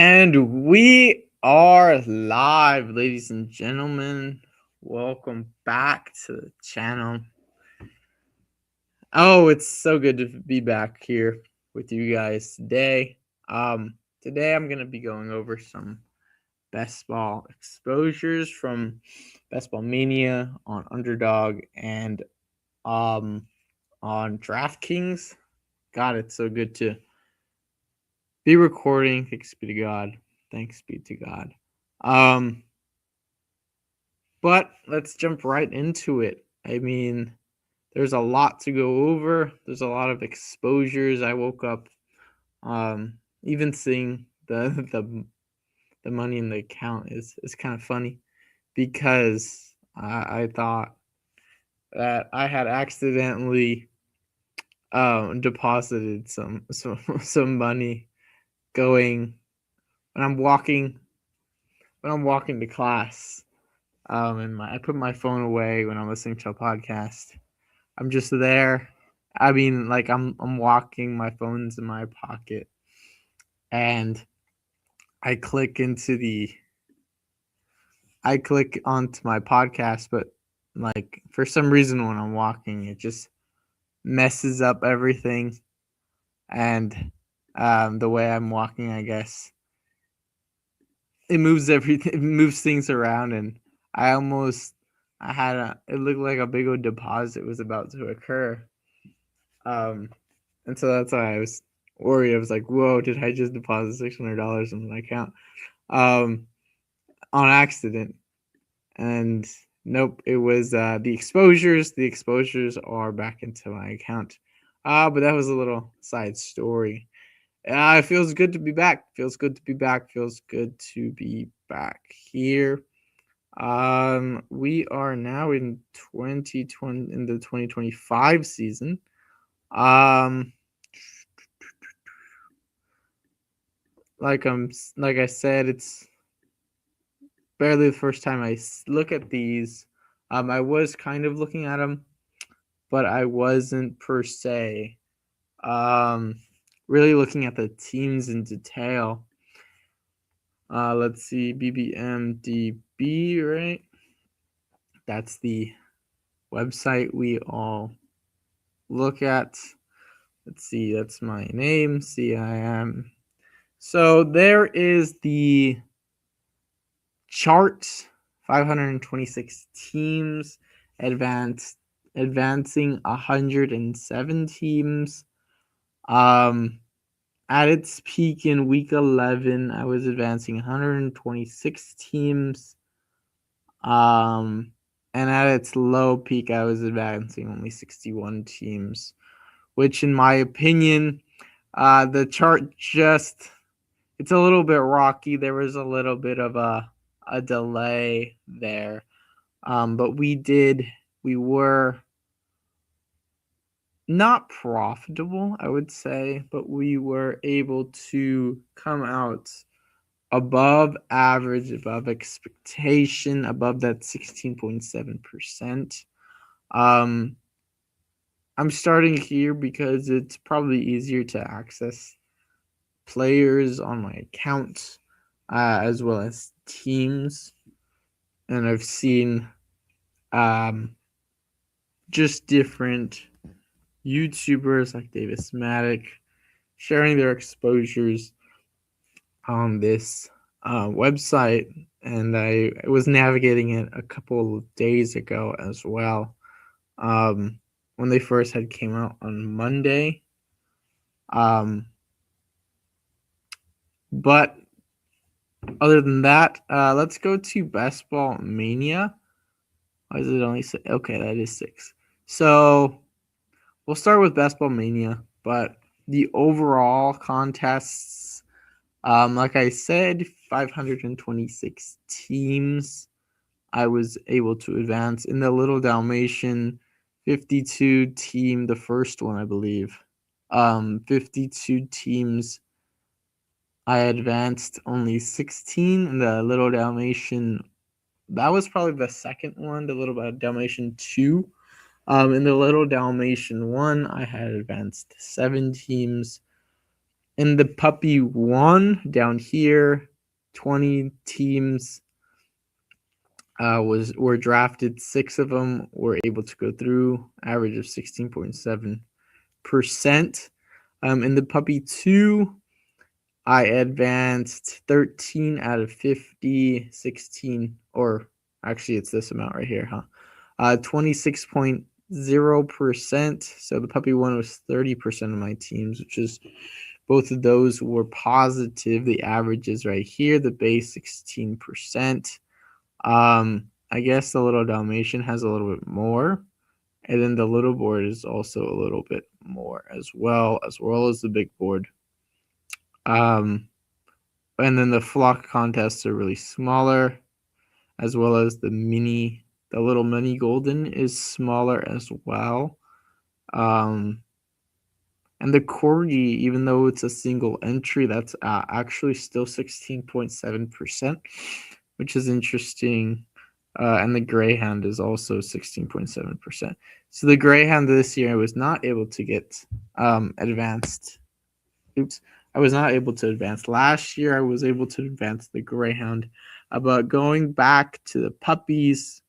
And we are live, ladies and gentlemen. Welcome back to the channel. Oh, it's so good to be back here with you guys today. Today I'm gonna be going over some best ball exposures from Best Ball Mania on Underdog and on DraftKings. God, it's so good to be recording. Thanks be to God. Thanks be to God. But let's jump right into it. I mean, there's a lot to go over. There's a lot of exposures. I woke up, even seeing the money in the account is kind of funny because I thought that I had accidentally deposited some money going when I'm walking to class. And I put my phone away when I'm listening to a podcast. I'm just there. I mean, like I'm walking, my phone's in my pocket, and I click onto my podcast, but like for some reason when I'm walking, it just messes up everything, and the way I'm walking, I guess it moves everything, it moves things around, and I almost I had it looked like a big old deposit was about to occur. And so that's why I was worried. I was like, whoa, did I just deposit $600 in my account? On accident. And nope, it was the exposures. The exposures are back into my account. But that was a little side story. It feels good to be back. Feels good to be back. Feels good to be back here. We are now in 2020 in the 2025 season. Like I said, it's barely the first time I look at these. I was kind of looking at them, but I wasn't per se really looking at the teams in detail. Let's see, BBMDB, right? That's the website we all look at. Let's see, that's my name, CIM. So there is the chart, 526 teams, advancing 107 teams. At its peak in week 11, I was advancing 126 teams. And at its low peak, I was advancing only 61 teams, which in my opinion, the chart it's a little bit rocky. There was a little bit of a delay there. But we were not profitable, I would say, but we were able to come out above average, above expectation, above that 16.7%. I'm starting here because it's probably easier to access players on my account, as well as teams. And I've seen just different YouTubers like Davis Maddock sharing their exposures on this website, and I was navigating it a couple of days ago as well, when they first had came out on Monday. But other than that, let's go to Best Ball Mania. Why is it only six? Okay, that is 6. So we'll start with Best Ball Mania, but the overall contests, like I said, 526 teams I was able to advance. In the Little Dalmatian, 52 team, the first one, I believe. 52 teams. I advanced only 16 in the Little Dalmatian. That was probably the second one, the Little Dalmatian 2. In the Little Dalmatian 1, I had advanced 7 teams. In the puppy 1 down here, 20 teams were drafted. 6 of them were able to go through, average of 16.7%. In the puppy 2, I advanced 13 out of 50, 16, or actually it's this amount right here, huh? 26.0%. So the puppy 1 was 30% of my teams, which is both of those were positive. The average is right here, the base 16%. I guess the little Dalmatian has a little bit more. And then the little board is also a little bit more as well as the big board. And then the flock contests are really smaller, as well as the little mini golden is smaller as well. And the corgi, even though it's a single entry, that's actually still 16.7%, which is interesting. And the greyhound is also 16.7%. So the greyhound this year was not able to get advanced. I was not able to advance. Last year, I was able to advance the greyhound. But going back to the puppies,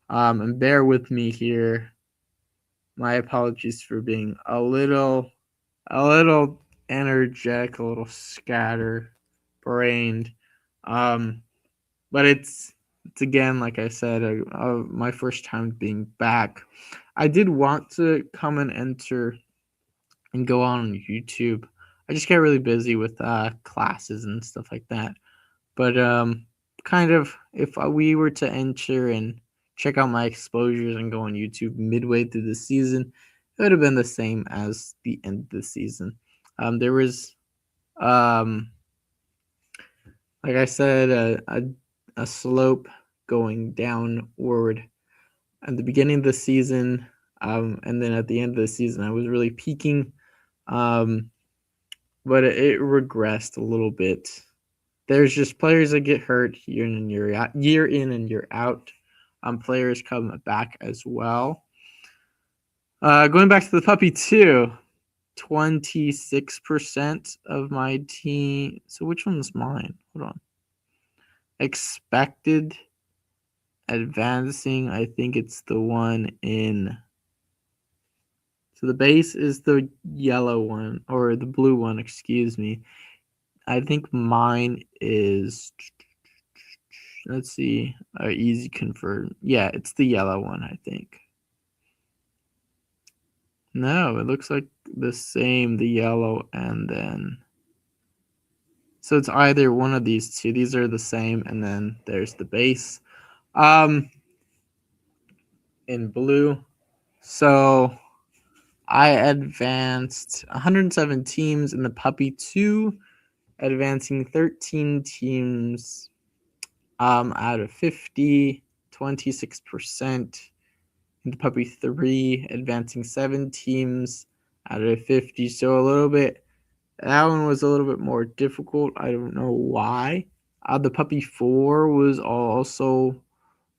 and bear with me here. My apologies for being a little energetic, a little scatterbrained. But it's again, like I said, my first time being back. I did want to come and enter and go on YouTube. I just get really busy with classes and stuff like that. But kind of, if we were to enter and check out my exposures and go on YouTube midway through the season, it would have been the same as the end of the season. There was, like I said, a slope going downward at the beginning of the season, and then at the end of the season, I was really peaking, but it regressed a little bit. There's just players that get hurt year in and year out. Players come back as well. Going back to the puppy 2, 26% of my team. So which one's mine? Hold on. Expected advancing. I think it's the one in. So the base is the yellow one, or the blue one, excuse me. I think mine is, let's see, easy confirm. Yeah, it's the yellow one, I think. No, it looks like the same, the yellow, and then. So it's either one of these two. These are the same, and then there's the base. In blue. So I advanced 107 teams in the puppy 2, advancing 13 teams out of 50, 26%. In the puppy 3, advancing 7 teams out of 50. So a little bit, that one was a little bit more difficult. I don't know why. The puppy 4 was also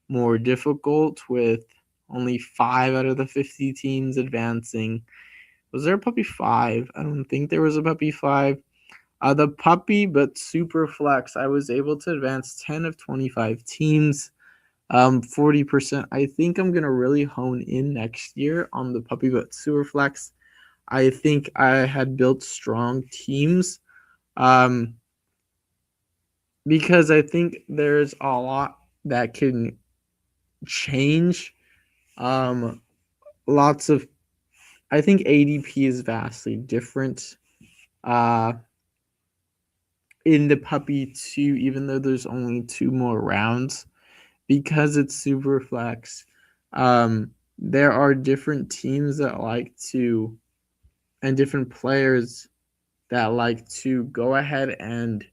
more difficult, with only 5 out of the 50 teams advancing. Was there a puppy 5? I don't think there was a puppy 5. The puppy, but super flex, I was able to advance 10 of 25 teams, 40%. I think I'm going to really hone in next year on the puppy, but super flex. I think I had built strong teams, because I think there's a lot that can change. Lots of, I think ADP is vastly different in the puppy 2, even though there's only 2 more rounds, because it's super flex. There are different teams that like to, and different players that like to go ahead and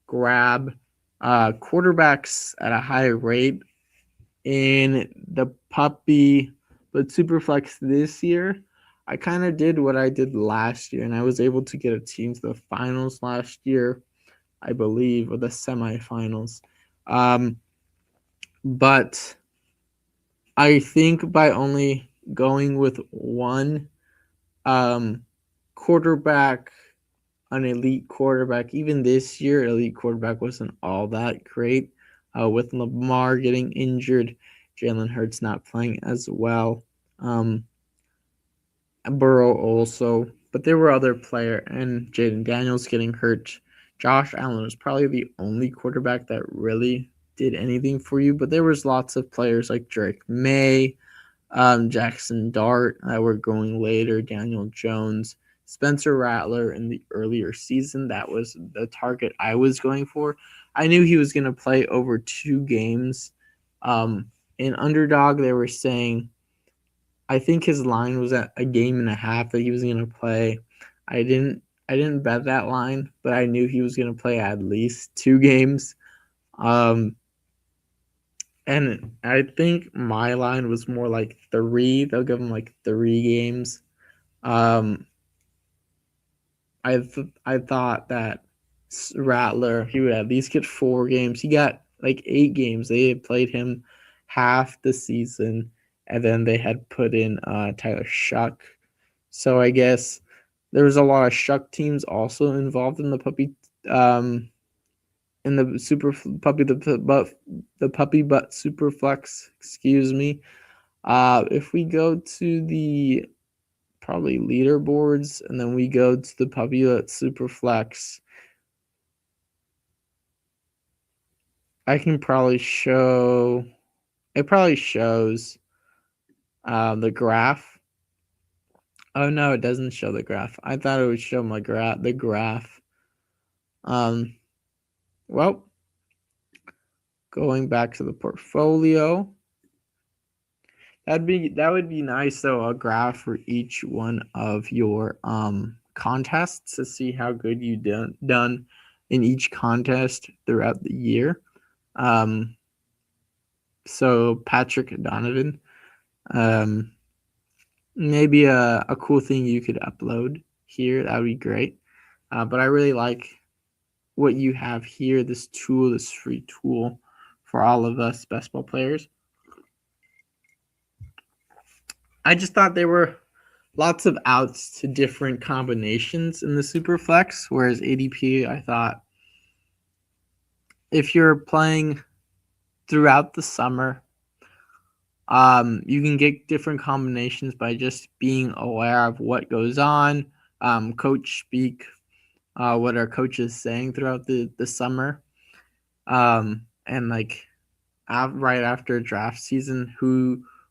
grab quarterbacks at a high rate in the puppy, but Superflex this year. I kind of did what I did last year, and I was able to get a team to the finals last year, I believe, or the semifinals. But I think by only going with one quarterback an elite quarterback. Even this year, elite quarterback wasn't all that great. With Lamar getting injured, Jalen Hurts not playing as well. Burrow also, but there were other player and Jaden Daniels getting hurt. Josh Allen was probably the only quarterback that really did anything for you, but there was lots of players like Drake May, Jackson Dart that were going later, Daniel Jones, Spencer Rattler in the earlier season. That was the target I was going for. I knew he was going to play over 2 games. In Underdog, they were saying, I think his line was at a game and a half that he was going to play. I didn't bet that line, but I knew he was going to play at least 2 games. And I think my line was more like 3. They'll give him like 3 games. I thought that Rattler, he would at least get 4 games. He got like 8 games. They had played him half the season, and then they had put in Tyler Shuck. So I guess there was a lot of Shuck teams also involved in the puppy in the super puppy the puppy butt super flex, excuse me. If we go to the probably leaderboards and then we go to the puppy butt super flex, I can probably show it probably shows the graph. Oh no, it doesn't show the graph. I thought it would show my the graph. Well, going back to the portfolio, that would be nice though, a graph for each one of your contests to see how good you done in each contest throughout the year. So Patrick Donovan, maybe a cool thing you could upload here, that would be great. But I really like what you have here, this tool, this free tool for all of us best ball players. I just thought there were lots of outs to different combinations in the Superflex, whereas ADP, I thought if you're playing throughout the summer, you can get different combinations by just being aware of what goes on, coach speak, what our coach is saying throughout the summer, and like right after draft season,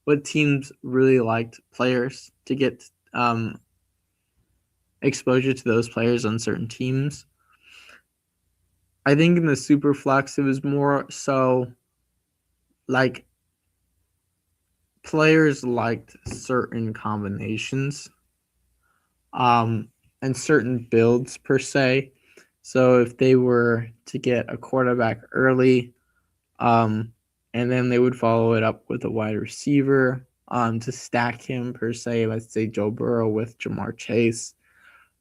what teams really liked players to get exposure to those players on certain teams. I think in the super flex, it was more so like players liked certain combinations and certain builds per se. So if they were to get a quarterback early, and then they would follow it up with a wide receiver to stack him per se, let's say Joe Burrow with Jamar Chase,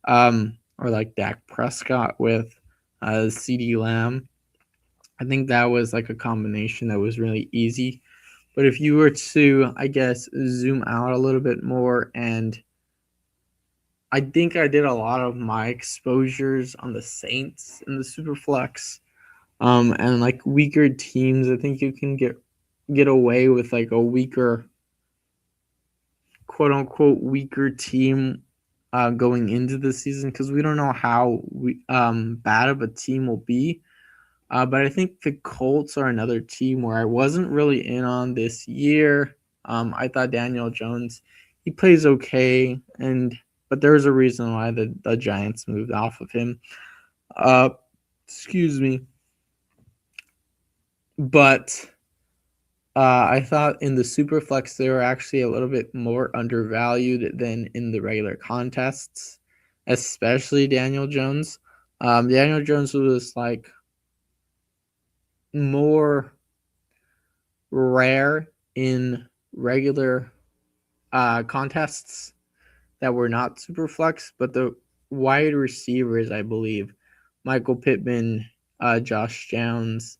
or like Dak Prescott with CeeDee Lamb. I think that was like a combination that was really easy. But if you were to, I guess, zoom out a little bit more, and I think I did a lot of my exposures on the Saints in the Superflex, and like weaker teams. I think you can get away with like a weaker, quote unquote, weaker team going into the season because we don't know how bad of a team will be. But I think the Colts are another team where I wasn't really in on this year. I thought Daniel Jones, he plays okay, but there's a reason why the Giants moved off of him. Excuse me. But I thought in the Superflex they were actually a little bit more undervalued than in the regular contests, especially Daniel Jones. Daniel Jones was like more rare in regular contests that were not super flex, but the wide receivers, I believe, Michael Pittman, Josh Jones,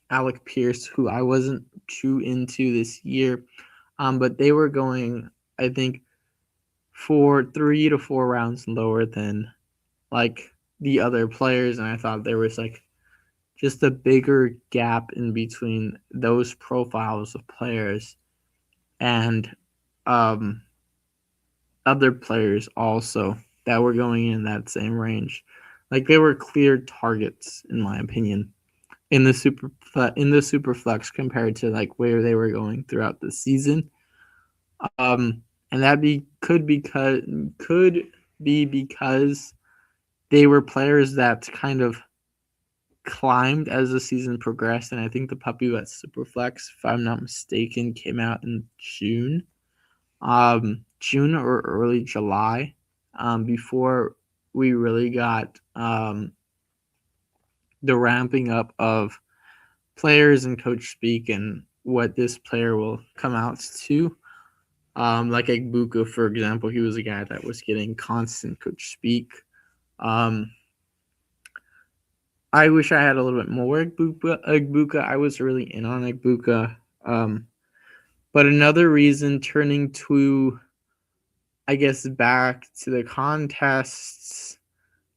Alec Pierce, who I wasn't too into this year, but they were going, I think, for 3 to 4 rounds lower than like the other players, and I thought there was like just a bigger gap in between those profiles of players and other players also that were going in that same range. Like they were clear targets, in my opinion, in the super flex compared to like where they were going throughout the season. And that could be because they were players that kind of climbed as the season progressed, and I think the Puppy Wet Superflex, if I'm not mistaken, came out in June, June or early July, before we really got the ramping up of players and coach speak and what this player will come out to. Like Egbuka, for example, he was a guy that was getting constant coach speak. I wish I had a little bit more Egbuka. I was really in on Egbuka. But another reason, turning to, I guess, back to the contests,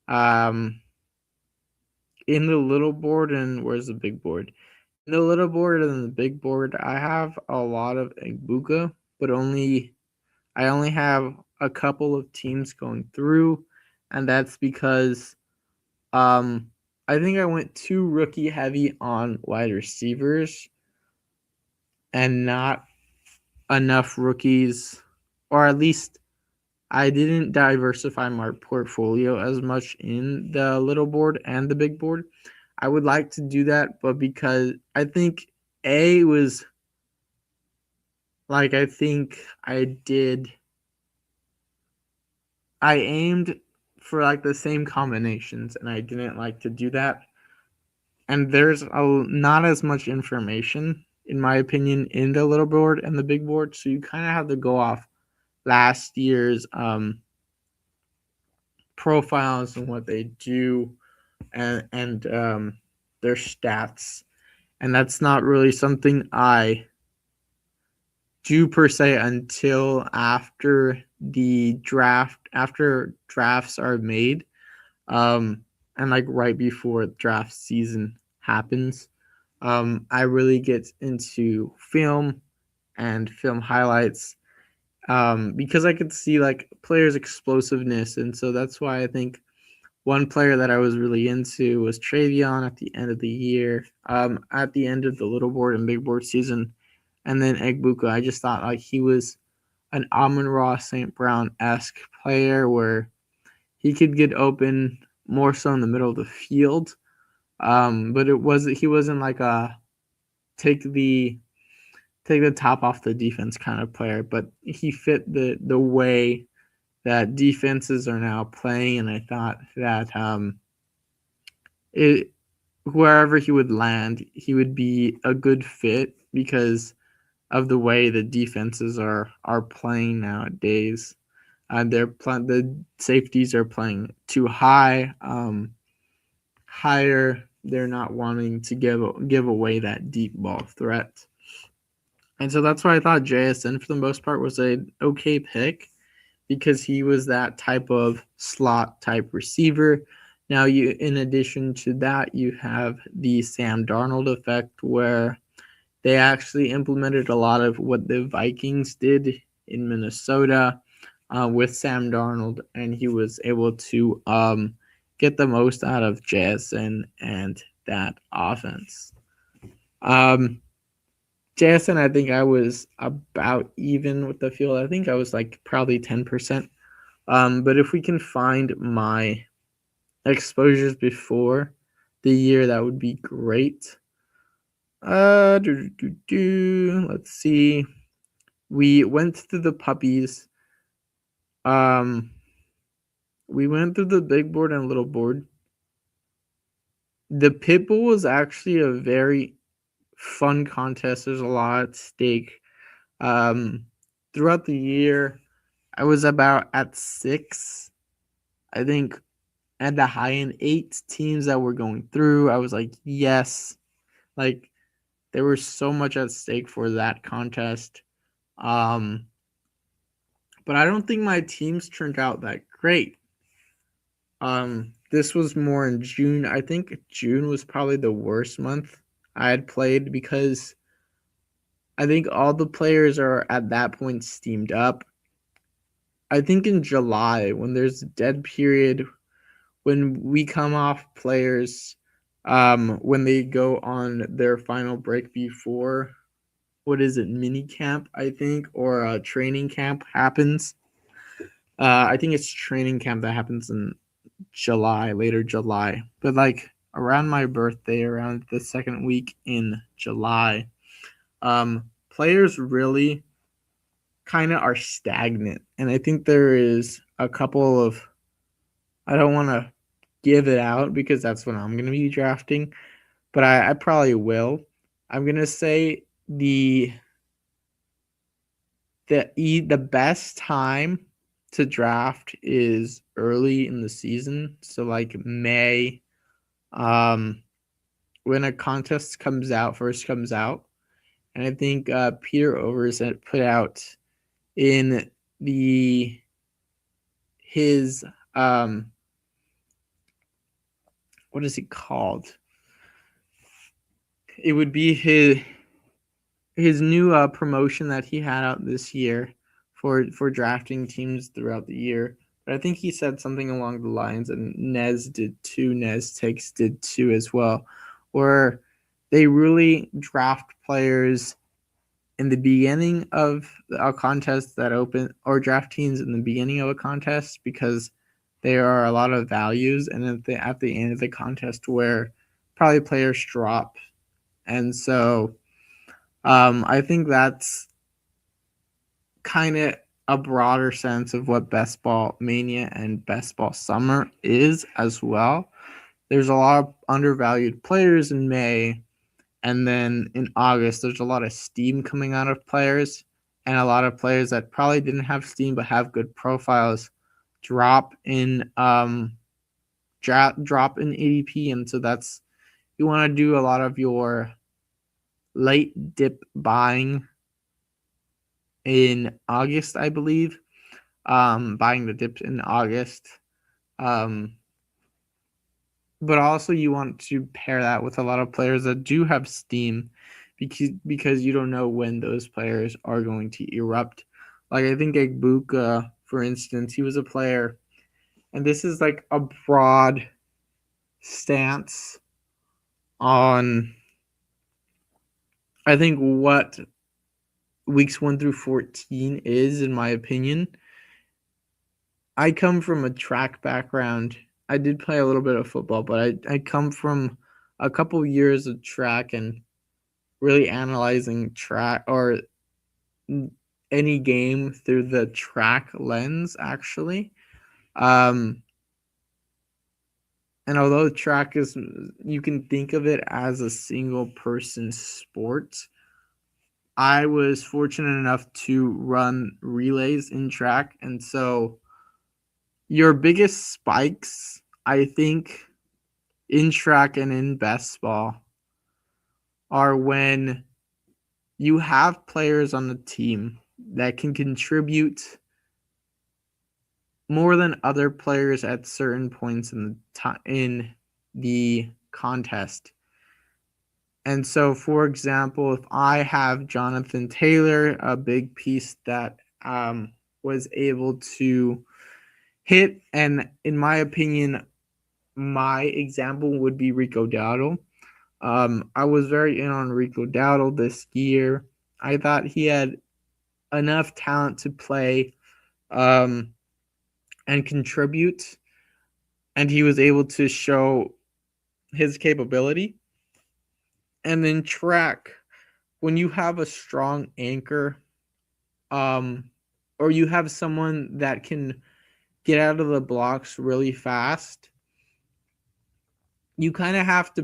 in the little board and where's the big board? In the little board and the big board, I have a lot of Egbuka, but I only have a couple of teams going through, and that's because I think I went too rookie heavy on wide receivers and not enough rookies, or at least I didn't diversify my portfolio as much in the little board and the big board. I would like to do that, but because I think A was like, I think I aimed for like the same combinations, and I didn't like to do that. And there's not as much information, in my opinion, in the little board and the big board, so you kind of have to go off last year's profiles and what they do, and their stats, and that's not really something I do per se until after drafts are made, and like right before draft season happens. I really get into film and film highlights, because I could see like players' explosiveness, and so that's why I think one player that I was really into was Travion at the end of the year, at the end of the little board and big board season, and then Egbuka. I just thought like he was an Amon-Ra St. Brown-esque player where he could get open more so in the middle of the field, but he wasn't like a take the top off the defense kind of player, but he fit the way that defenses are now playing, and I thought that wherever he would land, he would be a good fit because of the way the defenses are playing nowadays. The safeties are playing too high, higher. They're not wanting to give away that deep ball threat, and so that's why I thought JSN for the most part was an okay pick, because he was that type of slot type receiver. Now, in addition to that, you have the Sam Darnold effect, where they actually implemented a lot of what the Vikings did in Minnesota, with Sam Darnold, and he was able to get the most out of JSN and that offense. JSN, I think I was about even with the field. I think I was like probably 10%. But if we can find my exposures before the year, that would be great. Let's see. We went through the puppies. We went through the big board and little board. The Pitbull was actually a very fun contest. There's a lot at stake. Throughout the year, I was about at 6. I think at the high end, 8 teams that were going through. I was like, yes. Like, there was so much at stake for that contest. But I don't think my teams turned out that great. this was more in June. I think June was probably the worst month I had played because I think all the players are at that point steamed up. I think in July, when there's a dead period, when we come off players, when they go on their final break before, what is it, mini camp, I think, or training camp happens. I think it's training camp that happens in July, later July. But like around my birthday, around the second week in July, players really kind of are stagnant. And I think there is a couple of, I don't want to give it out because that's when I'm going to be drafting, but I probably will. I'm going to say the best time to draft is early in the season, so like May, when a contest first comes out, and I think Peter Overs had put out in the his what is it called? It would be his new promotion that he had out this year for drafting teams throughout the year. But I think he said something along the lines, and Nez did too. Nez Takes did too as well, where they really draft players in the beginning of a contest that open, or draft teams in the beginning of a contest, because there are a lot of values, and at the end of the contest where probably players drop, and so I think that's kind of a broader sense of what Best Ball Mania and Best Ball Summer is as well. There's a lot of undervalued players in May, and then in August, there's a lot of steam coming out of players, and a lot of players that probably didn't have steam but have good profiles drop in drop in ADP, and so that's, you want to do a lot of your late dip buying in August, I believe. Buying the dips in August. But also you want to pair that with a lot of players that do have steam, because you don't know when those players are going to erupt. Like I think Egbuka, for instance, he was a player, and this is like a broad stance on, I think, what weeks 1 through 14 is, in my opinion. I come from a track background. I did play a little bit of football, but I come from a couple years of track and really analyzing track, or any game through the track lens, actually. Um, and although track is, you can think of it as a single person sport, I was fortunate enough to run relays in track, and so your biggest spikes, I think, in track and in best ball are when you have players on the team that can contribute more than other players at certain points in the contest. And so, for example, if I have Jonathan Taylor, a big piece that was able to hit, and in my opinion, my example would be Rico Dowdle. I was very in on Rico Dowdle this year. I thought he had enough talent to play and contribute, and he was able to show his capability. And then track, when you have a strong anchor, or you have someone that can get out of the blocks really fast, you kind of have to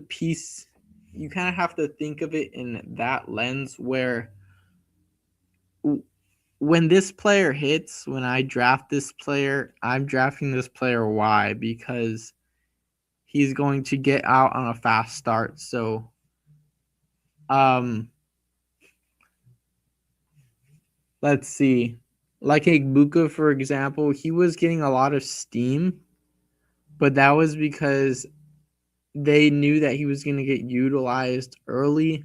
think of it in that lens, where when this player hits, when I draft this player, I'm drafting this player. Why? Because he's going to get out on a fast start. So, let's see. Like Egbuka, for example, he was getting a lot of steam but that was because they knew that he was going to get utilized early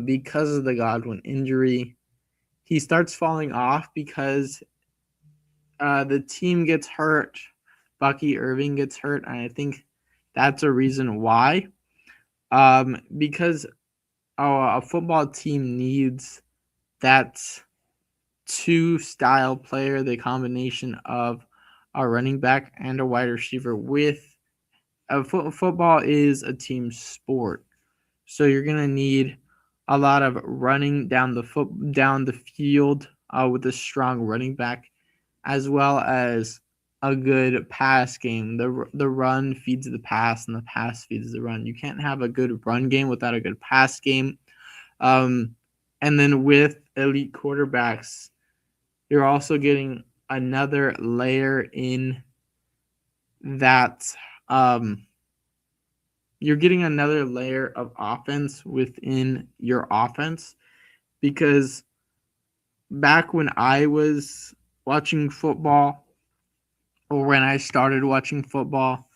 because of the Godwin injury. He starts falling off because the team gets hurt. Bucky Irving gets hurt, and I think that's a reason why. Because a football team needs that two style player, the combination of a running back and a wide receiver. With football is a team sport, so you're gonna need a lot of running down the field with a strong running back, as well as a good pass game. The run feeds the pass, and the pass feeds the run. You can't have a good run game without a good pass game. And then with elite quarterbacks, you're also getting another layer in that. You're getting another layer of offense within your offense, because back when I was watching football, or when I started watching football,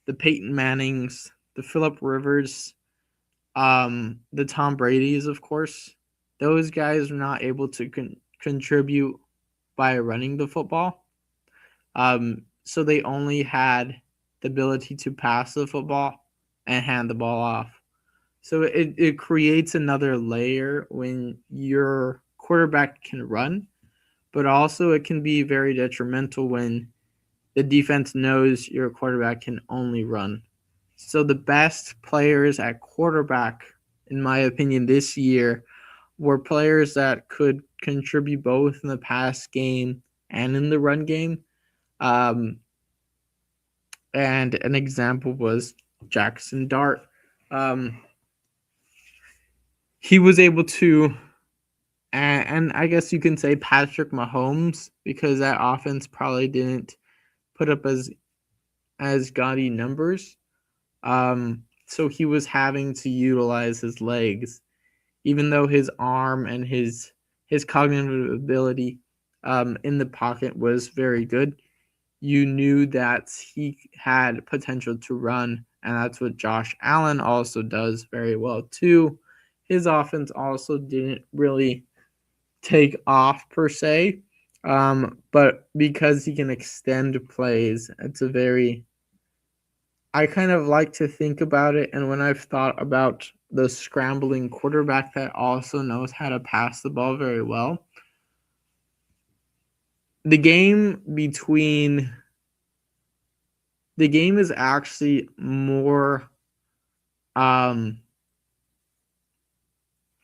the Peyton Mannings, the Phillip Rivers, the Tom Brady's, of course, those guys were not able to contribute by running the football. So they only had the ability to pass the football and hand the ball off. So it creates another layer when your quarterback can run, but also it can be very detrimental when the defense knows your quarterback can only run. So the best players at quarterback, in my opinion, this year were players that could contribute both in the pass game and in the run game. And an example was Jackson Dart. He was able to, and I guess you can say Patrick Mahomes, because that offense probably didn't put up as gaudy numbers. So he was having to utilize his legs, even though his arm and his cognitive ability in the pocket was very good. You knew that he had potential to run, and that's what Josh Allen also does very well too. His offense also didn't really take off per se, but because he can extend plays, it's a very, I kind of like to think about it, and when I've thought about the scrambling quarterback that also knows how to pass the ball very well, the game is actually more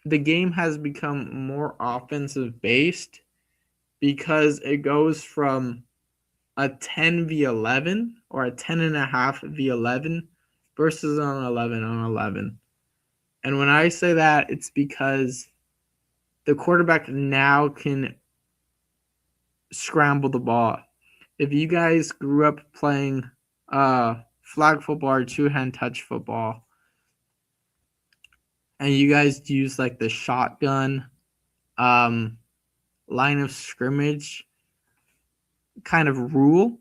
the game has become more offensive based, because it goes from a 10v11 or a 10.5v11 versus an 11-on-11. And when I say that, it's because the quarterback now can scramble the ball. If you guys grew up playing flag football or two-hand touch football, and you guys use like the shotgun line of scrimmage kind of rule,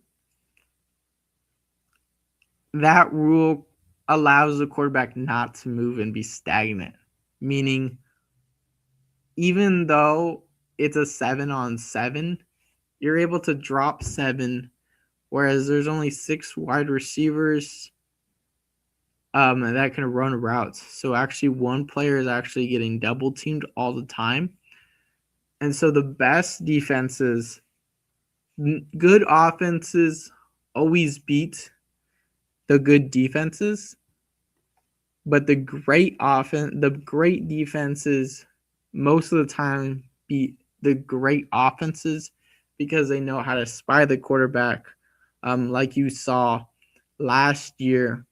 that rule allows the quarterback not to move and be stagnant. Meaning, even though it's a 7-on-7, you're able to drop 7, whereas there's only 6 wide receivers that can run routes. So actually one player is actually getting double teamed all the time. And so the best defenses, good offenses always beat the good defenses, but the great defenses most of the time beat the great offenses, because they know how to spy the quarterback, like you saw last year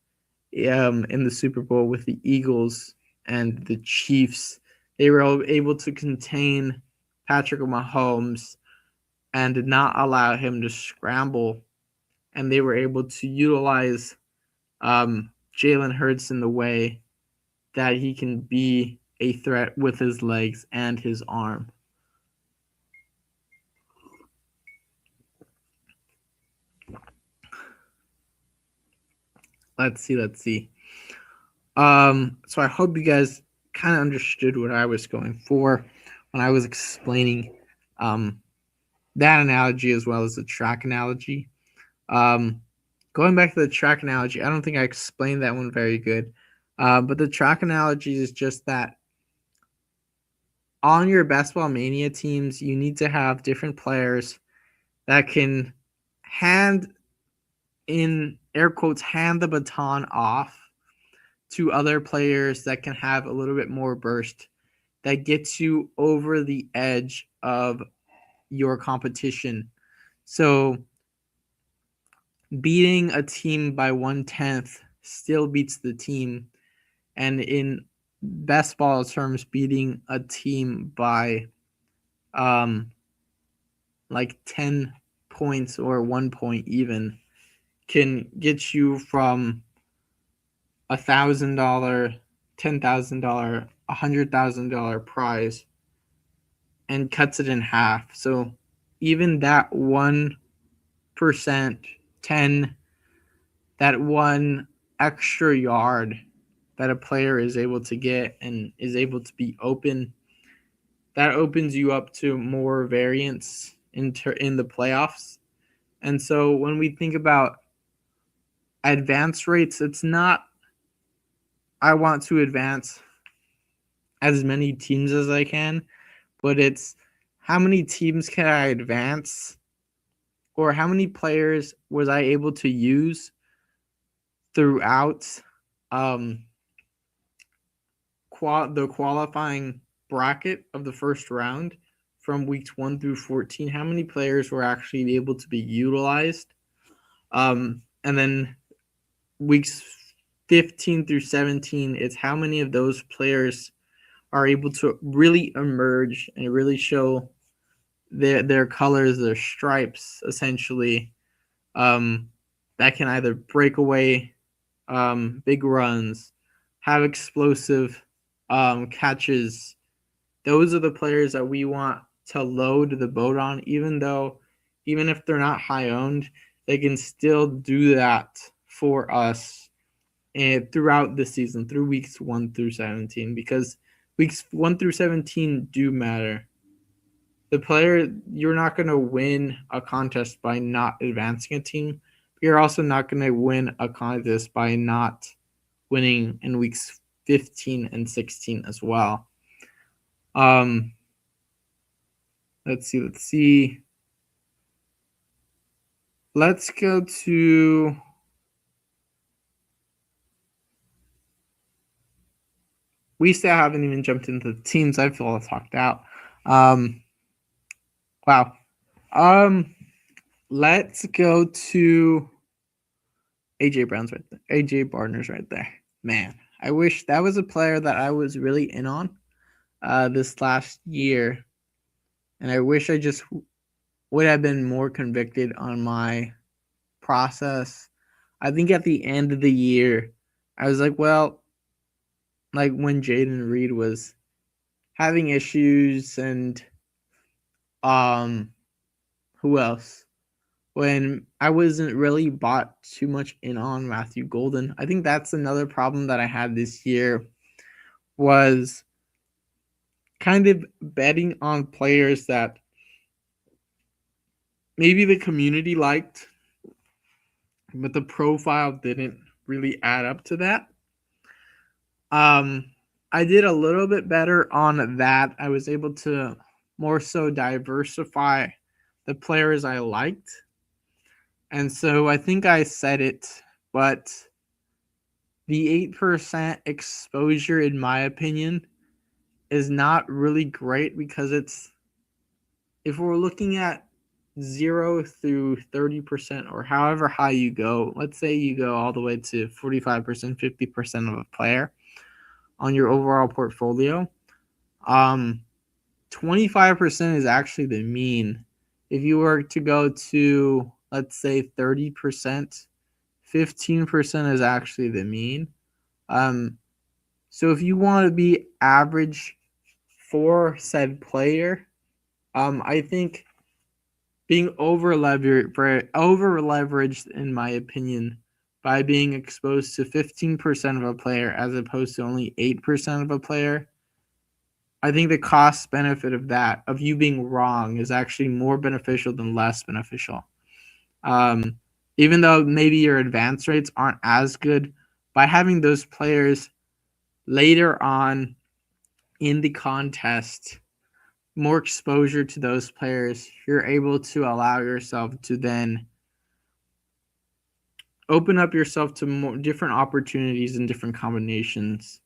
in the Super Bowl with the Eagles and the Chiefs. They were able to contain Patrick Mahomes and did not allow him to scramble, and they were able to utilize Jalen Hurts in the way that he can be a threat with his legs and his arm. Let's see. So I hope you guys kind of understood what I was going for when I was explaining that analogy as well as the track analogy. Going back to the track analogy, I don't think I explained that one very good. But the track analogy is just that on your Best Ball Mania teams, you need to have different players that can hand, in air quotes, hand the baton off to other players that can have a little bit more burst that gets you over the edge of your competition. So beating a team by 1/10 still beats the team, and in best ball terms, beating a team by like 10 points or 1 point even can get you from $1,000, $10,000, $100,000 prize and cuts it in half. So even that 1%, 10, that one extra yard that a player is able to get and is able to be open, that opens you up to more variance in the playoffs. And so when we think about advance rates, it's not I want to advance as many teams as I can, but it's how many teams can I advance, or how many players was I able to use throughout the qualifying bracket of the first round from weeks 1 through 14. How many players were actually able to be utilized? And then weeks 15 through 17, it's how many of those players are able to really emerge and really show their colors, their stripes, essentially, that can either break away big runs, have explosive catches. Those are the players that we want to load the boat on, even if they're not high owned, they can still do that for us and throughout the season, through weeks 1 through 17, because weeks 1 through 17 do matter. The player, you're not going to win a contest by not advancing a team. You're also not going to win a contest by not winning in weeks 15 and 16 as well. Let's see. Let's go to we still haven't even jumped into the teams. I feel all talked out. Wow. Let's go to AJ Brown's right there. AJ Barner's right there. Man, I wish that was a player that I was really in on this last year. And I wish I just would have been more convicted on my process. I think at the end of the year, I was like, well, like when Jaden Reed was having issues and who else? When I wasn't really bought too much in on Matthew Golden. I think that's another problem that I had this year, was kind of betting on players that maybe the community liked, but the profile didn't really add up to that. I did a little bit better on that. I was able to more so diversify the players I liked. And so I think I said it, but the 8% exposure, in my opinion, is not really great, because if we're looking at 0 through 30% or however high you go, let's say you go all the way to 45%, 50% of a player on your overall portfolio, 25% is actually the mean. If you were to go to, let's say, 30%, 15% is actually the mean. So if you want to be average for said player, I think being over leveraged, in my opinion, by being exposed to 15% of a player as opposed to only 8% of a player. I think the cost benefit of that, of you being wrong, is actually more beneficial than less beneficial. Even though maybe your advance rates aren't as good, by having those players later on in the contest, more exposure to those players, you're able to allow yourself to then open up yourself to more different opportunities and different combinations.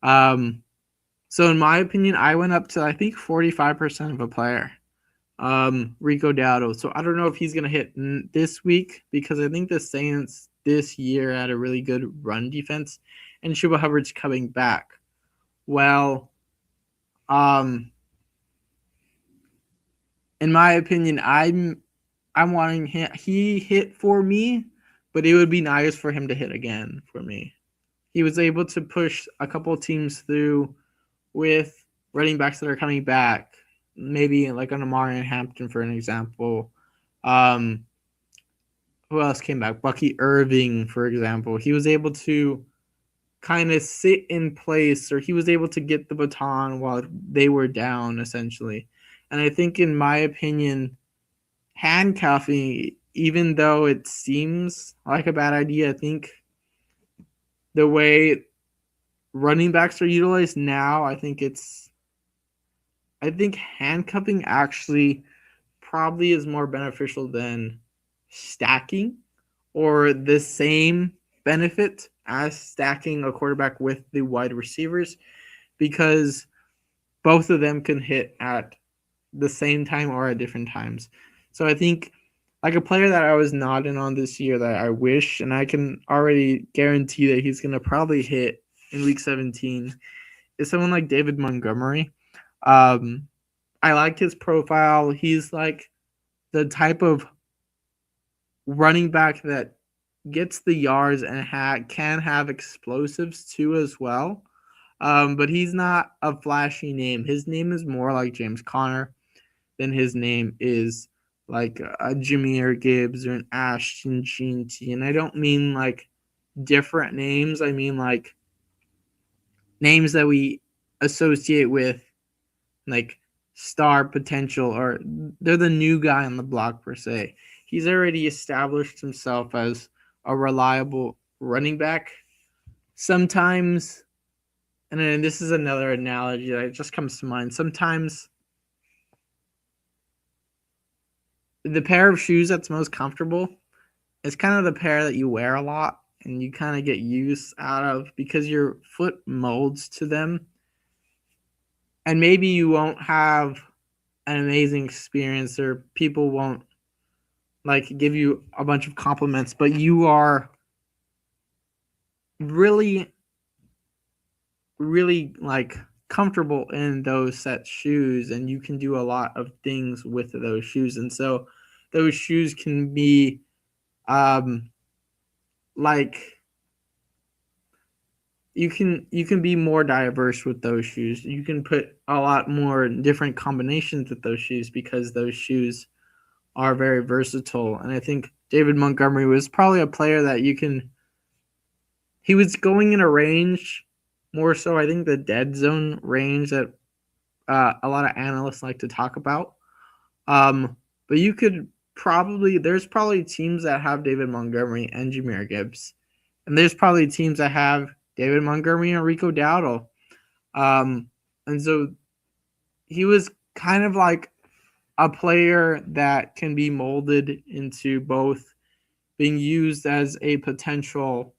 So in my opinion, I went up to I think 45% of a player. Rico Dowdle. So I don't know if he's gonna hit this week because I think the Saints this year had a really good run defense, and Chuba Hubbard's coming back. Well, in my opinion, I'm wanting he hit for me, but it would be nice for him to hit again for me. He was able to push a couple teams through with running backs that are coming back, maybe like an Amari Hampton, for an example. Who else came back? Bucky Irving, for example. He was able to kind of sit in place, or he was able to get the baton while they were down, essentially. And I think, in my opinion, handcuffing, even though it seems like a bad idea, I think the way running backs are utilized now, I think handcuffing actually probably is more beneficial than stacking, or the same benefit as stacking a quarterback with the wide receivers, because both of them can hit at the same time or at different times. So I think, like, a player that I was nodding on this year that I wish, and I can already guarantee that he's going to probably hit in week 17, is someone like David Montgomery. I like his profile. He's like the type of running back that gets the yards and can have explosives too as well. But he's not a flashy name. His name is more like James Conner than his name is like a Jahmyr Gibbs or an Ashton Jeanty. And I don't mean like different names. I mean like names that we associate with like star potential, or they're the new guy on the block per se. He's already established himself as a reliable running back. Sometimes, and then this is another analogy that just comes to mind. Sometimes the pair of shoes that's most comfortable is kind of the pair that you wear a lot and you kind of get use out of because your foot molds to them. And maybe you won't have an amazing experience, or people won't like give you a bunch of compliments, but you are really like comfortable in those set shoes, and you can do a lot of things with those shoes. And so those shoes can be like you can be more diverse with those shoes. You can put a lot more different combinations with those shoes because those shoes are very versatile. And I think David Montgomery was probably a player that he was going in a range, more so I think the dead zone range that a lot of analysts like to talk about. But you could there's probably teams that have David Montgomery and Jahmyr Gibbs. And there's probably teams that have David Montgomery and Rico Dowdle. And so he was kind of like a player that can be molded into both being used as a potential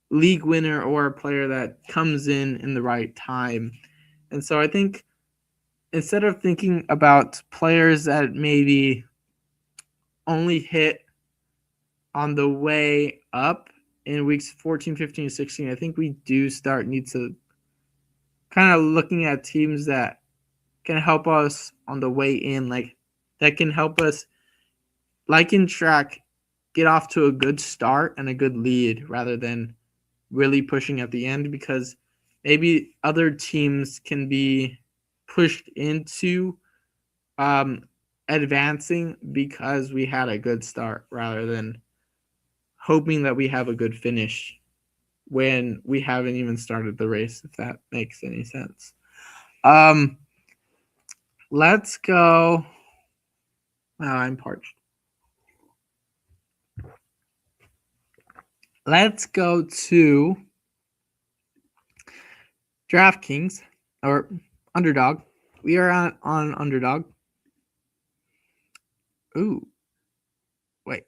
league winner or a player that comes in the right time. And so I think instead of thinking about players that maybe only hit on the way up in weeks 14, 15, 16, I think we do need to kind of looking at teams that can help us on the way in, like that can help us, like in track, get off to a good start and a good lead rather than really pushing at the end, because maybe other teams can be pushed into advancing because we had a good start rather than hoping that we have a good finish when we haven't even started the race, if that makes any sense. Let's go. Wow, I'm parched. Let's go to DraftKings or Underdog. We are on Underdog. Ooh. Wait.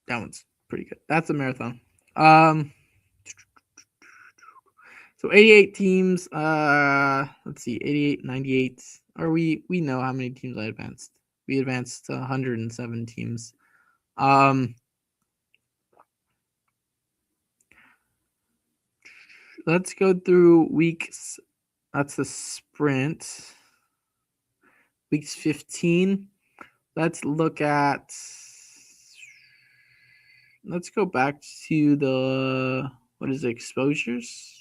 That one's pretty good. That's a marathon. So 88 teams. Let's see, 88, 98. Or we know how many teams I advanced. We advanced to 107 teams. Let's go through weeks. That's the sprint. Weeks 15. Let's look at. Let's go back to the. What is it? Exposures?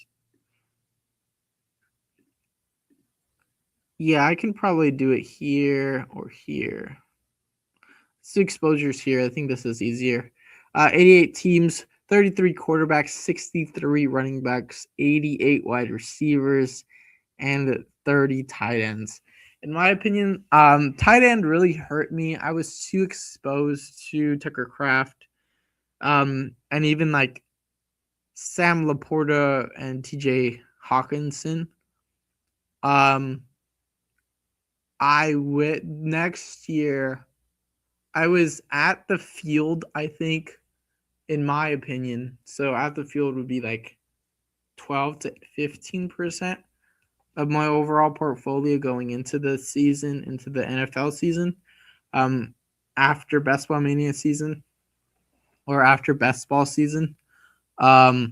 Yeah, I can probably do it here or here. Let's do exposures here. I think this is easier. 88 teams, 33 quarterbacks, 63 running backs, 88 wide receivers, and 30 tight ends. In my opinion, tight end really hurt me. I was too exposed to Tucker Kraft, and even like Sam Laporta and TJ Hawkinson. Next year, I was at the field, I think, in my opinion. So at the field would be like 12 to 15% of my overall portfolio going into the season, into the NFL season, after Best Ball Mania season or after Best Ball season. I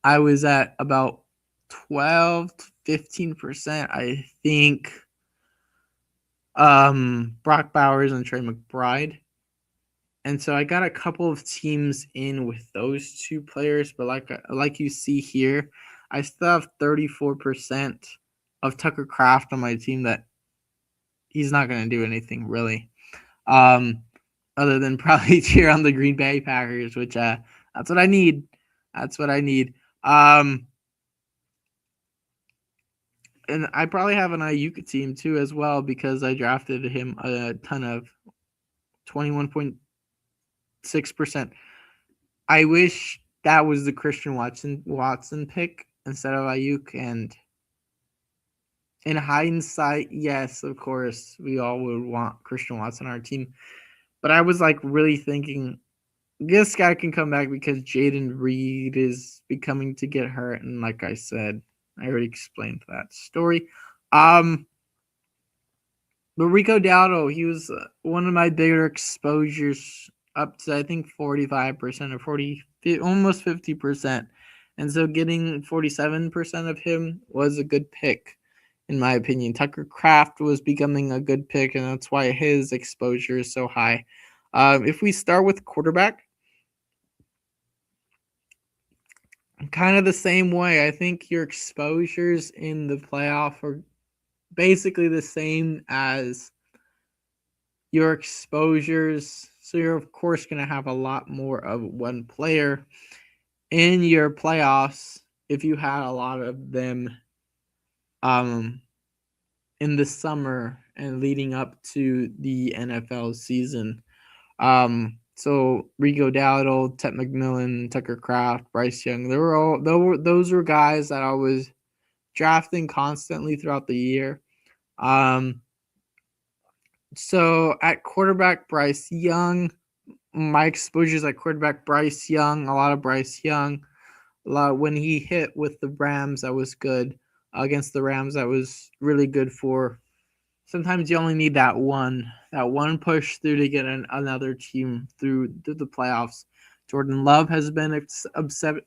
was at about 12 to 15%, I think. Brock Bowers and Trey McBride. And so I got a couple of teams in with those two players, but like you see here, I still have 34% of Tucker Kraft on my team that he's not going to do anything really, other than probably cheer on the Green Bay Packers, which that's what I need. That's what I need. And I probably have an Ayuka team too as well because I drafted him a ton of 21.6%. I wish that was the Christian Watson pick instead of Ayuk. And in hindsight, yes, of course, we all would want Christian Watson on our team. But I was like really thinking this guy can come back because Jaden Reed is becoming to get hurt. And like I said, I already explained that story. But Rico Dowdle, he was one of my bigger exposures, up to I think 45% or 40, almost 50%. And so getting 47% of him was a good pick, in my opinion. Tucker Kraft was becoming a good pick, and that's why his exposure is so high. If we start with quarterback, kind of the same way. I think your exposures in the playoff are basically the same as your exposures. So you're, of course, going to have a lot more of one player in your playoffs if you had a lot of them in the summer and leading up to the NFL season. So Rico Dowdle, Ted McMillan, Tucker Kraft, Bryce Young, those were guys that I was drafting constantly throughout the year. So at quarterback, Bryce Young, my exposures at quarterback, Bryce Young, a lot of Bryce Young. When he hit with the Rams, that was good. Against the Rams, that was really good for. Sometimes you only need that one push through to get another team through the playoffs. Jordan Love has been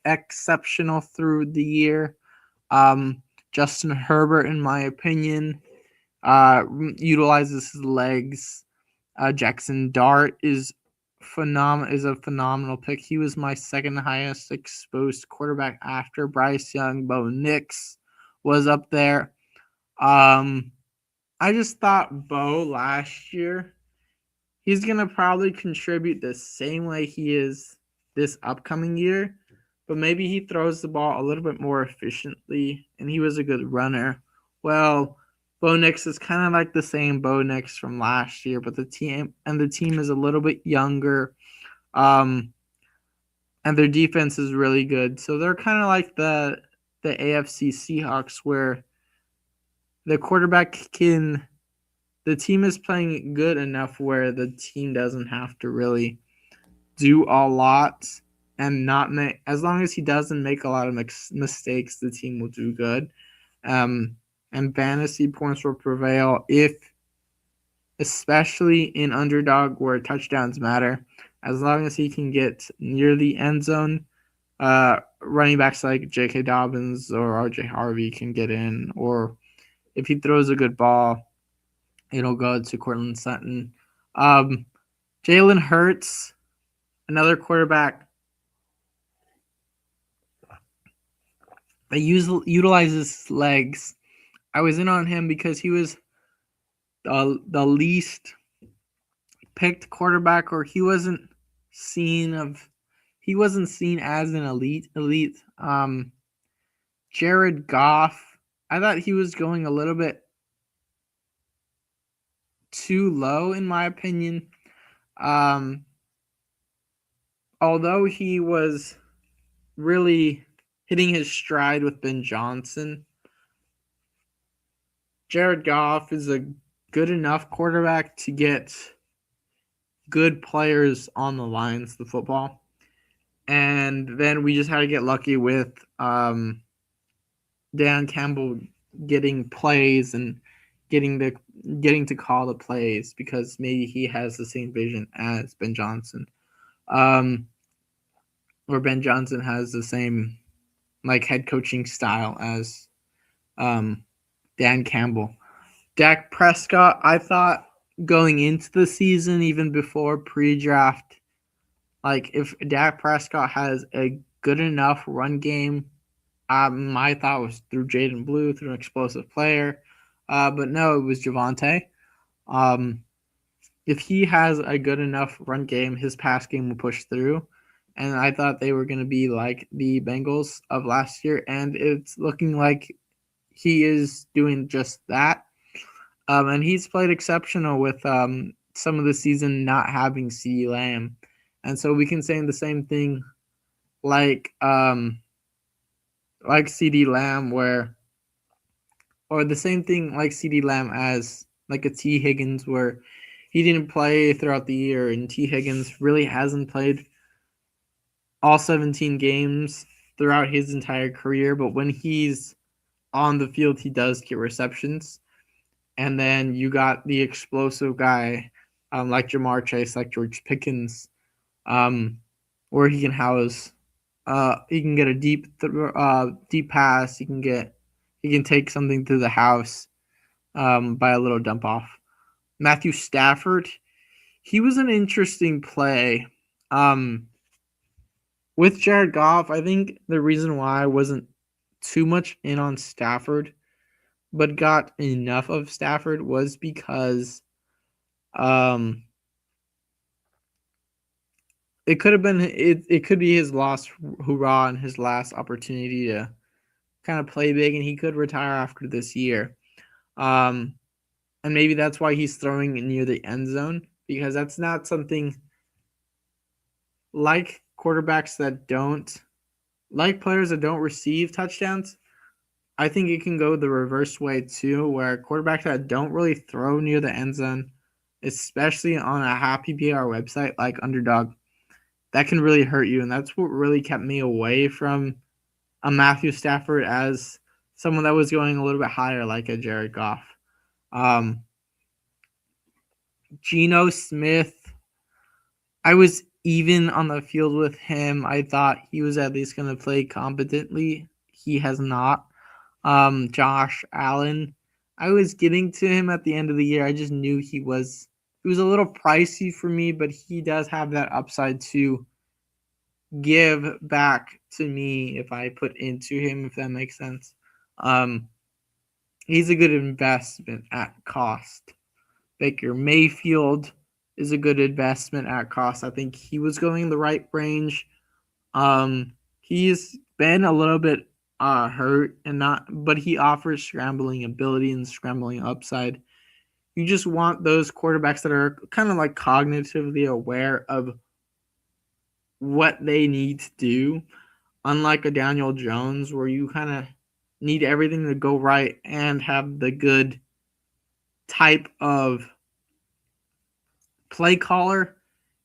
exceptional through the year. Justin Herbert, in my opinion, utilizes his legs. Jackson Dart is a phenomenal pick. He was my second highest exposed quarterback after Bryce Young. Bo Nix was up there. I just thought Bo last year, he's going to probably contribute the same way he is this upcoming year, but maybe he throws the ball a little bit more efficiently, and he was a good runner. Well, Bo Nix is kind of like the same Bo Nix from last year, but the team is a little bit younger, and their defense is really good. So they're kind of like the AFC Seahawks, where the quarterback can the team is playing good enough where the team doesn't have to really do a lot and not make, as long as he doesn't make a lot of mistakes, the team will do good. And fantasy points will prevail if, especially in underdog where touchdowns matter, as long as he can get near the end zone. Running backs like J.K. Dobbins or R.J. Harvey can get in, or if he throws a good ball, it'll go to Courtland Sutton. Jalen Hurts, another quarterback that utilizes legs. I was in on him because he was the least picked quarterback, or he wasn't seen as an elite. Jared Goff, I thought he was going a little bit too low in my opinion. Although he was really hitting his stride with Ben Johnson, Jared Goff is a good enough quarterback to get good players on the lines of the football. And then we just had to get lucky with Dan Campbell getting plays and getting to call the plays, because maybe he has the same vision as Ben Johnson. Or Ben Johnson has the same like head coaching style as Dan Campbell. Dak Prescott, I thought going into the season, even before pre-draft, like if Dak Prescott has a good enough run game, my thought was through Jaden Blue, through an explosive player. But no, it was Javonte. If he has a good enough run game, his pass game will push through. And I thought they were going to be like the Bengals of last year, and it's looking like he is doing just that. And he's played exceptional with some of the season not having CeeDee Lamb. And so we can say the same thing like CeeDee Lamb, or the same thing like CeeDee Lamb as like a T. Higgins, where he didn't play throughout the year, and T. Higgins really hasn't played all 17 games throughout his entire career, but when he's on the field, he does get receptions. And then you got the explosive guy like Jamar Chase, like George Pickens, where he can house, he can get a deep pass. He can take something through the house by a little dump off. Matthew Stafford, he was an interesting play. With Jared Goff, I think the reason why I wasn't too much in on Stafford, but got enough of Stafford, was because it could have been it could be his last hurrah and his last opportunity to kind of play big, and he could retire after this year. And maybe that's why he's throwing near the end zone, because that's not something like quarterbacks that don't, like players that don't receive touchdowns. I think it can go the reverse way too, where quarterbacks that don't really throw near the end zone, especially on a happy PR website like Underdog, that can really hurt you. And that's what really kept me away from a Matthew Stafford as someone that was going a little bit higher, like a Jared Goff. Geno Smith, I was even on the field with him. I thought he was at least going to play competently. He has not. Josh Allen, I was getting to him at the end of the year. I just knew he was a little pricey for me, but he does have that upside to give back to me if I put into him, if that makes sense. He's a good investment at cost. Baker Mayfield is a good investment at cost. I think he was going the right range. He's been a little bit hurt and not, but he offers scrambling ability and scrambling upside. You just want those quarterbacks that are kind of like cognitively aware of what they need to do, unlike a Daniel Jones, where you kind of need everything to go right and have the good type of play caller.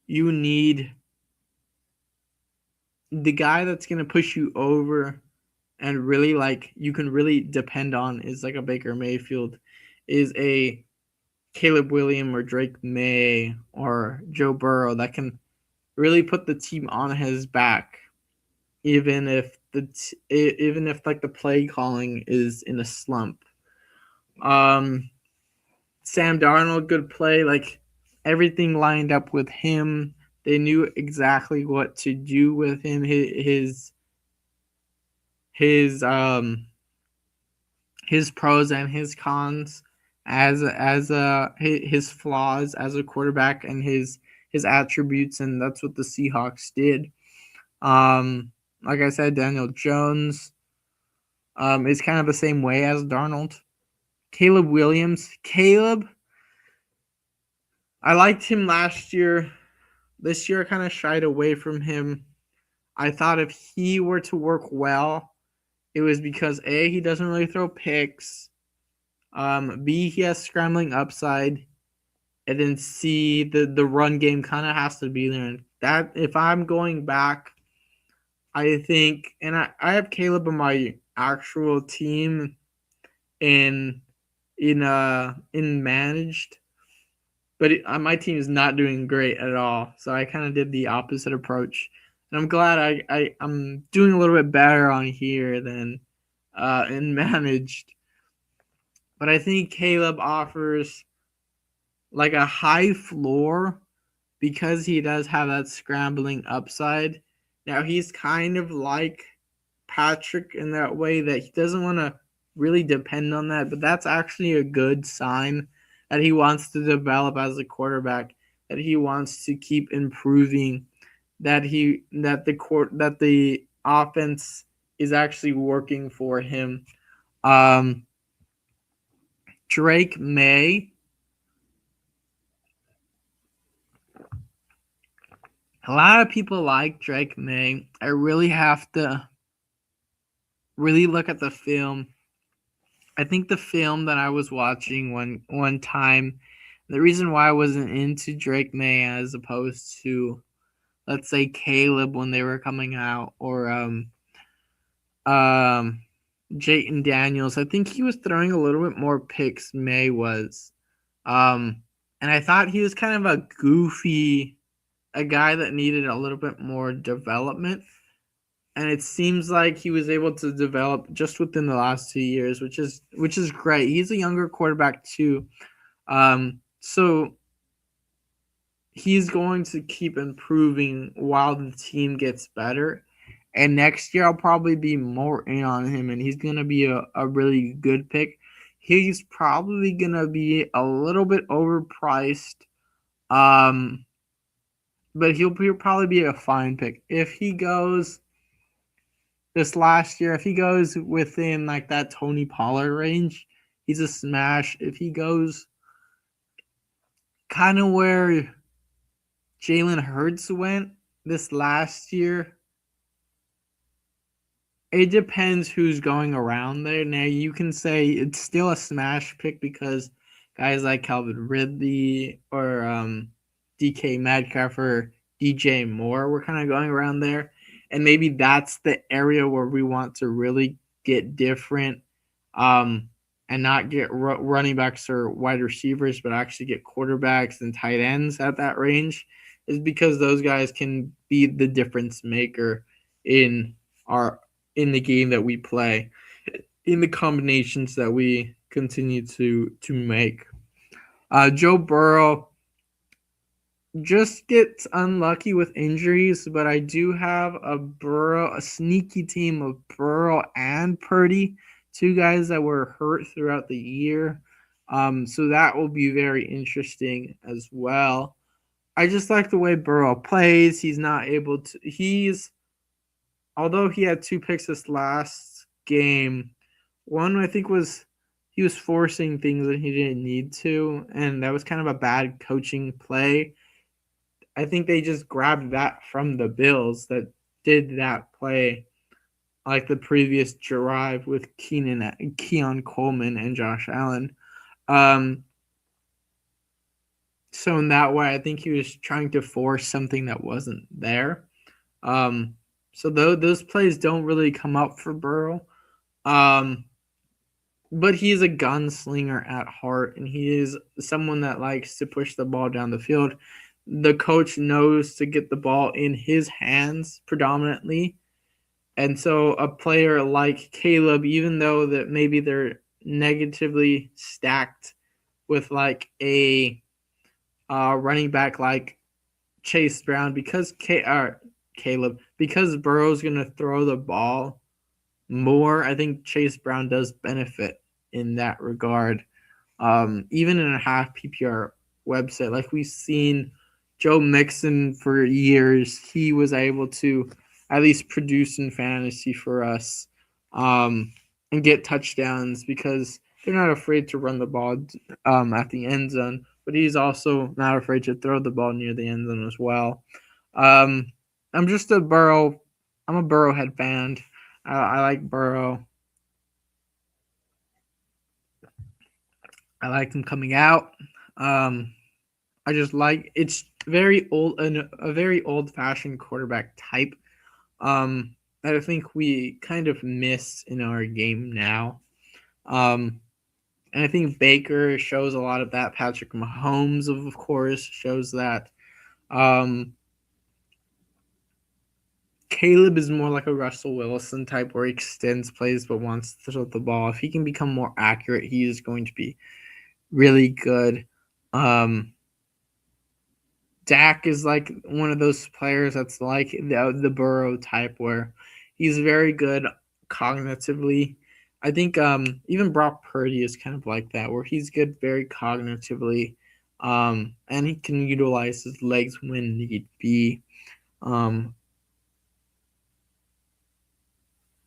You need the guy that's going to push you over and really like you can really depend on is like a Baker Mayfield, is a Caleb Williams or Drake May or Joe Burrow that can really put the team on his back, even if like the play calling is in a slump. Sam Darnold, good play, like everything lined up with him. They knew exactly what to do with him. His pros and his cons as his flaws as a quarterback and his attributes, and that's what the Seahawks did. Like I said, Daniel Jones is kind of the same way as Darnold. Caleb Williams. I liked him last year. This year I kind of shied away from him. I thought if he were to work well, it was because A, he doesn't really throw picks. B, he has scrambling upside. And then C, the run game kind of has to be there. And that, if I'm going back, I think, and I have Caleb on my actual team in managed, but my team is not doing great at all. So I kind of did the opposite approach, and I'm glad I'm doing a little bit better on here than in managed. But I think Caleb offers like a high floor because he does have that scrambling upside. Now he's kind of like Patrick in that way that he doesn't want to really depend on that, but that's actually a good sign that he wants to develop as a quarterback, that he wants to keep improving, that the offense is actually working for him. Drake May. A lot of people like Drake May. I really have to really look at the film. I think the film that I was watching one time, the reason why I wasn't into Drake May as opposed to, let's say, Caleb when they were coming out, or Jayden Daniels, I think he was throwing a little bit more picks. May was, and I thought he was kind of a guy that needed a little bit more development. And it seems like he was able to develop just within the last 2 years, which is great. He's a younger quarterback too, so he's going to keep improving while the team gets better. And next year, I'll probably be more in on him, and he's going to be a really good pick. He's probably going to be a little bit overpriced, but he'll probably be a fine pick if he goes. This last year, if he goes within like that Tony Pollard range, he's a smash. If he goes kind of where Jalen Hurts went this last year, it depends who's going around there. Now, you can say it's still a smash pick because guys like Calvin Ridley or DK Metcalf or DJ Moore were kind of going around there. And maybe that's the area where we want to really get different and not get running backs or wide receivers, but actually get quarterbacks and tight ends at that range, is because those guys can be the difference maker in the game that we play, in the combinations that we continue to make. Joe Burrow just gets unlucky with injuries, but I do have a sneaky team of Burrow and Purdy, two guys that were hurt throughout the year. So that will be very interesting as well. I just like the way Burrow plays. He's not able to. Although he had 2 picks this last game, one I think was he was forcing things that he didn't need to, and that was kind of a bad coaching play. I think they just grabbed that from the Bills that did that play, like the previous drive with Keon Coleman and Josh Allen. So in that way, I think he was trying to force something that wasn't there. So those plays don't really come up for Burrow. But he's a gunslinger at heart, and he is someone that likes to push the ball down the field. The coach knows to get the ball in his hands predominantly. And so a player like Caleb, even though that maybe they're negatively stacked with like a running back like Chase Brown, because Caleb, because Burrow's going to throw the ball more, I think Chase Brown does benefit in that regard. Even in a half PPR website, like we've seen Joe Mixon for years, he was able to at least produce in fantasy for us and get touchdowns because they're not afraid to run the ball at the end zone, but he's also not afraid to throw the ball near the end zone as well. I'm just a Burrow. I'm a Burrowhead fan. I like Burrow. I like him coming out. I just like it's very old, a very old-fashioned quarterback type that I think we kind of miss in our game now. And I think Baker shows a lot of that. Patrick Mahomes, of course, shows that. Caleb is more like a Russell Wilson type where he extends plays but wants to throw the ball. If he can become more accurate, he is going to be really good. Dak is like one of those players that's like the Burrow type where he's very good cognitively. I think even Brock Purdy is kind of like that, where he's good very cognitively, and he can utilize his legs when need be.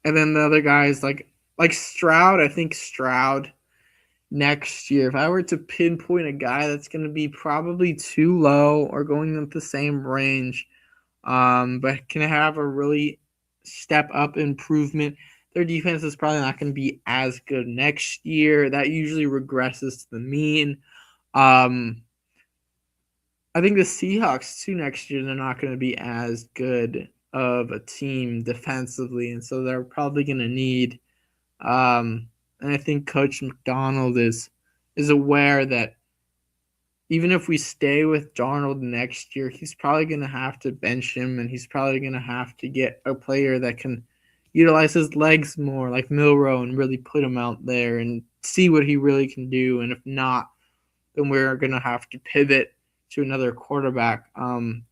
And then the other guys like Stroud. I think Stroud next year, if I were to pinpoint a guy that's going to be probably too low or going at the same range, but can have a really step up improvement. Their defense is probably not going to be as good next year. That usually regresses to the mean. I think the Seahawks too next year, they're not going to be as good of a team defensively, and so they're probably going to need. And I think Coach McDonald is aware that even if we stay with Darnold next year, he's probably going to have to bench him, and he's probably going to have to get a player that can utilize his legs more, like Milroe, and really put him out there and see what he really can do. And if not, then we're going to have to pivot to another quarterback,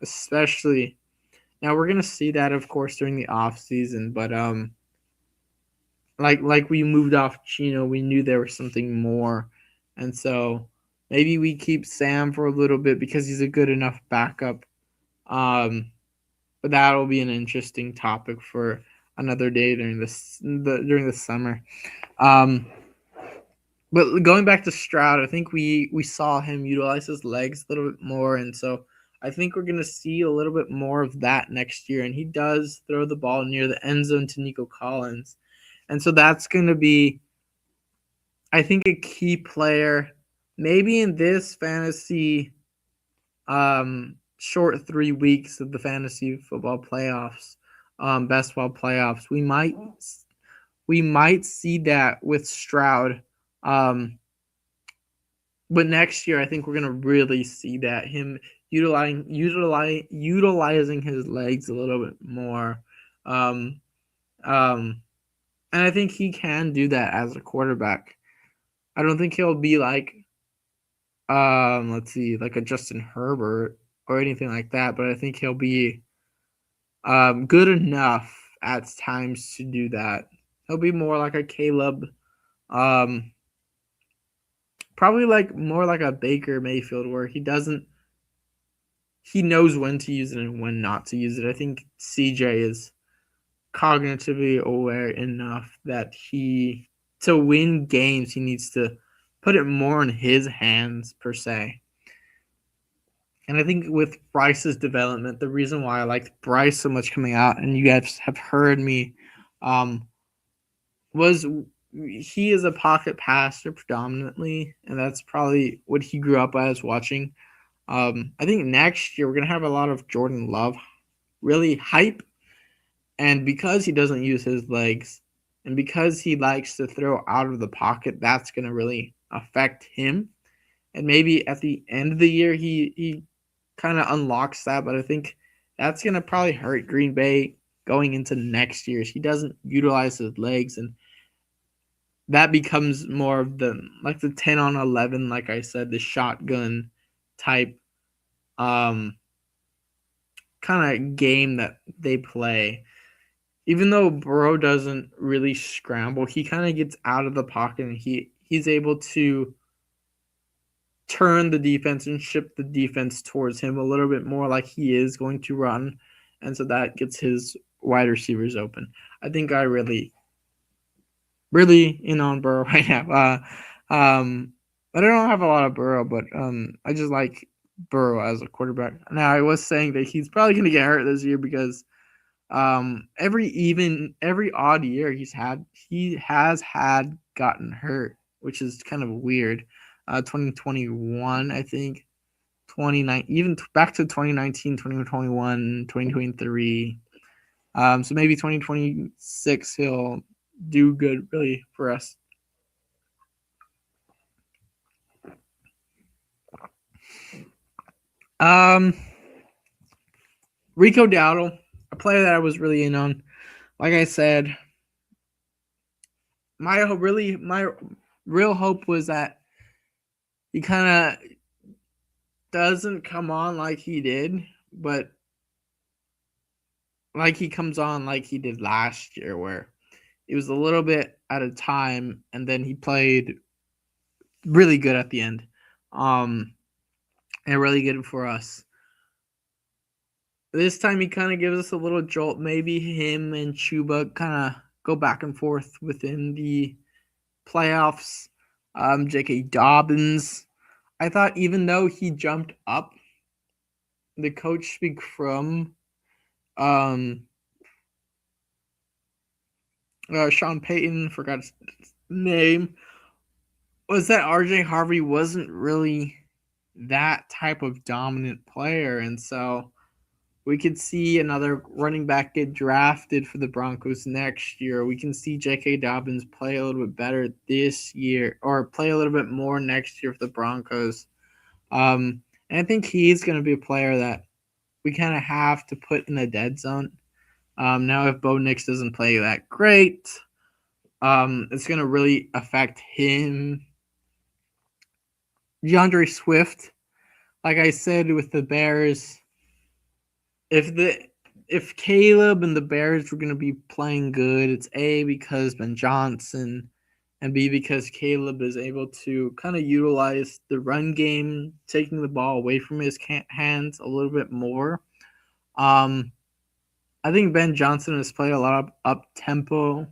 especially now we're going to see that, of course, during the off season, but like we moved off Chino, we knew there was something more, and so maybe we keep Sam for a little bit because he's a good enough backup. But that'll be an interesting topic for another day during the summer. But going back to Stroud, I think we saw him utilize his legs a little bit more, and so I think we're going to see a little bit more of that next year. And he does throw the ball near the end zone to Nico Collins. And so that's going to be, I think, a key player maybe in this fantasy short 3 weeks of the fantasy football playoffs, best ball playoffs. We might see that with Stroud. But next year, I think we're going to really see that, him utilizing his legs a little bit more. And I think he can do that as a quarterback. I don't think he'll be like, let's see, like a Justin Herbert or anything like that, but I think he'll be good enough at times to do that. He'll be more like a Caleb, probably like more like a Baker Mayfield, where he doesn't he knows when to use it and when not to use it. I think CJ is cognitively aware enough that to win games, he needs to put it more in his hands, per se. And I think with Bryce's development, the reason why I liked Bryce so much coming out, and you guys have heard me, was he is a pocket passer predominantly, and that's probably what he grew up as watching. I think next year we're going to have a lot of Jordan Love really hype. And because he doesn't use his legs and because he likes to throw out of the pocket, that's going to really affect him. And maybe at the end of the year, he kind of unlocks that. But I think that's going to probably hurt Green Bay going into next year. He doesn't utilize his legs, and that becomes more of the 10 on 11, like I said, the shotgun type kind of game that they play. Even though Burrow doesn't really scramble, he kind of gets out of the pocket and he's able to turn the defense and shift the defense towards him a little bit more, like he is going to run. And so that gets his wide receivers open. I think I really in on Burrow right now. I don't have a lot of Burrow, but I just like Burrow as a quarterback. Now, I was saying that he's probably going to get hurt this year because every odd year he has had gotten hurt, which is kind of weird. 2021, I think, 29, even back to 2019, 2021, 2023. So maybe 2026 he'll do good really for us. Rico Dowdle, a player that I was really in on. Like I said, my real hope was that he kind of doesn't come on like he did, but like he comes on like he did last year, where it was a little bit at a time, and then he played really good at the end, and really good for us. This time he kind of gives us a little jolt. Maybe him and Chuba kind of go back and forth within the playoffs. J.K. Dobbins, I thought even though he jumped up, the coach speak from Sean Payton, forgot his name, was that RJ Harvey wasn't really that type of dominant player. And so we could see another running back get drafted for the Broncos next year. We can see J.K. Dobbins play a little bit better this year, or play a little bit more next year for the Broncos. And I think he's going to be a player that we kind of have to put in the dead zone. Now, if Bo Nix doesn't play that great, it's going to really affect him. DeAndre Swift, like I said with the Bears, if Caleb and the Bears were going to be playing good, it's A, because Ben Johnson, and B, because Caleb is able to kind of utilize the run game, taking the ball away from his hands a little bit more. I think Ben Johnson has played a lot of up-tempo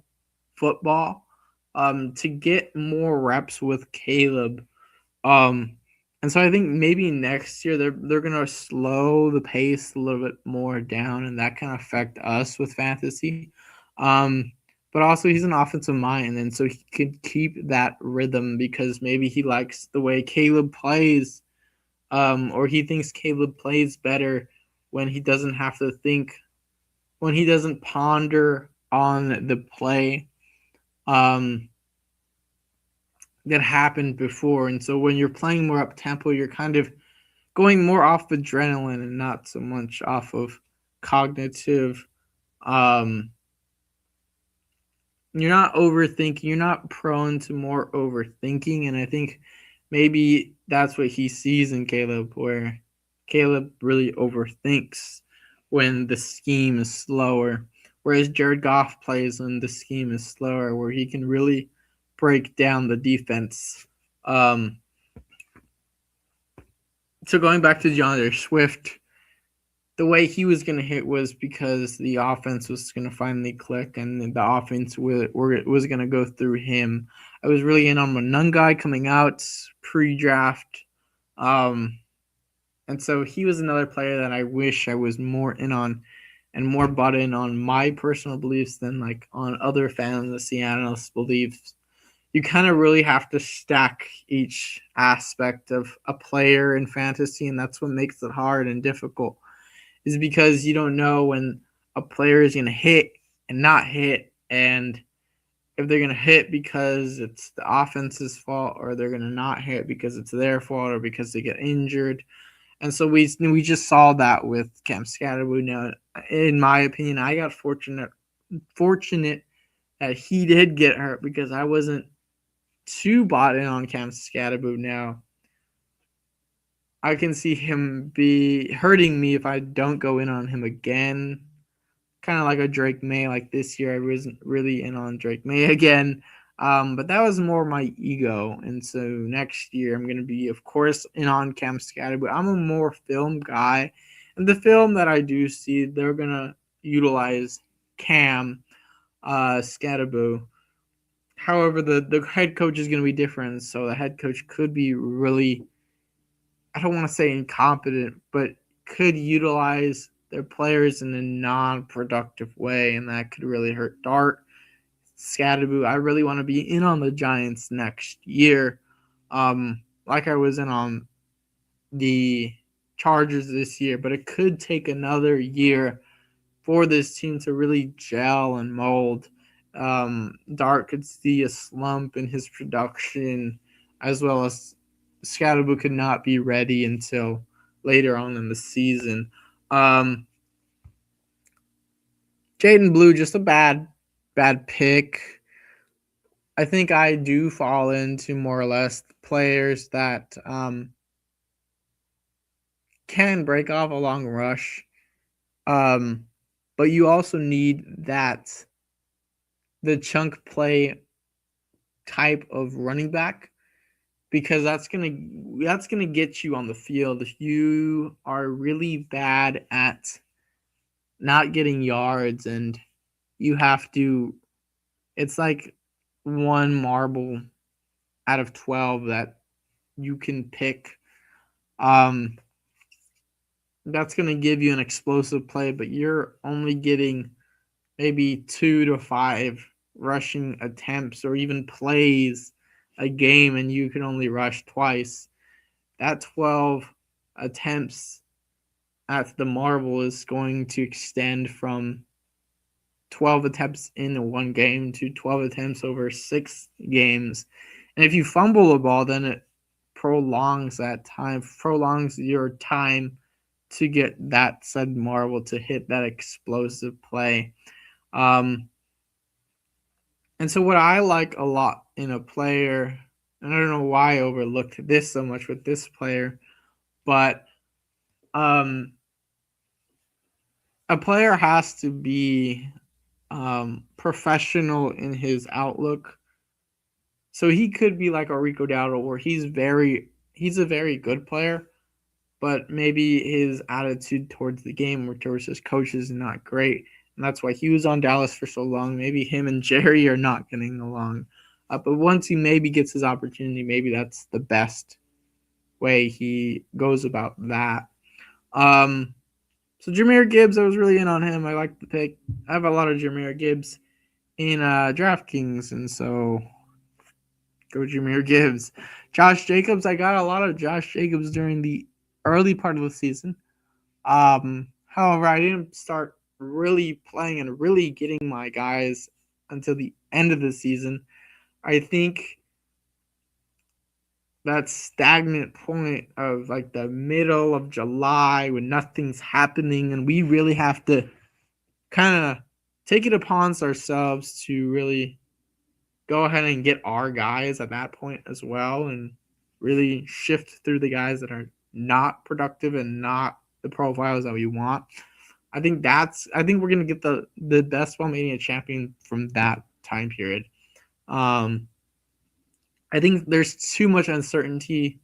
football to get more reps with Caleb. And so I think maybe next year they're gonna slow the pace a little bit more down, and that can affect us with fantasy. But also he's an offensive mind, and so he could keep that rhythm because maybe he likes the way Caleb plays, or he thinks Caleb plays better when he doesn't have to think, when he doesn't ponder on the play that happened before. And so when you're playing more up tempo, you're kind of going more off adrenaline and not so much off of cognitive. You're not overthinking. You're not prone to more overthinking. And I think maybe that's what he sees in Caleb, where Caleb really overthinks when the scheme is slower, whereas Jared Goff plays when the scheme is slower, where he can really break down the defense. So going back to DeAndre Swift, the way he was going to hit was because the offense was going to finally click and the offense was going to go through him. I was really in on Monungai coming out pre-draft. And so he was another player that I wish I was more in on and more bought in on my personal beliefs than like on other fantasy analysts' beliefs. You kind of really have to stack each aspect of a player in fantasy, and that's what makes it hard and difficult, is because you don't know when a player is going to hit and not hit, and if they're going to hit because it's the offense's fault, or they're going to not hit because it's their fault, or because they get injured. And so we just saw that with Cam Scatterwood. Now, in my opinion, I got fortunate that he did get hurt because I wasn't too bought in on Cam Scatterwood. Now, I can see him be hurting me if I don't go in on him again. Kind of like a Drake May. Like this year, I wasn't really in on Drake May again. But that was more my ego. And so next year, I'm going to be, of course, in on Cam Scatterwood. I'm a more film guy. And the film that I do see, they're going to utilize Cam Scatterwood. However, the head coach is going to be different. So the head coach could be really, I don't want to say incompetent, but could utilize their players in a non-productive way, and that could really hurt Dart. Scatterwood, I really want to be in on the Giants next year, like I was in on the Chargers this year, but it could take another year for this team to really gel and mold. Dart could see a slump in his production, as well as Scatterwood could not be ready until later on in the season. Jaden Blue, just a bad pick. I think I do fall into more or less players that can break off a long rush. But you also need the chunk play type of running back, because that's gonna get you on the field. If you are really bad at not getting yards and you have to, it's like one marble out of 12 that you can pick. That's going to give you an explosive play, but you're only getting maybe 2 to 5 rushing attempts or even plays a game, and you can only rush twice. That 12 attempts at the marble is going to extend from 12 attempts in one game to 12 attempts over 6 games. And if you fumble the ball, then it prolongs your time to get that said marble to hit that explosive play. And so what I like a lot in a player, and I don't know why I overlooked this so much with this player, but a player has to be professional in his outlook. So he could be like a Rico Dowdle, where he's a very good player, but maybe his attitude towards the game or towards his coach is not great. And that's why he was on Dallas for so long. Maybe him and Jerry are not getting along. But once he maybe gets his opportunity, maybe that's the best way he goes about that. So Jahmyr Gibbs, I was really in on him. I like the pick. I have a lot of Jahmyr Gibbs in DraftKings, and so go Jahmyr Gibbs. Josh Jacobs, I got a lot of Josh Jacobs during the early part of the season. However, I didn't start really playing and really getting my guys until the end of the season. I think that stagnant point of like the middle of July when nothing's happening, and we really have to kind of take it upon ourselves to really go ahead and get our guys at that point as well, and really shift through the guys that are not productive and not the profiles that we want. I think we're gonna get the Best Ball Mania champion from that time period. I think there's too much uncertainty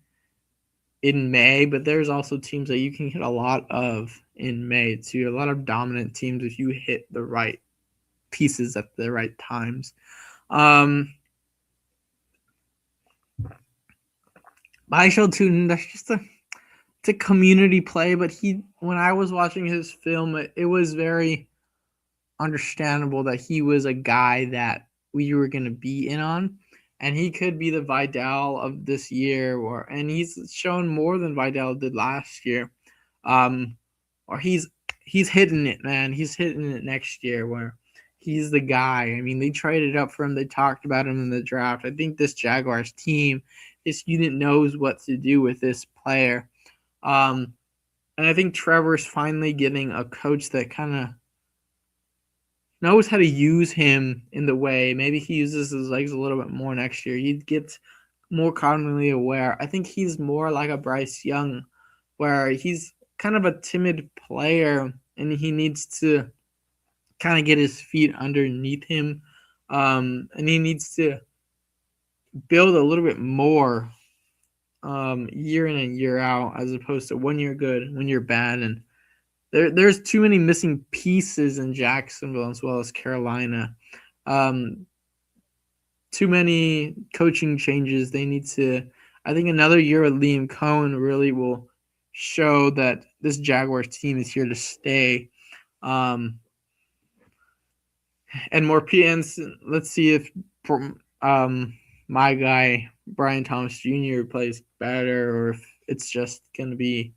in May, but there's also teams that you can get a lot of in May too. A lot of dominant teams if you hit the right pieces at the right times. Bishal Tootin, that's just it's a community play, but when I was watching his film, it was very understandable that he was a guy that we were going to be in on, and he could be the Vidal of this year, and he's shown more than Vidal did last year. Or he's hitting it, man. He's hitting it next year where he's the guy. I mean, they traded up for him. They talked about him in the draft. I think this Jaguars team, this unit knows what to do with this player. And I think Trevor's finally getting a coach that kind of knows how to use him in the way. Maybe he uses his legs a little bit more next year. He gets more cognitively aware. I think he's more like a Bryce Young, where he's kind of a timid player and he needs to kind of get his feet underneath him. And he needs to build a little bit more year in and year out, as opposed to 1 year good, 1 year bad. And there's too many missing pieces in Jacksonville as well as Carolina. Too many coaching changes. They need to. I think another year with Liam Cohen really will show that this Jaguars team is here to stay. And more PNs. Let's see if my guy Brian Thomas Jr. plays better, or if it's just gonna be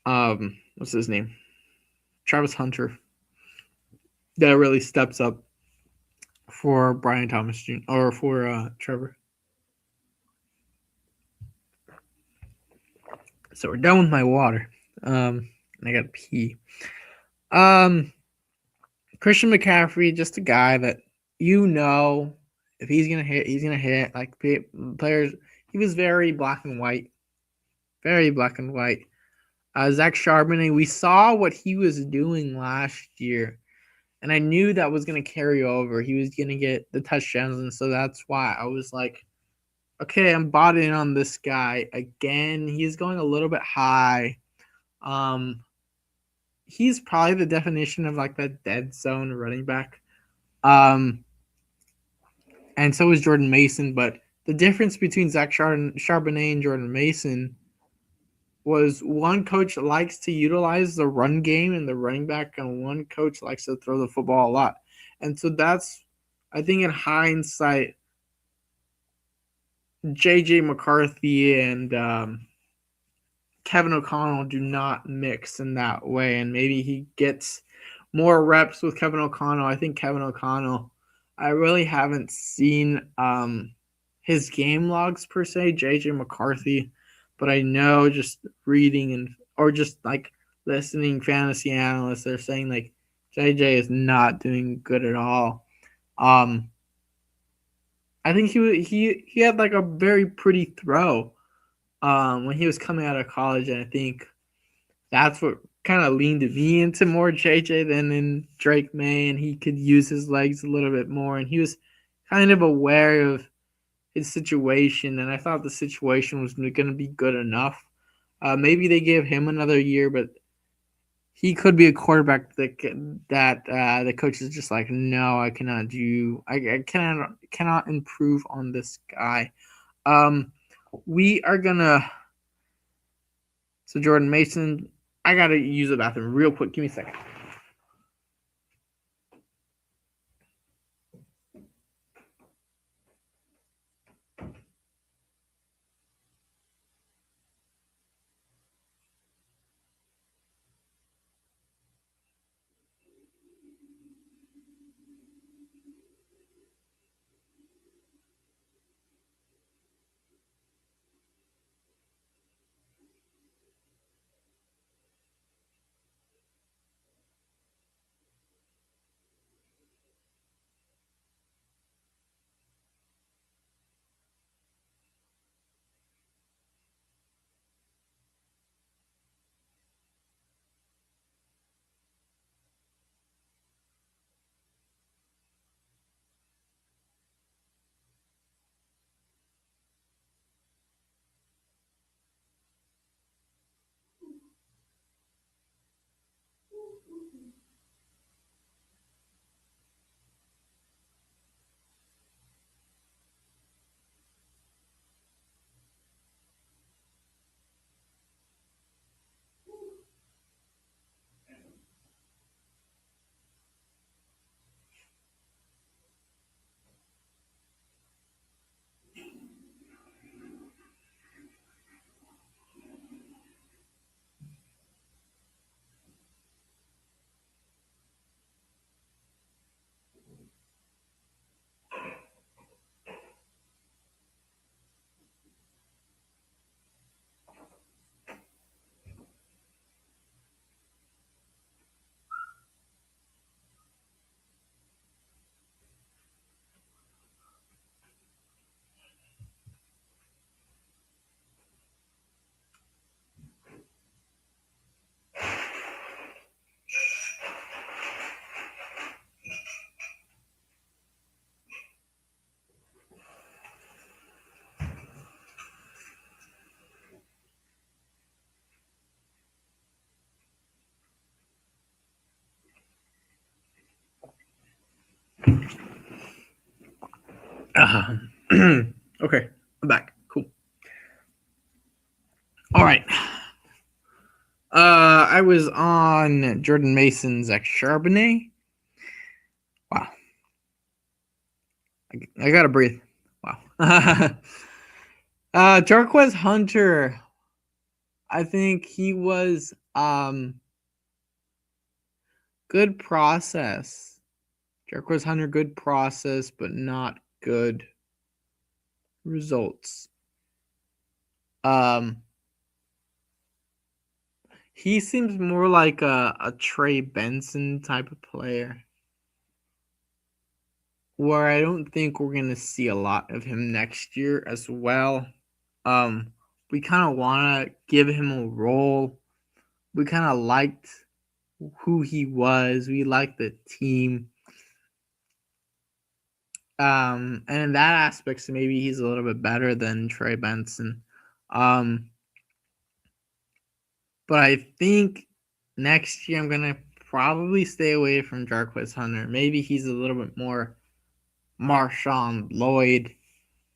what's his name, Travis Hunter, that really steps up for Brian Thomas Jr. or for Trevor. So we're done with my water. And I gotta pee. Christian McCaffrey, just a guy that if he's gonna hit, he's gonna hit. Like players, he was very black and white, very black and white. Zach Charbonnet, we saw what he was doing last year, and I knew that was gonna carry over. He was gonna get the touchdowns, and so that's why I was like, okay, I'm bought in on this guy again. He's going a little bit high. He's probably the definition of like that dead zone running back. And so is Jordan Mason. But the difference between Zach Charbonnet and Jordan Mason was one coach likes to utilize the run game and the running back, and one coach likes to throw the football a lot. And so that's, I think in hindsight, J.J. McCarthy and Kevin O'Connell do not mix in that way, and maybe he gets more reps with Kevin O'Connell. I think Kevin O'Connell, I really haven't seen his game logs per se, JJ McCarthy, but I know just reading or just like listening fantasy analysts, they're saying like JJ is not doing good at all. I think he had like a very pretty throw when he was coming out of college, and I think that's what kind of leaned me into more JJ than in Drake May, and he could use his legs a little bit more, and he was kind of aware of his situation, and I thought the situation was going to be good enough. Maybe they gave him another year, but he could be a quarterback that the coach is just like, no, I cannot do. I cannot improve on this guy. We are gonna. So Jordan Mason, I gotta use the bathroom real quick. Give me a second. Okay, I'm back. Cool. All right. I was on Jordan Mason's X Charbonnet. Wow. I gotta breathe. Wow. Jarquez Hunter. I think he was good process. Jarquez Hunter, good process, but not good results. Um, he seems more like a Trey Benson type of player, where I don't think we're gonna see a lot of him next year as well. We kind of want to give him a role. We kind of liked who he was. We liked the team. And in that aspect, so maybe he's a little bit better than Trey Benson. But I think next year I'm gonna probably stay away from Jarquez Hunter. Maybe he's a little bit more Marshawn Lloyd,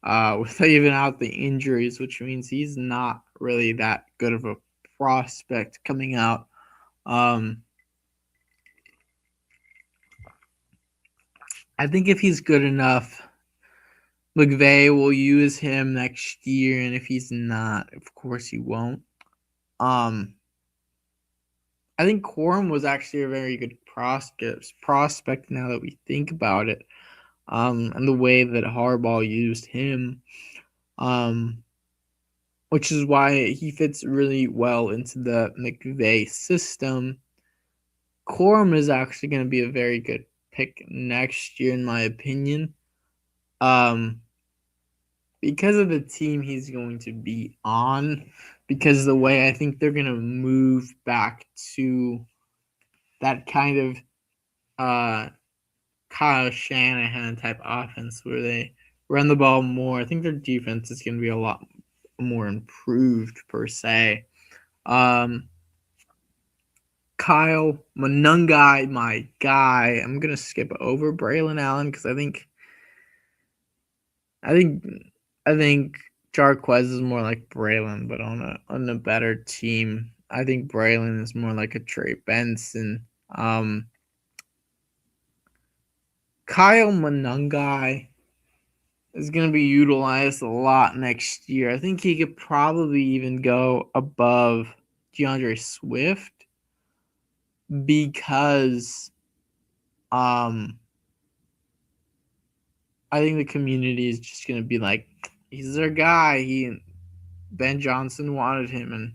with even out the injuries, which means he's not really that good of a prospect coming out. I think if he's good enough, McVay will use him next year, and if he's not, of course he won't. I think Corum was actually a very good prospect now that we think about it, and the way that Harbaugh used him, which is why he fits really well into the McVay system. Corum is actually going to be a very good pick next year, in my opinion. Because of the team he's going to be on, because of the way I think they're going to move back to that kind of Kyle Shanahan type offense where they run the ball more. I think their defense is going to be a lot more improved per se. Kyle Monangai, my guy. I'm gonna skip over Braylon Allen because I think Jarquez is more like Braylon, but on a better team. I think Braylon is more like a Trey Benson. Kyle Monangai is going to be utilized a lot next year. I think he could probably even go above DeAndre Swift because I think the community is just going to be like, he's their guy. Ben Johnson wanted him, and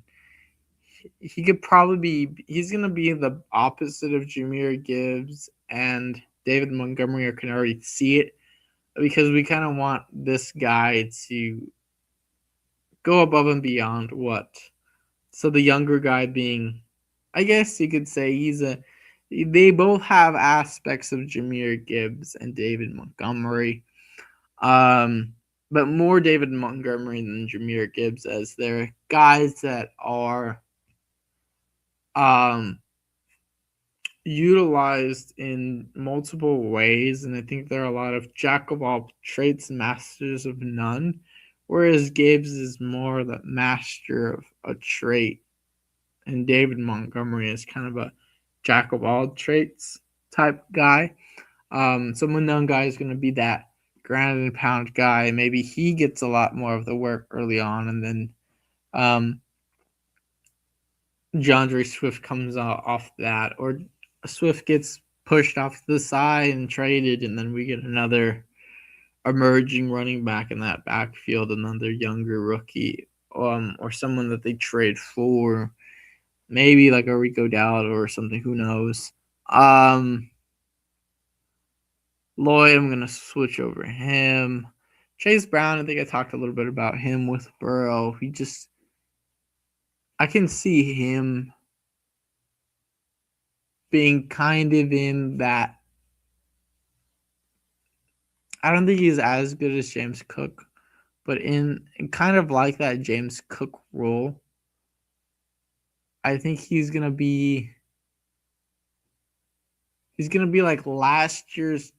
he could probably be. He's going to be the opposite of Jahmyr Gibbs and David Montgomery. I can already see it because we kind of want this guy to go above and beyond what. So the younger guy being, I guess you could say they both have aspects of Jahmyr Gibbs and David Montgomery. But more David Montgomery than Jahmyr Gibbs, as they're guys that are utilized in multiple ways, and I think there are a lot of jack of all trades, masters of none, whereas Gibbs is more the master of a trait, and David Montgomery is kind of a jack of all traits type guy. So Monangai is going to be that ground and pound guy. Maybe he gets a lot more of the work early on, and then DeAndre Swift comes off that, or Swift gets pushed off to the side and traded, and then we get another emerging running back in that backfield, another younger rookie, or someone that they trade for, maybe like a Rico Dowdle or something. Who knows? Lloyd, I'm gonna switch over him. Chase Brown, I think I talked a little bit about him with Burrow. I can see him being kind of in that. I don't think he's as good as James Cook, but in kind of like that James Cook role. I think he's gonna be like last year's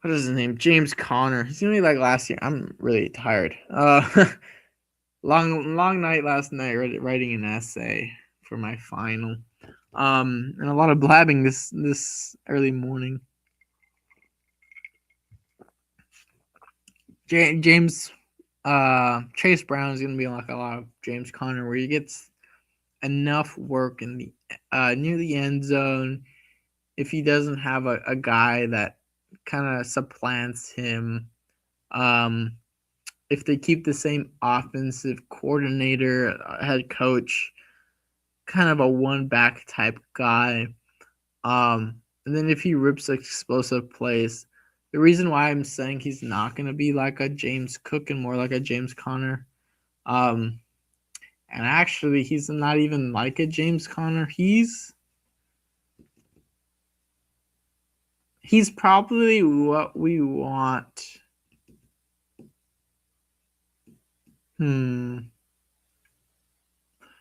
what is his name? James Conner. He's gonna be like last year. I'm really tired. Long night last night writing an essay for my final. And a lot of blabbing this early morning. James Chase Brown is gonna be like a lot of James Conner, where he gets enough work in the near the end zone. If he doesn't have a guy that kind of supplants him, if they keep the same offensive coordinator, head coach, kind of a one back type guy, and then if he rips explosive plays, the reason why I'm saying he's not going to be like a James Cook and more like a James Conner, and actually he's not even like a James Conner. He's probably what we want.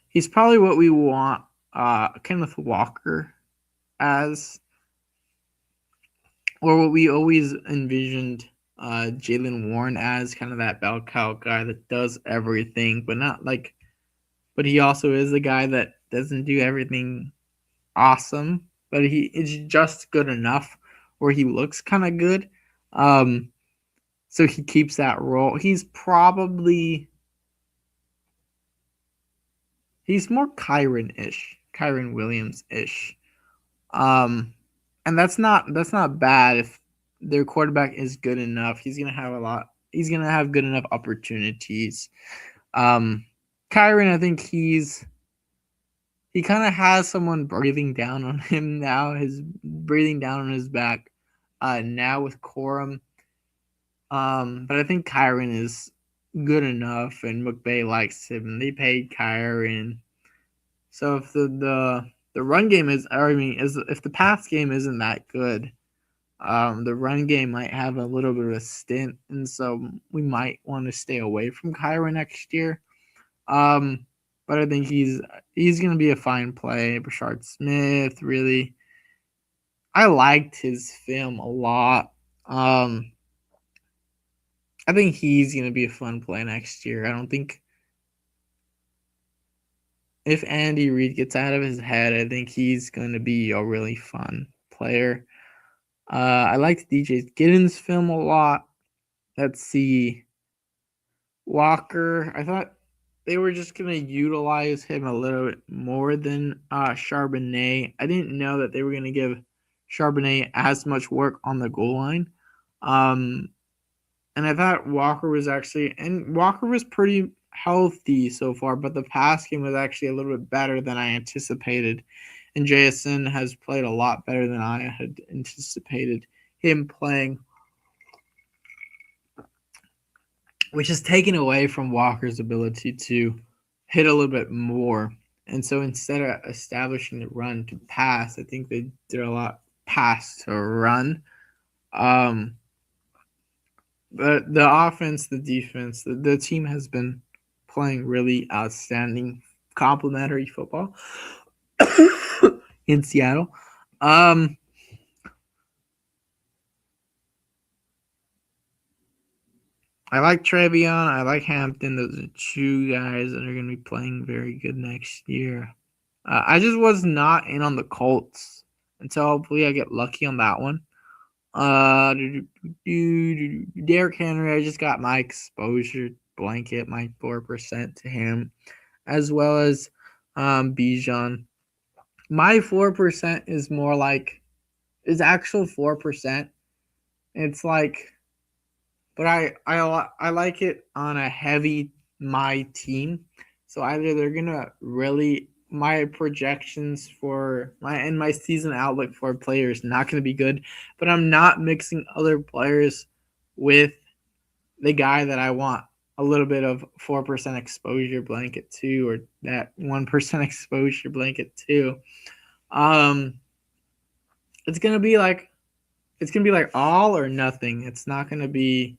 He's probably what we want Kenneth Walker as, or what we always envisioned Jaylen Warren as, kind of that bell cow guy that does everything, but he also is a guy that doesn't do everything awesome, but he is just good enough where he looks kind of good. So he keeps that role. He's more Kyren Williams-ish. And that's not bad if their quarterback is good enough. He's gonna have good enough opportunities. Kyren, I think he kind of has someone breathing down on him now. His breathing down on his back now with Corum. But I think Kyren is good enough, and McVay likes him. They paid Kyren, so if the run game if the pass game isn't that good, the run game might have a little bit of a stint, and so we might want to stay away from Kyren next year. But I think he's going to be a fine play. Brashard Smith, really, I liked his film a lot. I think he's going to be a fun play next year. I don't think if Andy Reid gets out of his head, I think he's going to be a really fun player. I liked DJ Giddens' film a lot. Let's see. Walker, I thought they were just going to utilize him a little bit more than Charbonnet. I didn't know that they were going to give Charbonnet as much work on the goal line. And I thought Walker was pretty healthy so far, but the pass game was actually a little bit better than I anticipated. And JSN has played a lot better than I had anticipated him playing, which is taken away from Walker's ability to hit a little bit more. And so instead of establishing the run to pass, I think they did a lot pass to run. But the offense, the defense, the team has been playing really outstanding complementary football in Seattle. I like Trevion. I like Hampton. Those are two guys that are going to be playing very good next year. I just was not in on the Colts, and so hopefully I get lucky on that one. Derrick Henry, I just got my exposure blanket, my 4% to him, as well as Bijan. My 4% is more like is actual 4%. It's like, but I like it on a heavy my team. So either they're gonna really my projections for my season outlook for players not gonna be good, but I'm not mixing other players with the guy that I want a little bit of 4% exposure blanket to, or that 1% exposure blanket to. It's gonna be like all or nothing. It's not gonna be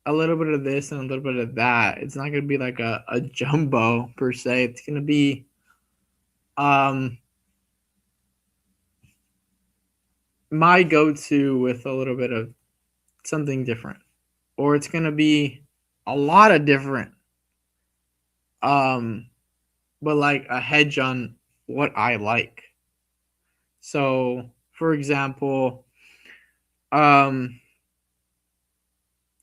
a little bit of this and a little bit of that. It's not gonna be like a jumbo per se. It's gonna be my go-to with a little bit of something different, or it's gonna be a lot of different. Um, but like a hedge on what I like. So, for example, um,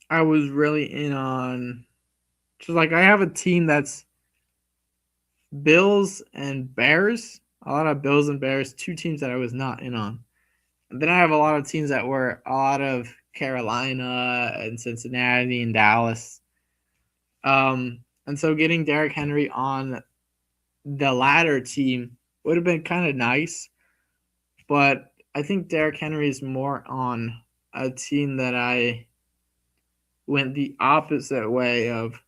I was really in on just like I have a team that's Bills and Bears. A lot of Bills and Bears, two teams that I was not in on. And then I have a lot of teams that were a lot of Carolina and Cincinnati and Dallas. And so getting Derrick Henry on the latter team would have been kind of nice, but I think Derrick Henry is more on a team that I went the opposite way of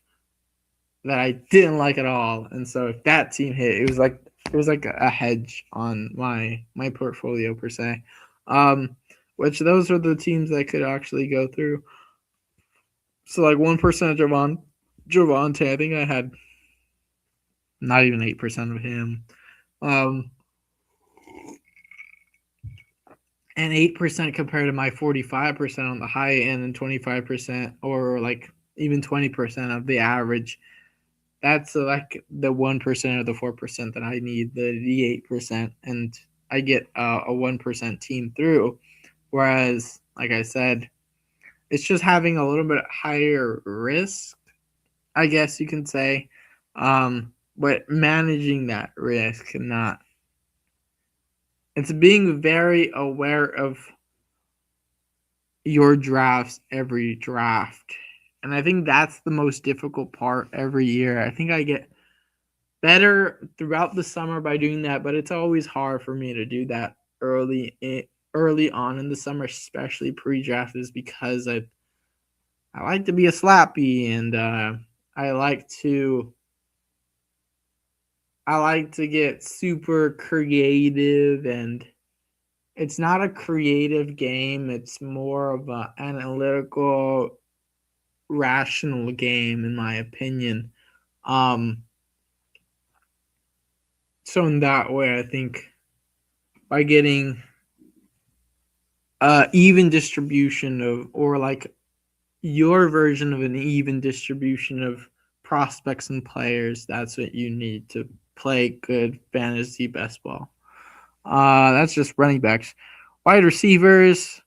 that I didn't like at all. And so if that team hit, it was like a hedge on my portfolio per se. Which those are the teams that could actually go through. So like 1% of Javonte, I think I had not even 8% of him. Um, and 8% compared to my 45% on the high end and 25% or like even 20% of the average. That's like the 1% or the 4% that I need, the 8%, and I get a 1% team through. Whereas, like I said, it's just having a little bit higher risk, I guess you can say, but managing that risk and not. It's being very aware of your drafts every draft. And I think that's the most difficult part every year. I think I get better throughout the summer by doing that, but it's always hard for me to do that early on in the summer, especially pre-draft, is because I like to be a slappy and I like to get super creative, and it's not a creative game, it's more of an analytical rational game in my opinion. Um so in that way I think by getting even distribution of, or like your version of an even distribution of prospects and players, that's what you need to play good fantasy best ball. That's just running backs. Wide receivers,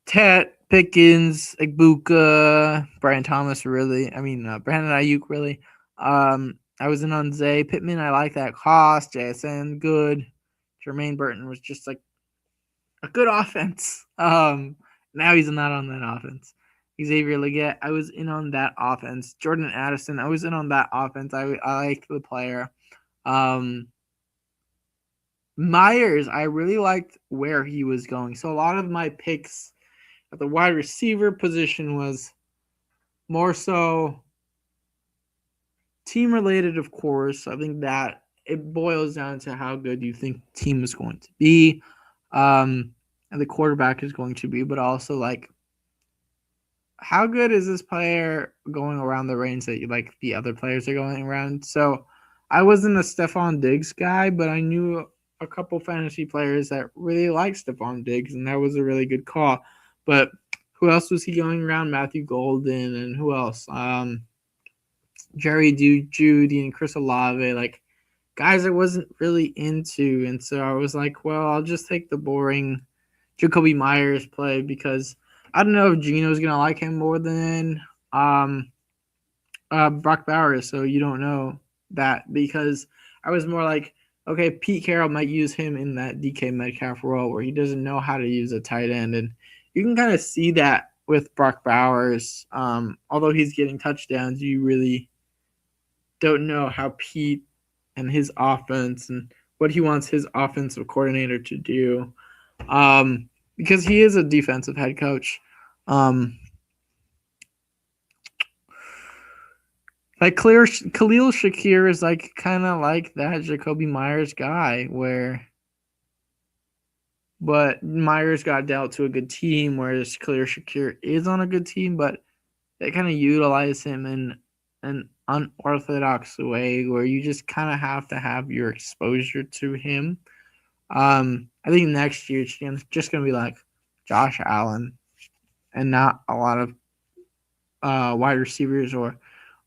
Tet, Pickens, Igbuka, Brian Thomas, really. I mean, Brandon Ayuk, really. I was in on Zay Pittman. I like that cost. JSN, good. Jermaine Burton was just like a good offense. Now he's not on that offense. Xavier Leggett, I was in on that offense. Jordan Addison, I was in on that offense. I liked the player. Um, Myers, I really liked where he was going. So a lot of my picks at the wide receiver position was more so team related, of course. I think that it boils down to how good you think the team is going to be, and the quarterback is going to be, but also like how good is this player going around the range that you like the other players are going around. So I wasn't a Stephon Diggs guy, but I knew a couple fantasy players that really liked Stephon Diggs, and that was a really good call. But who else was he going around? Matthew Golden, and who else? Jerry Judy and Chris Olave, like guys I wasn't really into. And so I was like, well, I'll just take the boring Jacoby Myers play because I don't know if Gino's going to like him more than Brock Bowers. So you don't know that, because I was more like, okay, Pete Carroll might use him in that DK Metcalf role where he doesn't know how to use a tight end. And you can kind of see that with Brock Bowers. Although he's getting touchdowns, you really don't know how Pete and his offense and what he wants his offensive coordinator to do, because he is a defensive head coach. Like Khalil Shakir is like kind of like that Jacoby Myers guy, but Myers got dealt to a good team, whereas Khalil Shakir is on a good team, but they kind of utilize him in an unorthodox way where you just kind of have to have your exposure to him. I think next year it's just going to be like Josh Allen. and not a lot of wide receivers, or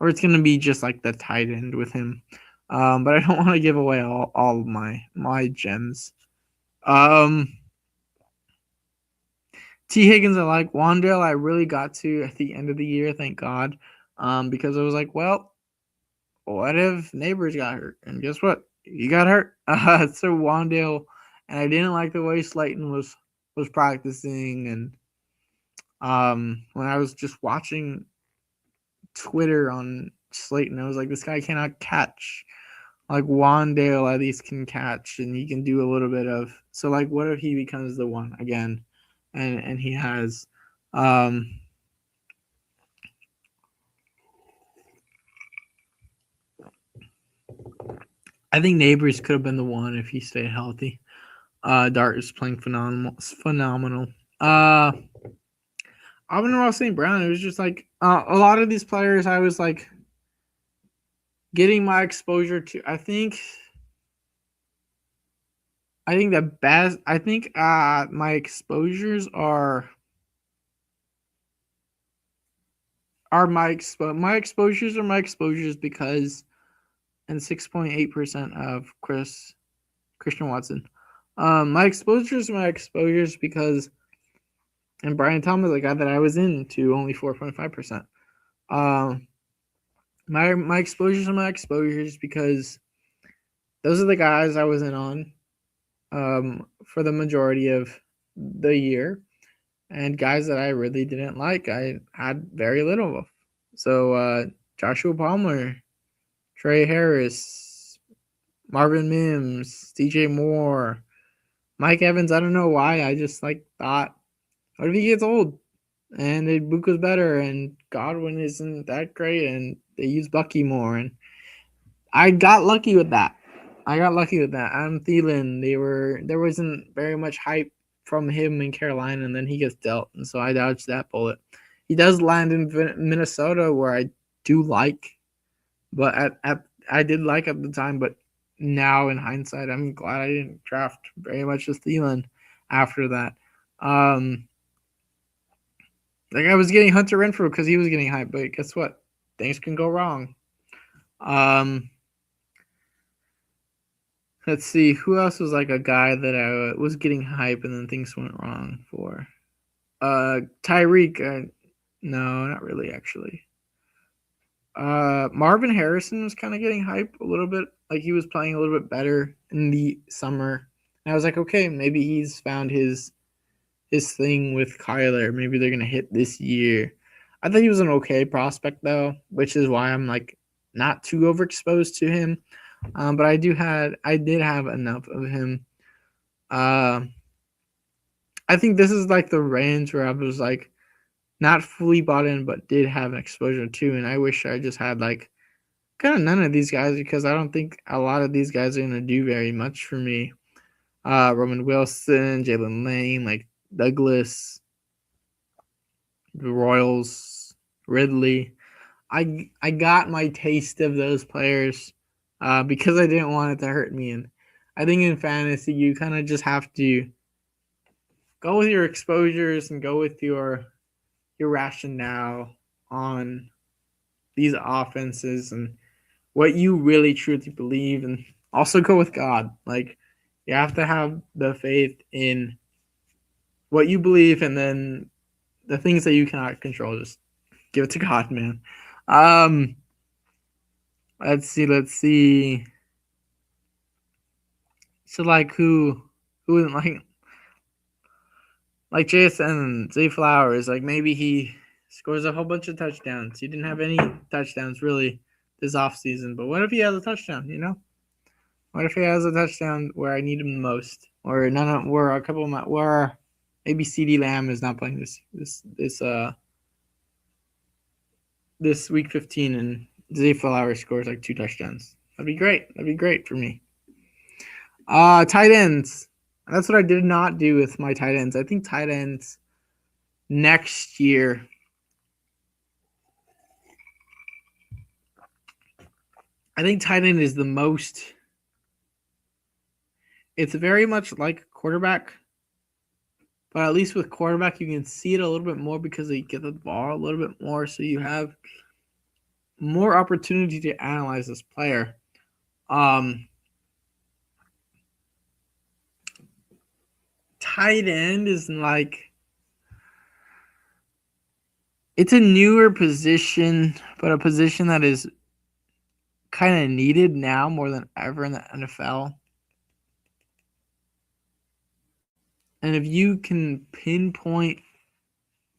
it's going to be just like the tight end with him. But I don't want to give away all of my gems. T. Higgins I like. Wandale I really got to at the end of the year, thank God. Because I was like, well, what if Neighbors got hurt? And guess what? He got hurt. So Wandale, and I didn't like the way Slayton was practicing, and when I was just watching Twitter on Slayton, I was like, this guy cannot catch. Like Wandale at least can catch, and he can do a little bit of. So like, what if he becomes the one again, and he has, I think Neighbors could have been the one if he stayed healthy. Dart is playing phenomenal. Amon-Ra St. Brown, it was just like a lot of these players I was like getting my exposure to. I think the best. I think my exposures are my exposures are my exposures because, and 6.8% of Christian Watson. My exposures are my exposures because, and Brian Thomas, the guy that I was into, only 4.5%. My exposures are my exposures because those are the guys I was in on for the majority of the year, and guys that I really didn't like, I had very little of. So Joshua Palmer, Trey Harris, Marvin Mims, DJ Moore, Mike Evans. I don't know why. I just like thought, what if he gets old and Ibuka's better and Godwin isn't that great and they use Bucky more, and I got lucky with that. Adam Thielen, there wasn't very much hype from him in Carolina, and then he gets dealt, and so I dodged that bullet. He does land in Minnesota, where I do like, but I did like at the time, but now in hindsight, I'm glad I didn't draft very much as Thielen after that. Like I was getting Hunter Renfrow because he was getting hype, but guess what? Things can go wrong. Let's see, who else was like a guy that I was getting hype and then things went wrong for? Tyreek. No, not really, actually. Marvin Harrison was kind of getting hype a little bit. Like he was playing a little bit better in the summer. And I was like, okay, maybe he's found his thing with Kyler. Maybe they're gonna hit this year. I thought he was an okay prospect though, which is why I'm like not too overexposed to him. But I did have enough of him. I think this is like the range where I was like not fully bought in, but did have an exposure to, and I wish I just had like kind of none of these guys because I don't think a lot of these guys are gonna do very much for me. Roman Wilson, Jalen Lane, like Douglas, the Royals, Ridley. I got my taste of those players because I didn't want it to hurt me. And I think in fantasy, you kind of just have to go with your exposures and go with your rationale on these offenses and what you really truly believe, and also go with God. Like you have to have the faith in what you believe, and then the things that you cannot control, just give it to God, man. Let's see. So like who like JSN, Zay Flowers, like maybe he scores a whole bunch of touchdowns. He didn't have any touchdowns really this offseason, but what if he has a touchdown, you know? What if he has a touchdown where I need him the most? Or where a couple of my where maybe CeeDee Lamb is not playing this week 15 and Zay Flowers scores like 2 touchdowns. That'd be great. That'd be great for me. Tight ends. That's what I did not do with my tight ends. I think tight ends next year. I think tight end is the most. It's very much like quarterback, But at least with quarterback, you can see it a little bit more because they get the ball a little bit more. So you have more opportunity to analyze this player. Tight end is like, it's a newer position, but a position that is kind of needed now more than ever in the NFL. And if you can pinpoint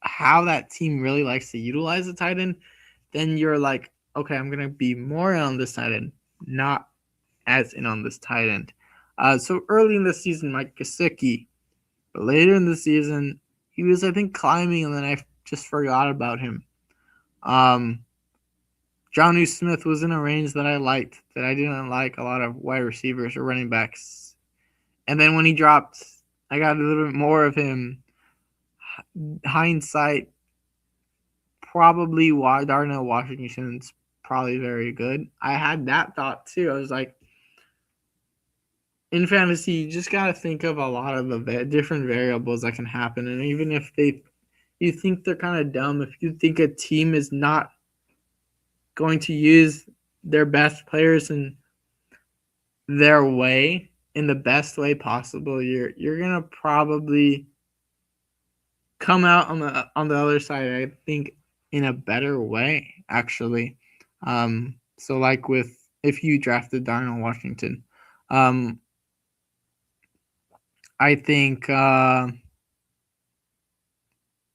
how that team really likes to utilize the tight end, then you're like, okay, I'm going to be more in on this tight end, not as in on this tight end. So early in the season, Mike Gesicki. But later in the season, he was, I think, climbing, and then I just forgot about him. Jonnu Smith was in a range that I liked, that I didn't like a lot of wide receivers or running backs. And then when he dropped, I got a little bit more of him. Hindsight, probably Darnell Washington's probably very good. I had that thought too. I was like, in fantasy, you just got to think of a lot of the different variables that can happen. And even if you think they're kind of dumb, if you think a team is not going to use their best players in their way, in the best way possible, you're gonna probably come out on the other side, I think, in a better way, actually. So like with, if you drafted Darnell Washington, I think who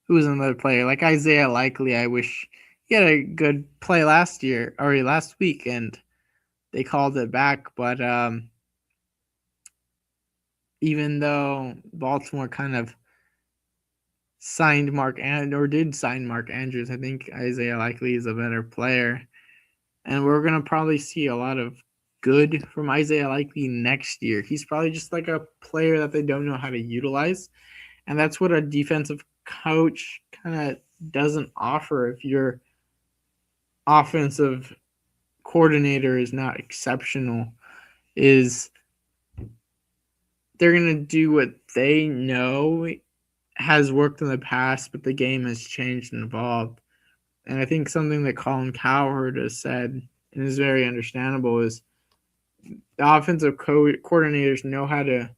was another player like Isaiah Likely. I wish he had a good play last week, and they called it back. But even though Baltimore kind of did sign Mark Andrews, I think Isaiah Likely is a better player, and we're gonna probably see a lot of good from Isaiah Likely next year. He's probably just like a player that they don't know how to utilize, and that's what a defensive coach kind of doesn't offer if your offensive coordinator is not exceptional. Is they're gonna do what they know has worked in the past, but the game has changed and evolved. And I think something that Colin Cowherd has said, and is very understandable, is the offensive coordinators know how to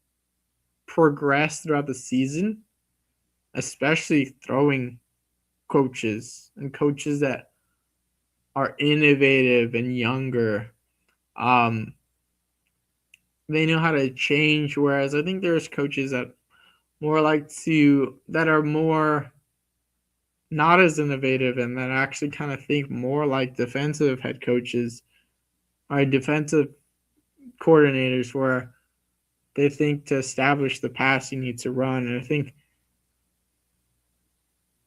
progress throughout the season, especially throwing coaches and coaches that are innovative and younger. They know how to change, whereas I think there's coaches that are more not as innovative and that actually kind of think more like defensive head coaches or defensive coordinators, where they think to establish the pass you need to run. And I think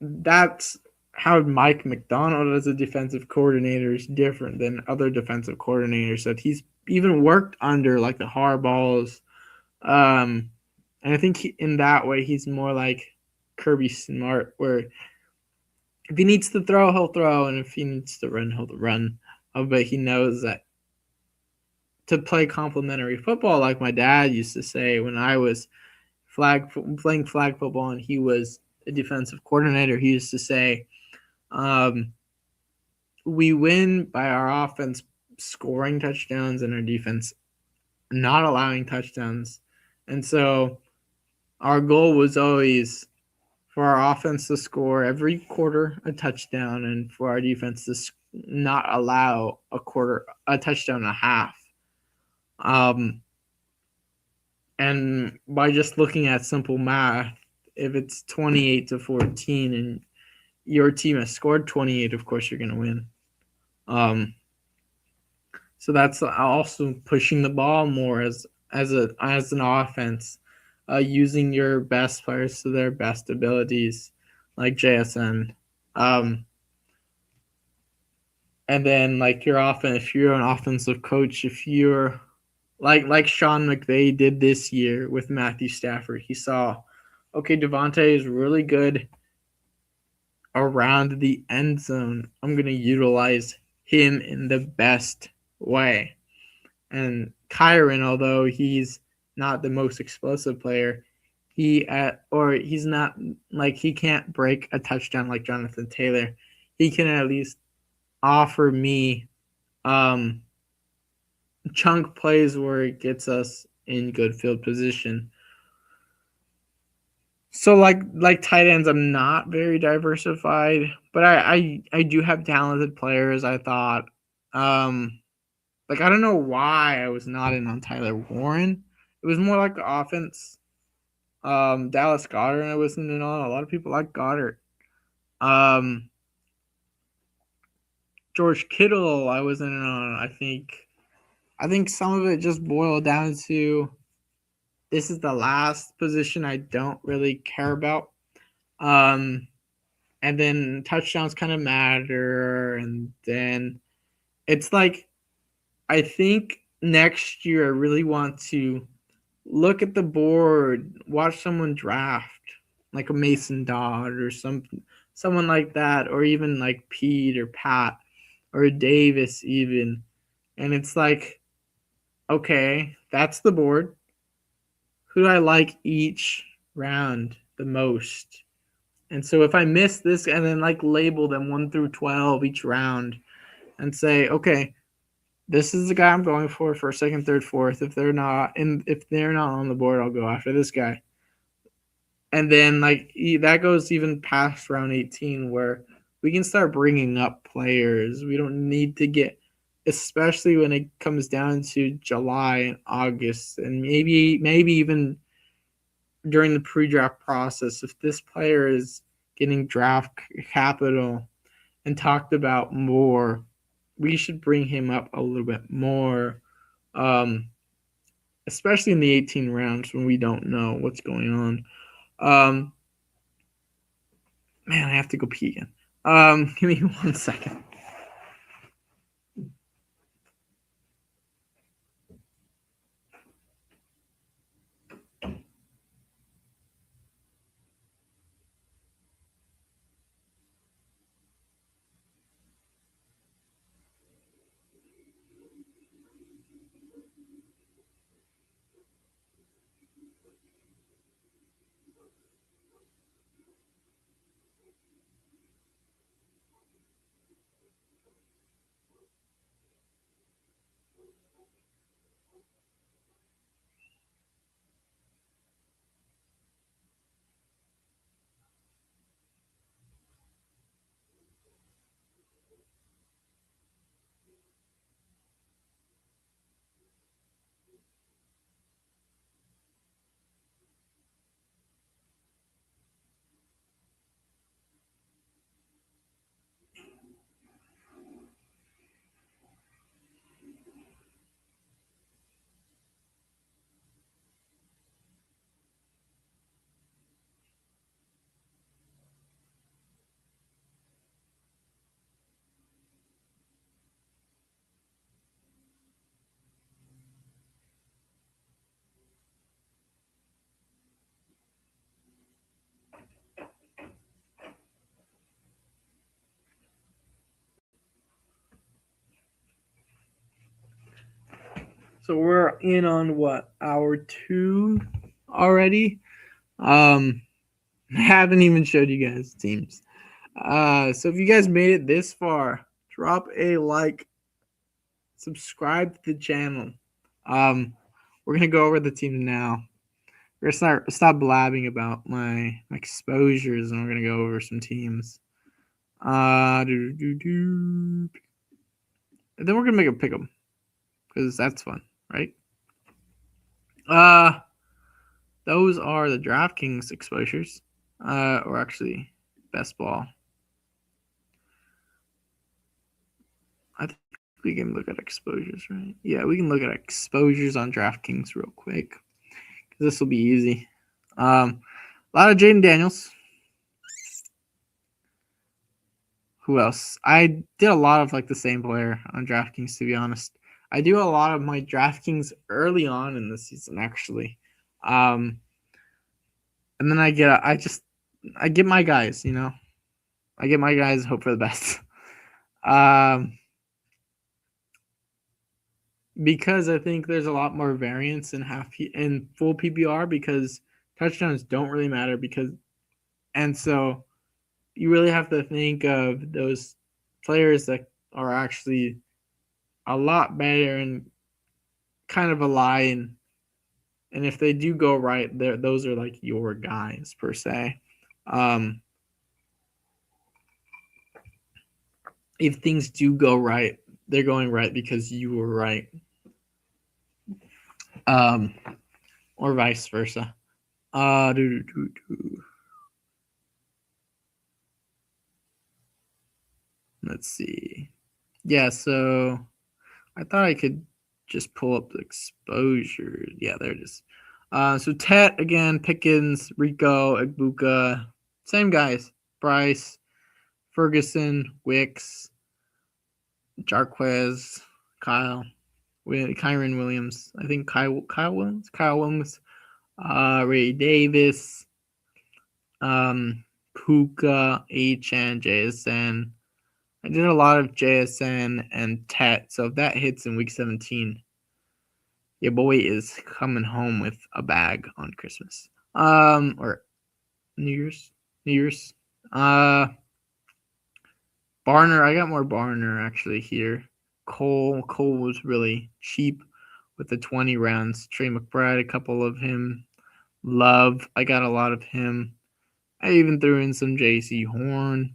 that's how Mike McDonald as a defensive coordinator is different than other defensive coordinators that he's even worked under, like the Harbaughs. And I think in that way, he's more like Kirby Smart, where if he needs to throw, he'll throw, and if he needs to run, he'll run. But he knows that to play complementary football, like my dad used to say when I was playing flag football and he was a defensive coordinator, he used to say, we win by our offense scoring touchdowns and our defense not allowing touchdowns. And so our goal was always for our offense to score every quarter a touchdown, and for our defense to not allow a touchdown and a half. And by just looking at simple math, if it's 28-14 and your team has scored 28, of course you're going to win. So that's also pushing the ball more as an offense, using your best players to their best abilities, like JSN. And then like your offense, if you're an offensive coach, if you're like Sean McVay did this year with Matthew Stafford, he saw, okay, Devontae is really good around the end zone. I'm going to utilize him in the best way. And Kyren, although he's not the most explosive player, he's not like he can't break a touchdown like Jonathan Taylor. He can at least offer me chunk plays where it gets us in good field position. So like tight ends, I'm not very diversified, but I do have talented players. I thought, like I don't know why I was not in on Tyler Warren. It was more like the offense. Dallas Goedert I wasn't in on. A lot of people like Goddard. Um, George Kittle I wasn't in on. I think some of it just boiled down to this is the last position I don't really care about. Um, and then touchdowns kind of matter. And then it's like, I think next year I really want to look at the board, watch someone draft, like a Mason Dodd or someone like that, or even like Pete or Pat or Davis even. And it's like, okay, that's the board. Who do I like each round the most? And so if I miss this and then like label them 1 through 12 each round and say, okay, this is the guy I'm going for second, third, fourth. If they're not on the board, I'll go after this guy. And then like that goes even past round 18 where we can start bringing up players. We don't need to get, especially when it comes down to July and August and maybe even during the pre-draft process, if this player is getting draft capital and talked about more, we should bring him up a little bit more, especially in the 18 rounds when we don't know what's going on. Man, I have to go pee again. Give me 1 second. So we're in on what, hour 2 already? I haven't even showed you guys teams. So if you guys made it this far, drop a like, subscribe to the channel. We're gonna go over the team now. We're gonna stop blabbing about my exposures, and we're gonna go over some teams. And then we're gonna make a pick 'em because that's fun, right? Those are the DraftKings exposures, or actually best ball. I think we can look at exposures, right? Yeah, we can look at exposures on DraftKings real quick because this will be easy. A lot of Jaden Daniels. Who else? I did a lot of like the same player on DraftKings, to be honest. I do a lot of my DraftKings early on in the season, actually. And then I get my guys, I get my guys, hope for the best. Because I think there's a lot more variance in full PPR because touchdowns don't really matter and so you really have to think of those players that are actually a lot better and kind of a lie, and if they do go right, those are like your guys per se. If things do go right, they're going right because you were right, or vice versa. Let's see. Yeah, so I thought I could just pull up the exposure. Yeah, there it is. So Tet again, Pickens, Rico, Egbuka, same guys. Bryce, Ferguson, Wicks, Jarquez, Kyle, Kyron Williams. I think Kyle Williams, Ray Davis, Puka, HN, JSN. I did a lot of JSN and Tet, so if that hits in week 17, your boy is coming home with a bag on Christmas. Or New Year's. Barner, I got more Barner actually here. Cole was really cheap with the 20 rounds. Trey McBride, a couple of him. Love, I got a lot of him. I even threw in some JC Horn.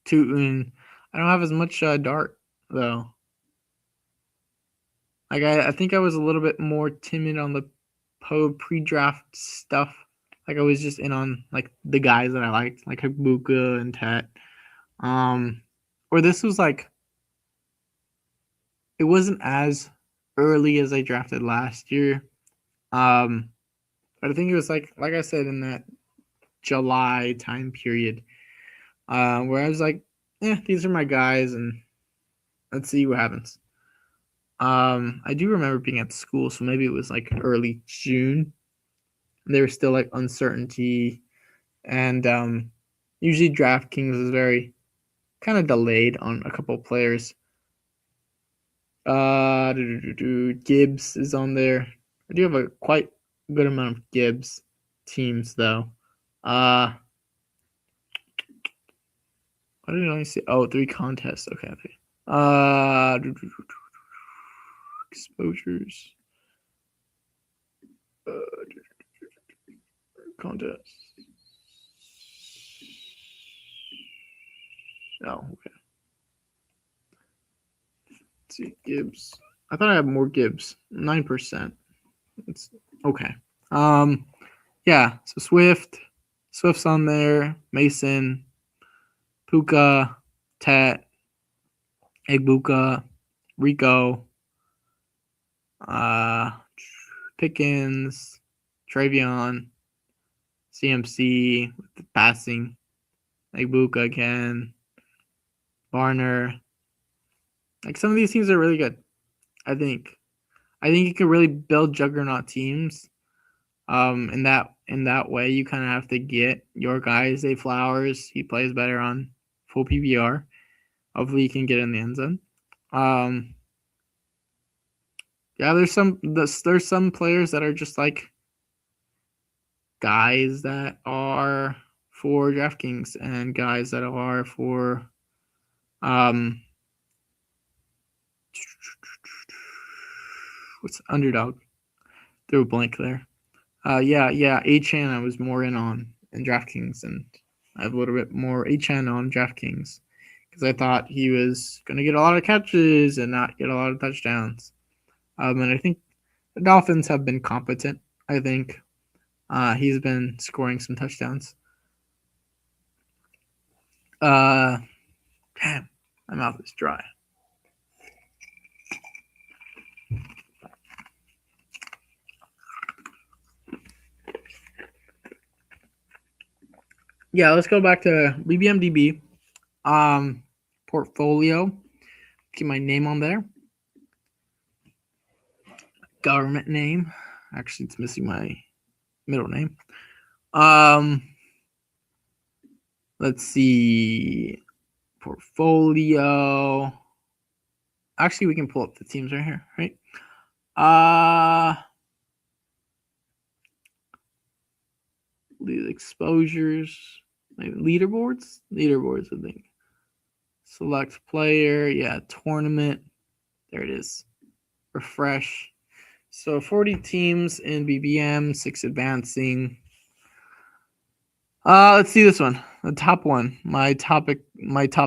Tootin. I don't have as much Dart though. Like I think I was a little bit more timid on the pre-draft stuff. Like I was just in on like the guys that I liked, like Habuka and Tet. Or this was like, it wasn't as early as I drafted last year. But I think it was like I said, in that July time period, where I was like, these are my guys, and let's see what happens. I do remember being at school, so maybe it was like early June. There was still like uncertainty, and usually DraftKings is very kind of delayed on a couple of players. Gibbs is on there. I do have a quite good amount of Gibbs teams though. What did I see? Oh, 3 contests. Okay. Exposures. Contests. Oh, okay. Let's see, Gibbs. I thought I had more Gibbs. 9%. It's okay. Yeah. So Swift's on there. Mason, Puka, Tet, Egbuka, Rico, Pickens, Travion, CMC with the passing, Egbuka again, Varner. Like some of these teams are really good. I think you can really build juggernaut teams. In that way, you kind of have to get your guys Zay Flowers. He plays better on full PPR. Hopefully, you can get in the end zone. Yeah, there's some players that are just like guys that are for DraftKings and guys that are for what's Underdog? Threw a blank there. Yeah, HN I was more in DraftKings, and I have a little bit more HN on DraftKings because I thought he was going to get a lot of catches and not get a lot of touchdowns. And I think the Dolphins have been competent. I think he's been scoring some touchdowns. Damn, my mouth is dry. Yeah, let's go back to BBMDB. Portfolio. Get my name on there. Government name. Actually, it's missing my middle name. Let's see. Portfolio. Actually, we can pull up the teams right here, right? exposures, leaderboards, I think. Select player, yeah, tournament. There it is. Refresh. So 40 teams in BBM, 6 advancing. Let's see this one. The top one. My top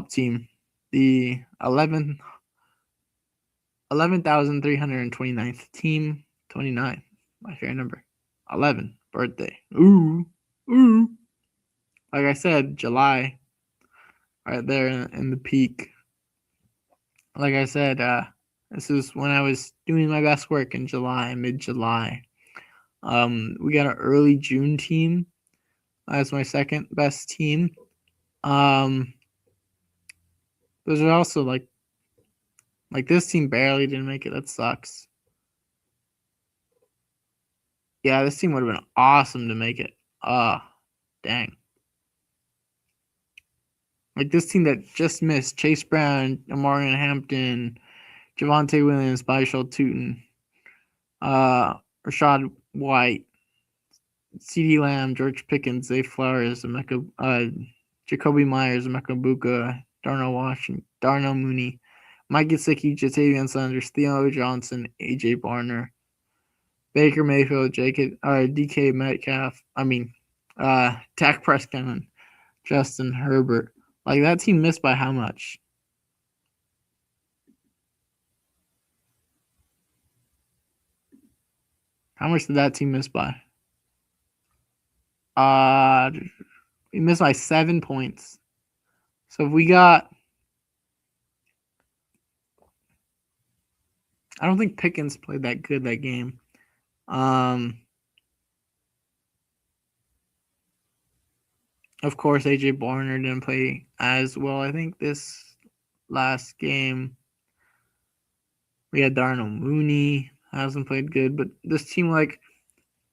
team. The 11,329th team. 29. My favorite number. 11. Birthday. Ooh. Like I said, July. Right there in the peak. Like I said, this is when I was doing my best work in July, mid-July. We got an early June team as my second best team. Those are also like this team barely didn't make it. That sucks. Yeah, this team would have been awesome to make it. Dang. Like this team that just missed Chase Brown, Amarian Hampton, Javonte Williams, Byshal Tootin, Rashad White, CeeDee Lamb, George Pickens, Zay Flowers, Jacoby Myers, Emeka Buka, Darnell Washington, Darnell Mooney, Mike Gesicki, Jatavian Sanders, Theo Johnson, AJ Barner, Baker Mayfield, DK Metcalf, Dak Prescott, and Justin Herbert. Like, that team missed by how much? How much did that team miss by? We missed by 7 points. So if we got, I don't think Pickens played that good that game. Of course, AJ Barner didn't play as well. I think this last game we had Darnell Mooney hasn't played good, but this team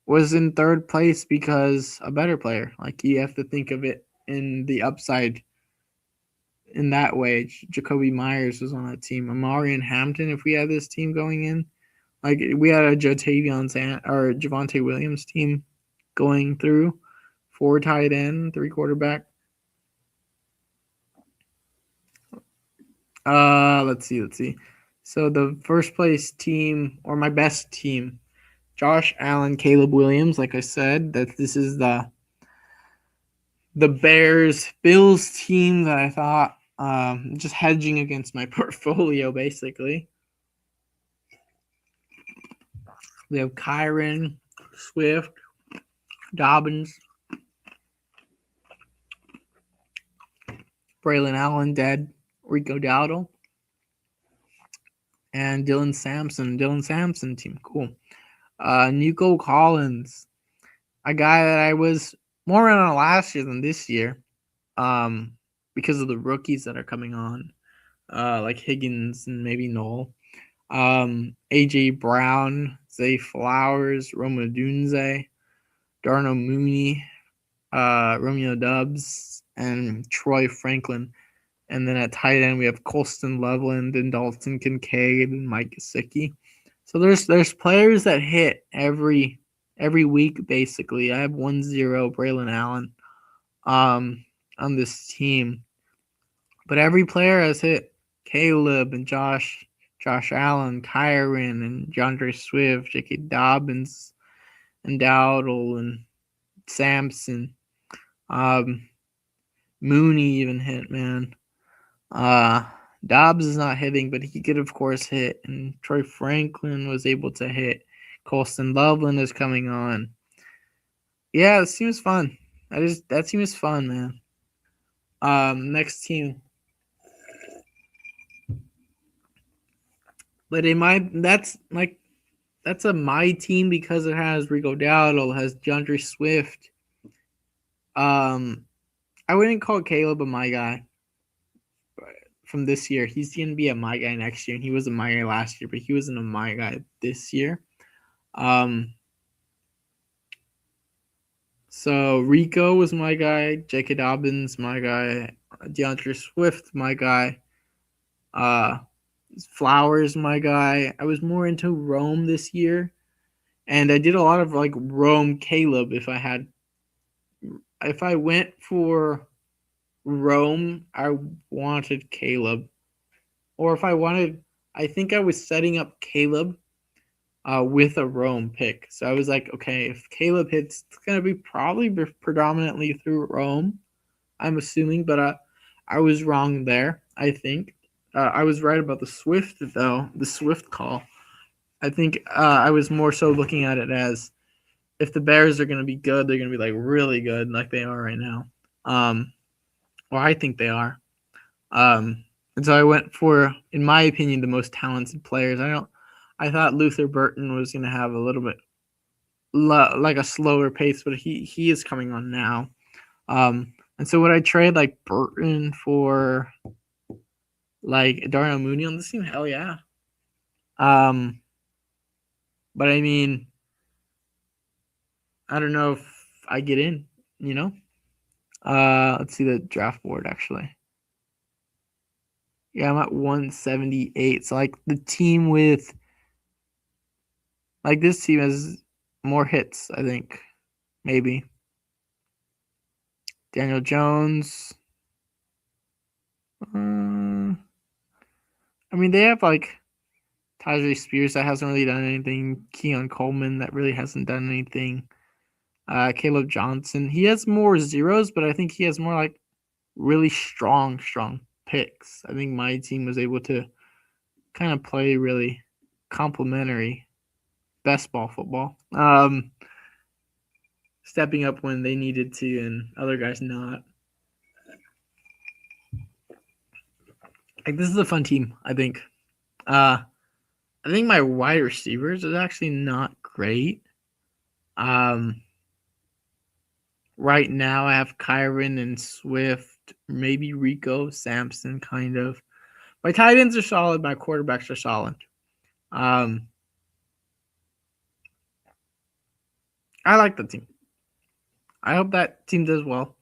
was in third place because a better player. Like, you have to think of it in the upside in that way. Jacoby Myers was on that team. Amarian Hampton, if we had this team going in, like we had a Javonte Williams team going through, 4 tight end, 3 quarterback. Let's see. So the first place team, or my best team, Josh Allen, Caleb Williams. Like I said, that this is the Bills team that I thought, just hedging against my portfolio, basically. We have Kyron, Swift, Dobbins, Braylon Allen dead, Rico Dowdle, and Dylan Sampson team. Cool. Nico Collins, a guy that I was more in on last year than this year, because of the rookies that are coming on, like Higgins and maybe Knoll. AJ Brown, Zay Flowers, Rome Odunze, Darnell Mooney, Romeo Dubs, and Troy Franklin. And then at tight end, we have Colston Loveland and Dalton Kincaid and Mike Gesicki. So there's players that hit every week, basically. I have 1-0 Braylon Allen on this team. But every player has hit. Caleb and Josh Allen, Kyron and DeAndre Swift, J.K. Dobbins and Dowdle and Sampson. Mooney even hit, man. Dobbs is not hitting, but he could, of course, hit. And Troy Franklin was able to hit. Colston Loveland is coming on. Yeah, this team is fun. That team is fun, man. Next team. But that's a my team because it has Rico Dowdle, has DeAndre Swift. I wouldn't call Caleb a my guy from this year. He's going to be a my guy next year, and he was a my guy last year, but he wasn't a my guy this year. So Rico was my guy, J.K. Dobbins my guy, DeAndre Swift my guy, Flowers my guy. I was more into Rome this year, and I did a lot of Rome Caleb if I had if I went for Rome, I wanted Caleb. Or if I wanted, I think I was setting up Caleb with a Rome pick. So I was like, okay, if Caleb hits, it's going to be probably predominantly through Rome, I'm assuming, but I was wrong there, I think. I was right about the Swift, though, the Swift call. I think I was more so looking at it as if the Bears are going to be good, they're going to be like really good, like they are right now. Or I think they are. And so I went for, in my opinion, the most talented players. I thought Luther Burton was going to have a little bit like a slower pace, but he is coming on now. And so would I trade like Burton for like Darnell Mooney on this team? Hell yeah. But I mean, I don't know if I get in, you know? Let's see the draft board actually. Yeah, I'm at 178. So like the team with like this team has more hits, I think. Maybe. Daniel Jones. I mean, they have like Tajay Spears that hasn't really done anything. Keon Coleman that really hasn't done anything. Caleb Johnson. He has more zeros, but I think he has more like really strong picks. I think my team was able to kind of play really complimentary best ball football. Stepping up when they needed to and other guys not. Like this is a fun team, I think. I think my wide receivers is actually not great. Right now I have Kyron and Swift, maybe Rico Sampson, kind of. My tight ends are solid. My quarterbacks are solid. I like the team. I hope that team does well.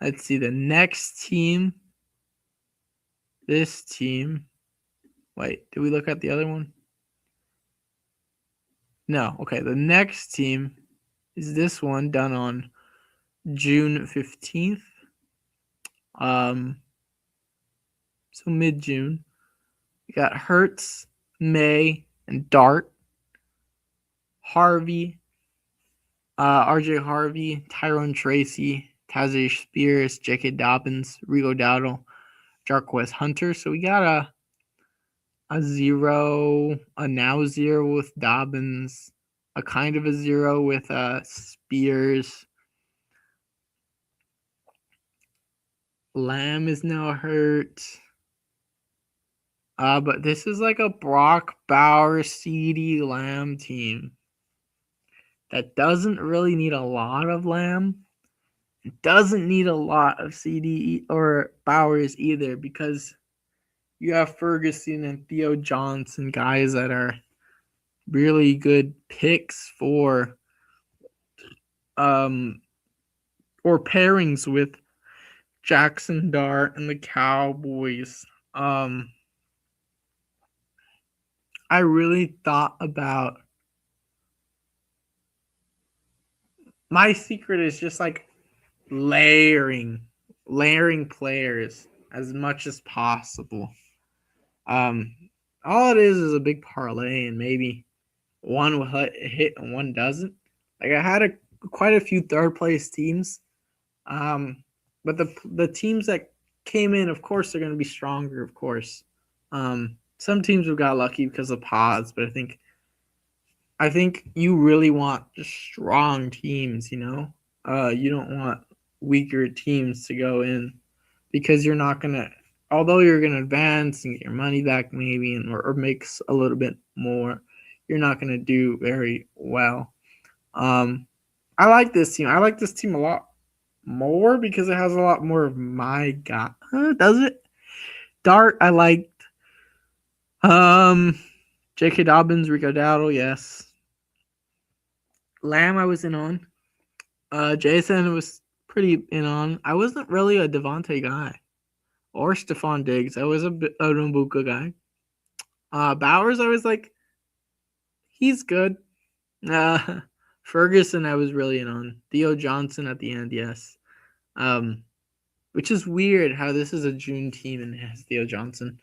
Let's see the next team. This team. Wait, did we look at the other one? No. Okay, the next team is this one done on June 15th. So mid-June. We got Hertz, May, and Dart. Harvey, RJ Harvey, Tyrone Tracy, Tazaire Spears, J.K. Dobbins, Rico Dowdle, Jarquez Hunter. So we got a zero, a now zero with Dobbins, a kind of a zero with Spears. Lamb is now hurt. But this is like a Brock Bowers, CeeDee Lamb team that doesn't really need a lot of Lamb. It doesn't need a lot of CeeDee or Bowers either because you have Ferguson and Theo Johnson, guys that are really good picks for or pairings with Jackson Dart and the Cowboys. I really thought about my secret is just like layering players as much as possible. All it is a big parlay, and maybe one will hit and one doesn't. Like I had quite a few third place teams, but the teams that came in, of course, they're going to be stronger. Of course, some teams have got lucky because of pods, but I think you really want just strong teams. You know, you don't want weaker teams to go in because you're not gonna. Although you're gonna advance and get your money back, maybe, and or makes a little bit more, you're not gonna do very well. I like this team. I like this team a lot more because it has a lot more of my guy. Does it? Dart, I liked. J.K. Dobbins, Rico Dowdle, yes. Lamb, I was in on. Jason was pretty in on. I wasn't really a Devontae guy or Stephon Diggs. I was a Mbuka guy. Bowers, I was like, he's good. Ferguson, I was really in on. Theo Johnson at the end, yes. Which is weird how this is a June team and it has Theo Johnson.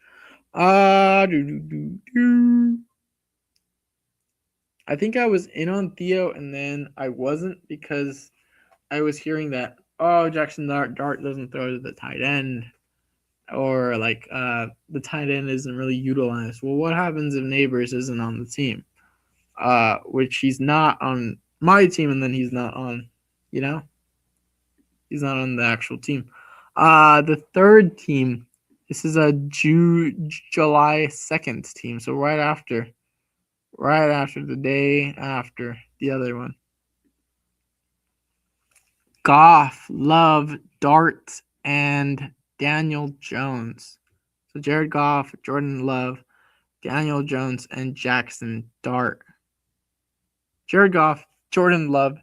I think I was in on Theo and then I wasn't because I was hearing that, Jackson Dart doesn't throw to the tight end, or like the tight end isn't really utilized. Well, what happens if Neighbors isn't on the team? Which he's not on my team, and then he's not on, he's not on the actual team. The third team, this is a July 2nd team, so right after the day after the other one. Goff, Love, Dart, and Daniel Jones. So Jared Goff, Jordan Love, Daniel Jones, and Jackson Dart. Jared Goff, Jordan Love,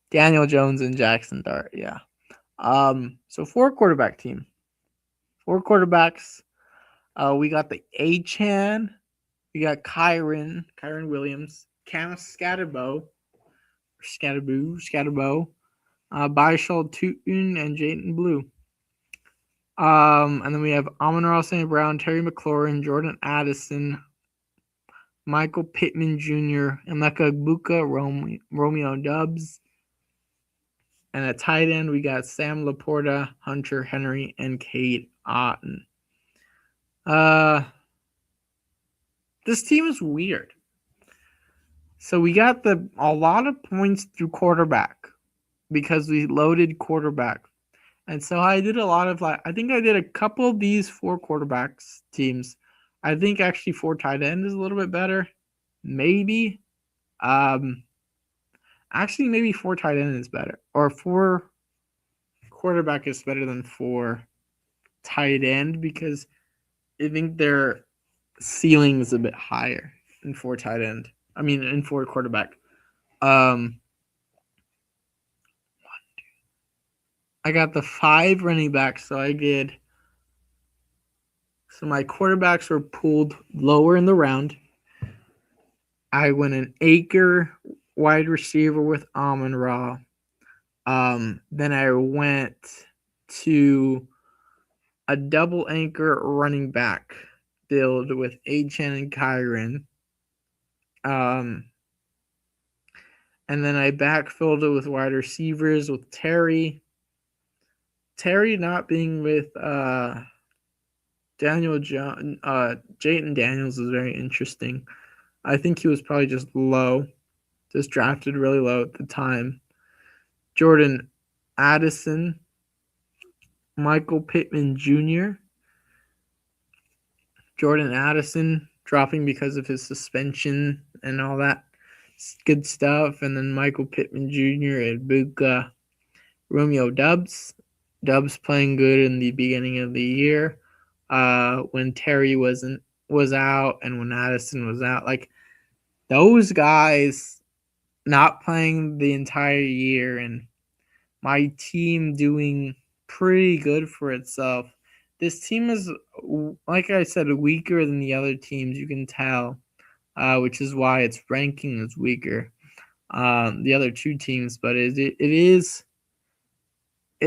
Daniel Jones, and Jackson Dart. Yeah. So 4-quarterback team. 4 quarterbacks. We got the Achane. We got Kyren Williams, Cam Scatterbo, Byshal Tootin, and Jayden Blue. And then we have Amon-Ra St. Brown, Terry McLaurin, Jordan Addison, Michael Pittman Jr., Emeka Egbuka, Romeo Dubs. And at tight end, we got Sam Laporta, Hunter Henry, and Cade Otton. This team is weird. So we got a lot of points through quarterback because we loaded quarterback. And so I did a lot of I think I did a couple of these 4 quarterbacks teams. I think actually 4 tight end is a little bit better. Maybe. Actually, maybe 4 tight end is better. Or 4 quarterback is better than 4 tight end because I think their ceiling is a bit higher in 4 tight end. I mean, in 4 quarterback. I got the 5 running backs, so my quarterbacks were pulled lower in the round. I went an Acre wide receiver with Amon-Ra. Then I went to a double anchor running back build with Achane and Kyren. And then I backfilled it with wide receivers with Terry. Terry not being with Daniel John, Jayden Daniels is very interesting. I think he was probably just drafted really low at the time. Jordan Addison, Michael Pittman Jr. Jordan Addison dropping because of his suspension and all that good stuff. And then Michael Pittman Jr. and Egbuka, Romeo Dubs. Dubs playing good in the beginning of the year when Terry was out and when Addison was out. Like, those guys not playing the entire year and my team doing pretty good for itself. This team is, like I said, weaker than the other teams, you can tell, which is why its ranking is weaker. The other 2 teams, but it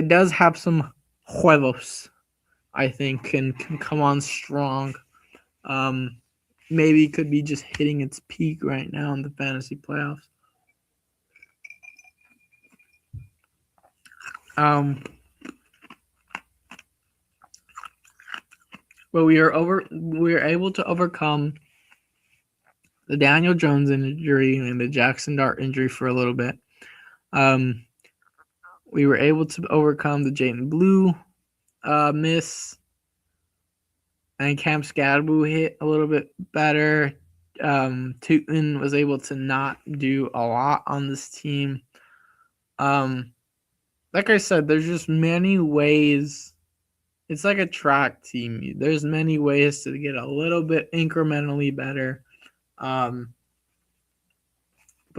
does have some huevos, I think, and can come on strong. Maybe it could be just hitting its peak right now in the fantasy playoffs. But we are able to overcome the Daniel Jones injury and the Jackson Dart injury for a little bit. We were able to overcome the Jayden Blue miss, and Cam Scatterbo hit a little bit better. Tootin was able to not do a lot on this team. Like I said, there's just many ways. It's like a track team. There's many ways to get a little bit incrementally better. But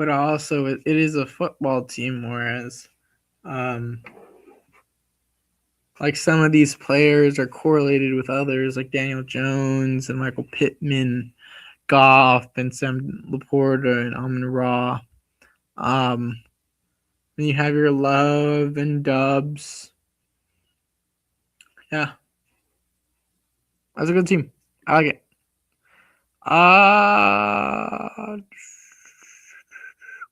also it is a football team, whereas like some of these players are correlated with others, like Daniel Jones and Michael Pittman, Goff, and Sam Laporta and Amon-Ra. Then you have your Love and Dubs. Yeah, that's a good team. I like it.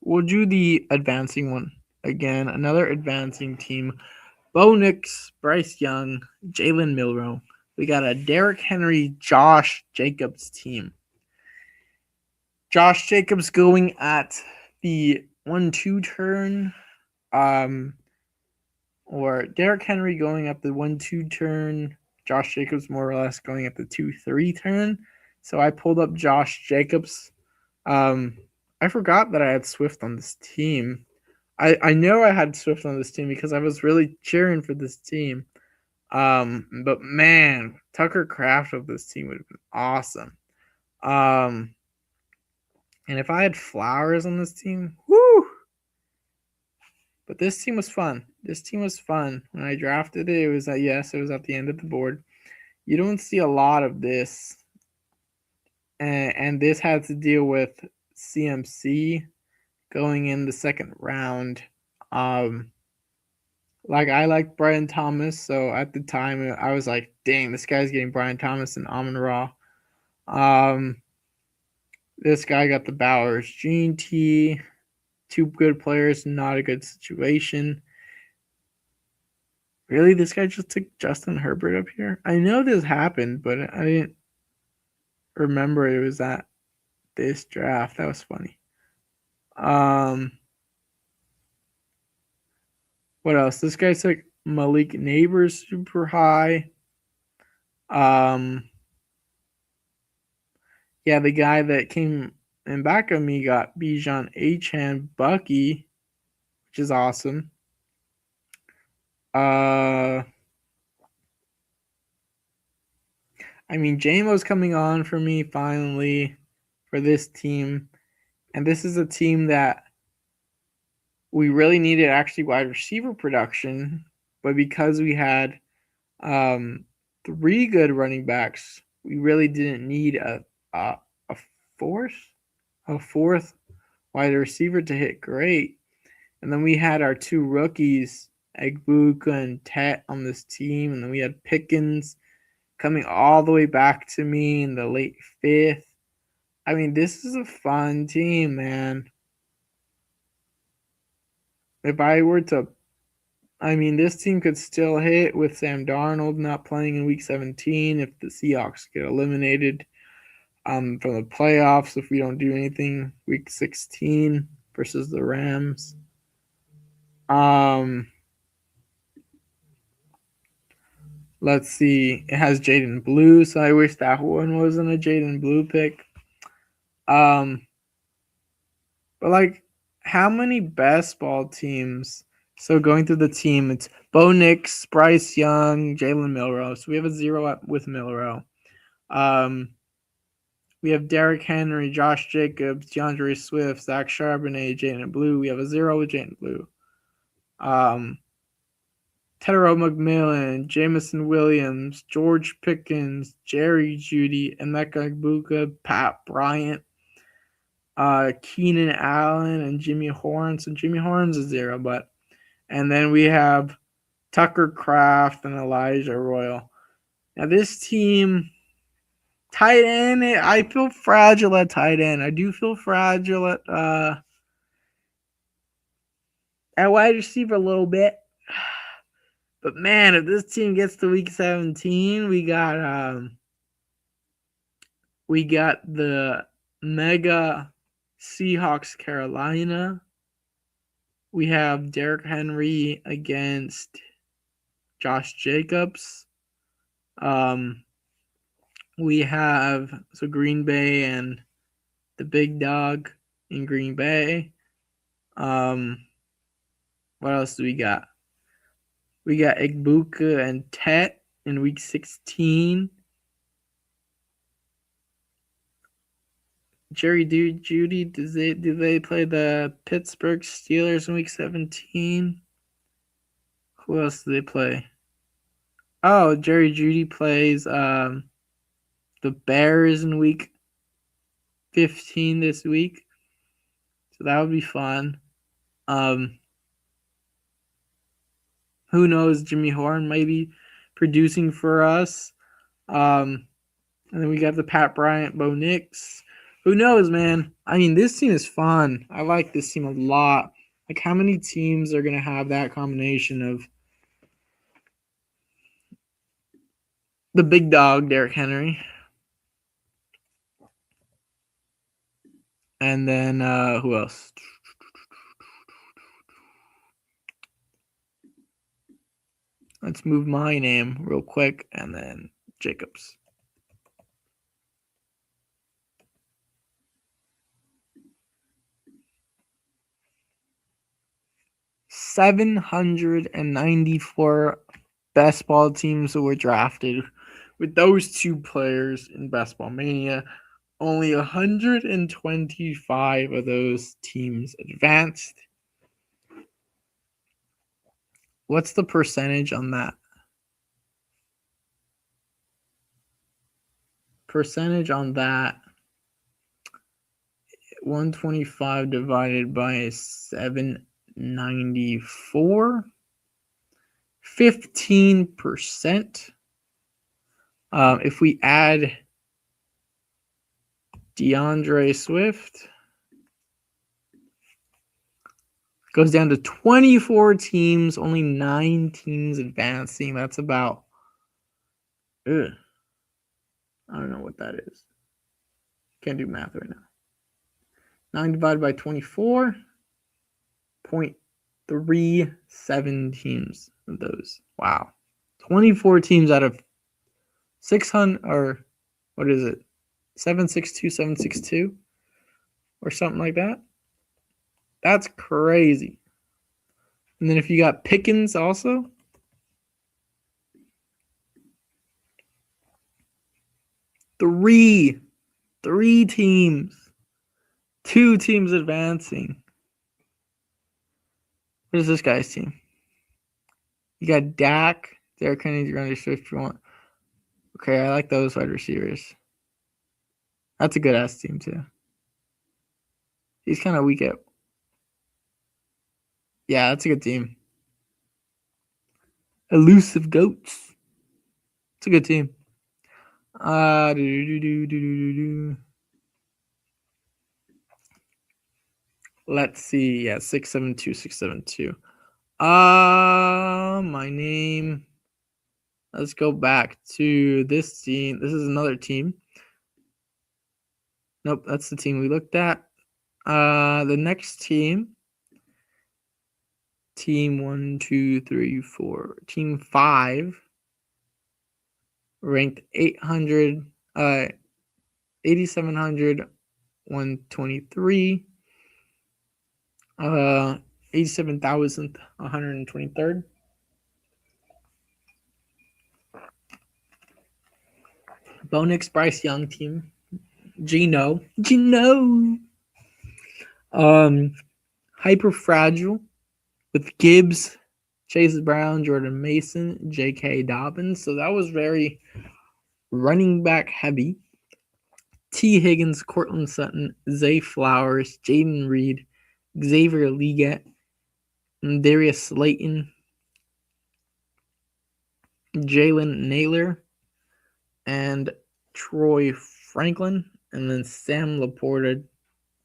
We'll do the advancing one again. Another advancing team. Bo Nix, Bryce Young, Jalen Milroe. We got a Derrick Henry, Josh Jacobs team. Josh Jacobs going at the 1-2 turn. Or Derrick Henry going up the 1-2 turn. Josh Jacobs more or less going up the 2-3 turn. So I pulled up Josh Jacobs. I forgot that I had Swift on this team. I know I had Swift on this team because I was really cheering for this team. But man, Tucker Kraft of this team would have been awesome. And if I had Flowers on this team, whoo! But this team was fun. This team was fun. When I drafted it, it was at the end of the board. You don't see a lot of this. And this had to deal with CMC going in the second round. Like I like Brian Thomas, so at the time I was like, dang, this guy's getting Brian Thomas and Amon-Ra. This guy got the Bowers Gene T. Two good players, not a good situation. Really, this guy just took Justin Herbert up here? I know this happened, but I didn't remember it was at this draft. That was funny. What else? This guy took Malik Neighbors super high. Yeah, the guy that came in back of me got Bijan Achane Bucky, which is awesome. I mean, JMO's coming on for me finally for this team. And this is a team that we really needed actually wide receiver production. But because we had 3 good running backs, we really didn't need a fourth wide receiver to hit great. And then we had our 2 rookies, Egbuka and Tet, on this team. And then we had Pickens coming all the way back to me in the late 5th. I mean, this is a fun team, man. If I were to, this team could still hit with Sam Darnold not playing in week 17 if the Seahawks get eliminated from the playoffs if we don't do anything week 16 versus the Rams. Let's see. It has Jaden Blue, so I wish that one wasn't a Jaden Blue pick. But like, how many best ball teams? So going through the team, it's Bo Nix, Bryce Young, Jalen Milroe. So we have a 0 up with Milroe. We have Derrick Henry, Josh Jacobs, DeAndre Swift, Zach Charbonnet, Jaden Blue. We have a 0 with Jaden Blue. Tedero McMillan, Jameson Williams, George Pickens, Jerry Jeudy, Emeka Egbuka, Pat Bryant, Keenan Allen, and Jimmy Horn. So Jimmy Horn's a 0, and then we have Tucker Kraft and Elijah Royal. Now this team, tight end, I feel fragile at tight end. I do feel fragile at wide receiver a little bit. But man, if this team gets to week 17, we got the mega Seahawks Carolina. We have Derrick Henry against Josh Jacobs. We have Green Bay and the big dog in Green Bay. What else do we got? We got Egbuka and Tet in week 16. Jerry Jeudy, do they play the Pittsburgh Steelers in week 17? Who else do they play? Oh, Jerry Jeudy plays the Bears in week 15 this week. So that would be fun. Who knows? Jimmy Horn maybe producing for us. And then we got the Pat Bryant, Bo Nix. Who knows, man? I mean, this team is fun. I like this team a lot. Like, how many teams are going to have that combination of the big dog, Derrick Henry, and then who else? Let's move my name real quick, and then Jacobs. $794 best ball teams that were drafted with those two players in Best Ball Mania. Only 125 of those teams advanced. What's the percentage on that? Percentage on that, 125 divided by 794, 15%. If we add DeAndre Swift, goes down to 24 teams, only 9 teams advancing. That's about, I don't know what that is. Can't do math right now. 9 divided by 24, 0.37 teams of those. Wow. 24 teams out of 600, or what is it? 762, 762, or something like that. That's crazy. And then if you got Pickens also, three teams, 2 teams advancing. What is this guy's team? You got Dak, Derrick Henry, DeAndre Swift. If you want. Okay, I like those wide receivers. That's a good ass team too. He's kind of weak at. Yeah, that's a good team. Elusive Goats. It's a good team. Let's see. Yeah, 672, 672. My name. Let's go back to this team. This is another team. Nope, that's the team we looked at. The next team. Team 1, 2, 3, 4. Team 5. Ranked 800, 8,700, 123. 87,123rd. Bo Nix, Bryce Young team. Gino. Hyper Fragile with Gibbs, Chase Brown, Jordan Mason, J.K. Dobbins. So that was very running back heavy. T. Higgins, Cortland Sutton, Zay Flowers, Jaden Reed, Xavier Leggett, Darius Slayton, Jalen Naylor, and Troy Franklin, and then Sam Laporta,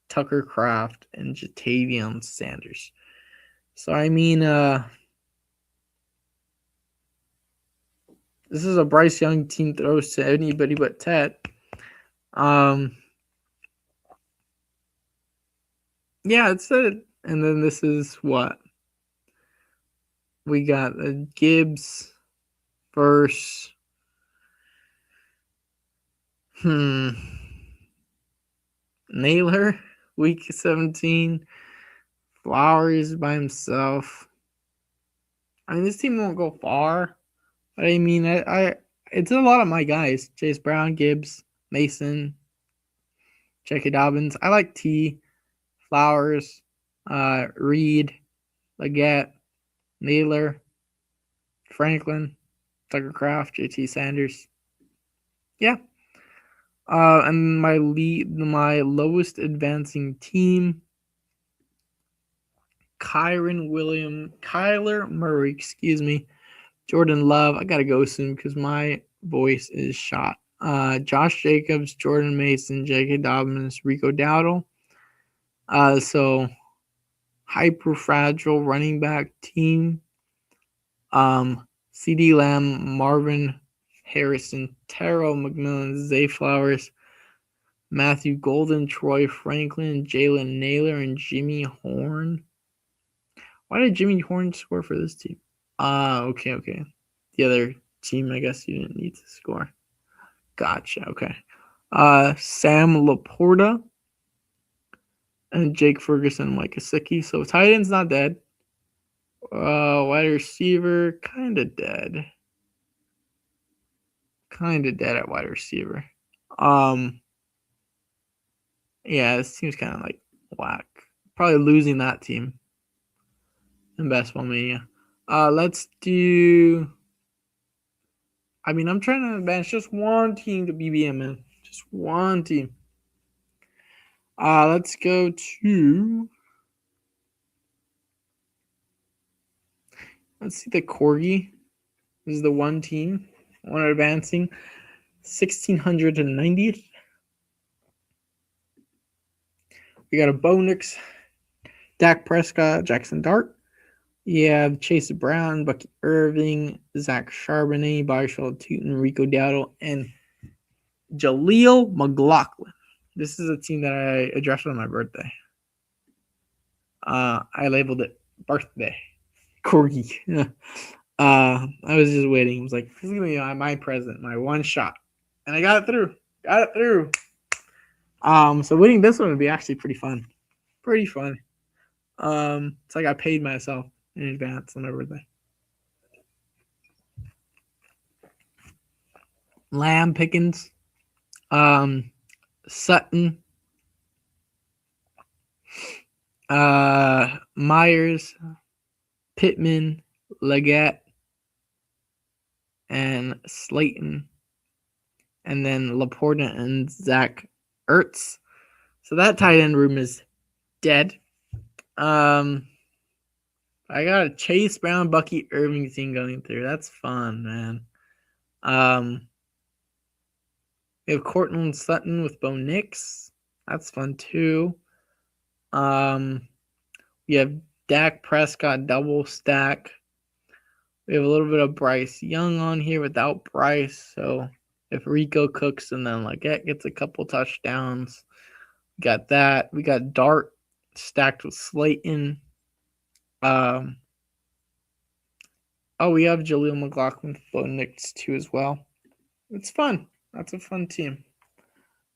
Tucker Kraft, and Jatavion Sanders. So, I mean, this is a Bryce Young team throws to anybody but Ted. Yeah, that's it. And then this is what? We got Gibbs versus Naylor, week 17. Flowers by himself. I mean, this team won't go far. But I mean, it's a lot of my guys. Chase Brown, Gibbs, Mason, J.K. Dobbins. I like T, Flowers, Reed, Leggett, Naylor, Franklin, Tucker Kraft, J.T. Sanders. Yeah. And my lowest advancing team Kyler Murray, excuse me. Jordan Love. I gotta go soon because my voice is shot. Josh Jacobs, Jordan Mason, J.K. Dobbins, Rico Dowdle. So hyper fragile running back team. CD Lamb, Marvin Harrison, Terrell McMillan, Zay Flowers, Matthew Golden, Troy Franklin, Jalen Naylor, and Jimmy Horn. Why did Jimmy Horn score for this team? Okay. The other team, I guess you didn't need to score. Gotcha, okay. Sam Laporta and Jake Ferguson, Mike Gesicki. So tight end's not dead. Wide receiver, kind of dead. Kind of dead at wide receiver. Yeah, this team's kind of like whack. Probably losing that team in Best Ball Mania. Let's do. I mean, I'm trying to bench just one team to BBM, man. Just one team. Let's go to. Let's see the Corgi. This is the one team. One advancing. 1,690th. We got a Bo Nix, Dak Prescott, Jackson Dart. You have Chase Brown, Bucky Irving, Zach Charbonnet, Bishal Tootin, Rico Dowdle, and Jaleel McLaughlin. This is a team that I addressed on my birthday. I labeled it birthday. Corgi. I was just waiting. I was like, this is going to be my present, my one shot. And I got it through. So winning this one would be actually pretty fun. It's like I paid myself in advance on my birthday. Lamb Pickens, Sutton, Myers, Pittman, Leggett, and Slayton, and then Laporta and Zach Ertz. So that tight end room is dead. I got a Chase Brown, Bucky Irving thing going through. That's fun, man. We have Cortland Sutton with Bo Nix. That's fun too. We have Dak Prescott double stack. We have a little bit of Bryce Young on here without Bryce. So if Rico cooks and then Leggett gets a couple touchdowns, we got that. We got Dart stacked with Slayton. We have Jaleel McLaughlin with Bo Nix too as well. It's fun. That's a fun team.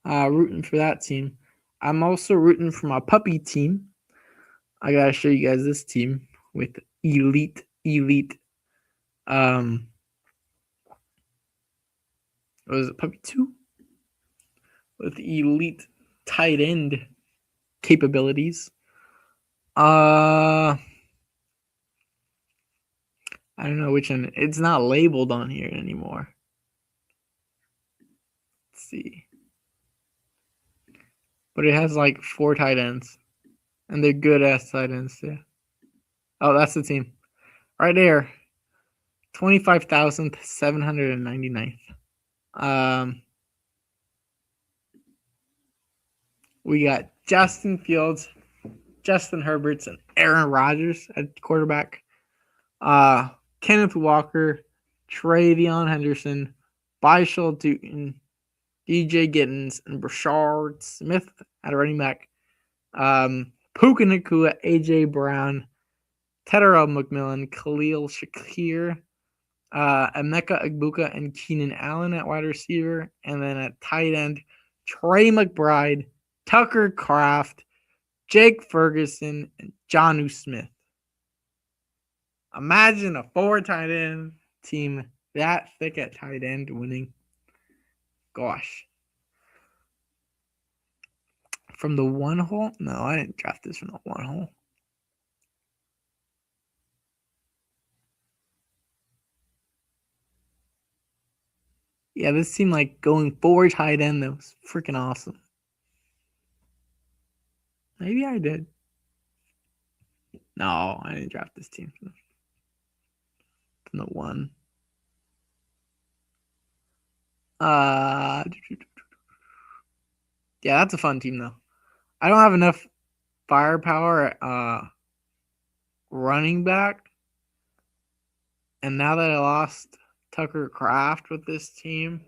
Rooting for that team. I'm also rooting for my puppy team. I gotta show you guys this team with elite. What was it, puppy 2? With elite tight end capabilities. I don't know which one. It's not labeled on here anymore. Let's see. But it has like 4 tight ends. And they're good ass tight ends too. Oh, that's the team. Right there. 25,799th. We got Justin Fields, Justin Herbert, and Aaron Rodgers at quarterback. Kenneth Walker, Travion Henderson, Bishal Tootin, DJ Gittins, and Brashard Smith at running back. Puka Nacua, AJ Brown, Terrell McMillan, Khalil Shakir, Emeka Egbuka, and Keenan Allen at wide receiver. And then at tight end, Trey McBride, Tucker Kraft, Jake Ferguson, and Jonnu Smith. Imagine a 4 tight end team that thick at tight end winning. Gosh. From the one hole? No, I didn't draft this from the one hole. Yeah, this seemed like going 4 tight end. That was freaking awesome. Maybe I did. No, I didn't draft this team from the one. Yeah, that's a fun team though. I don't have enough firepower at running back, and now that I lost Tucker Kraft with this team,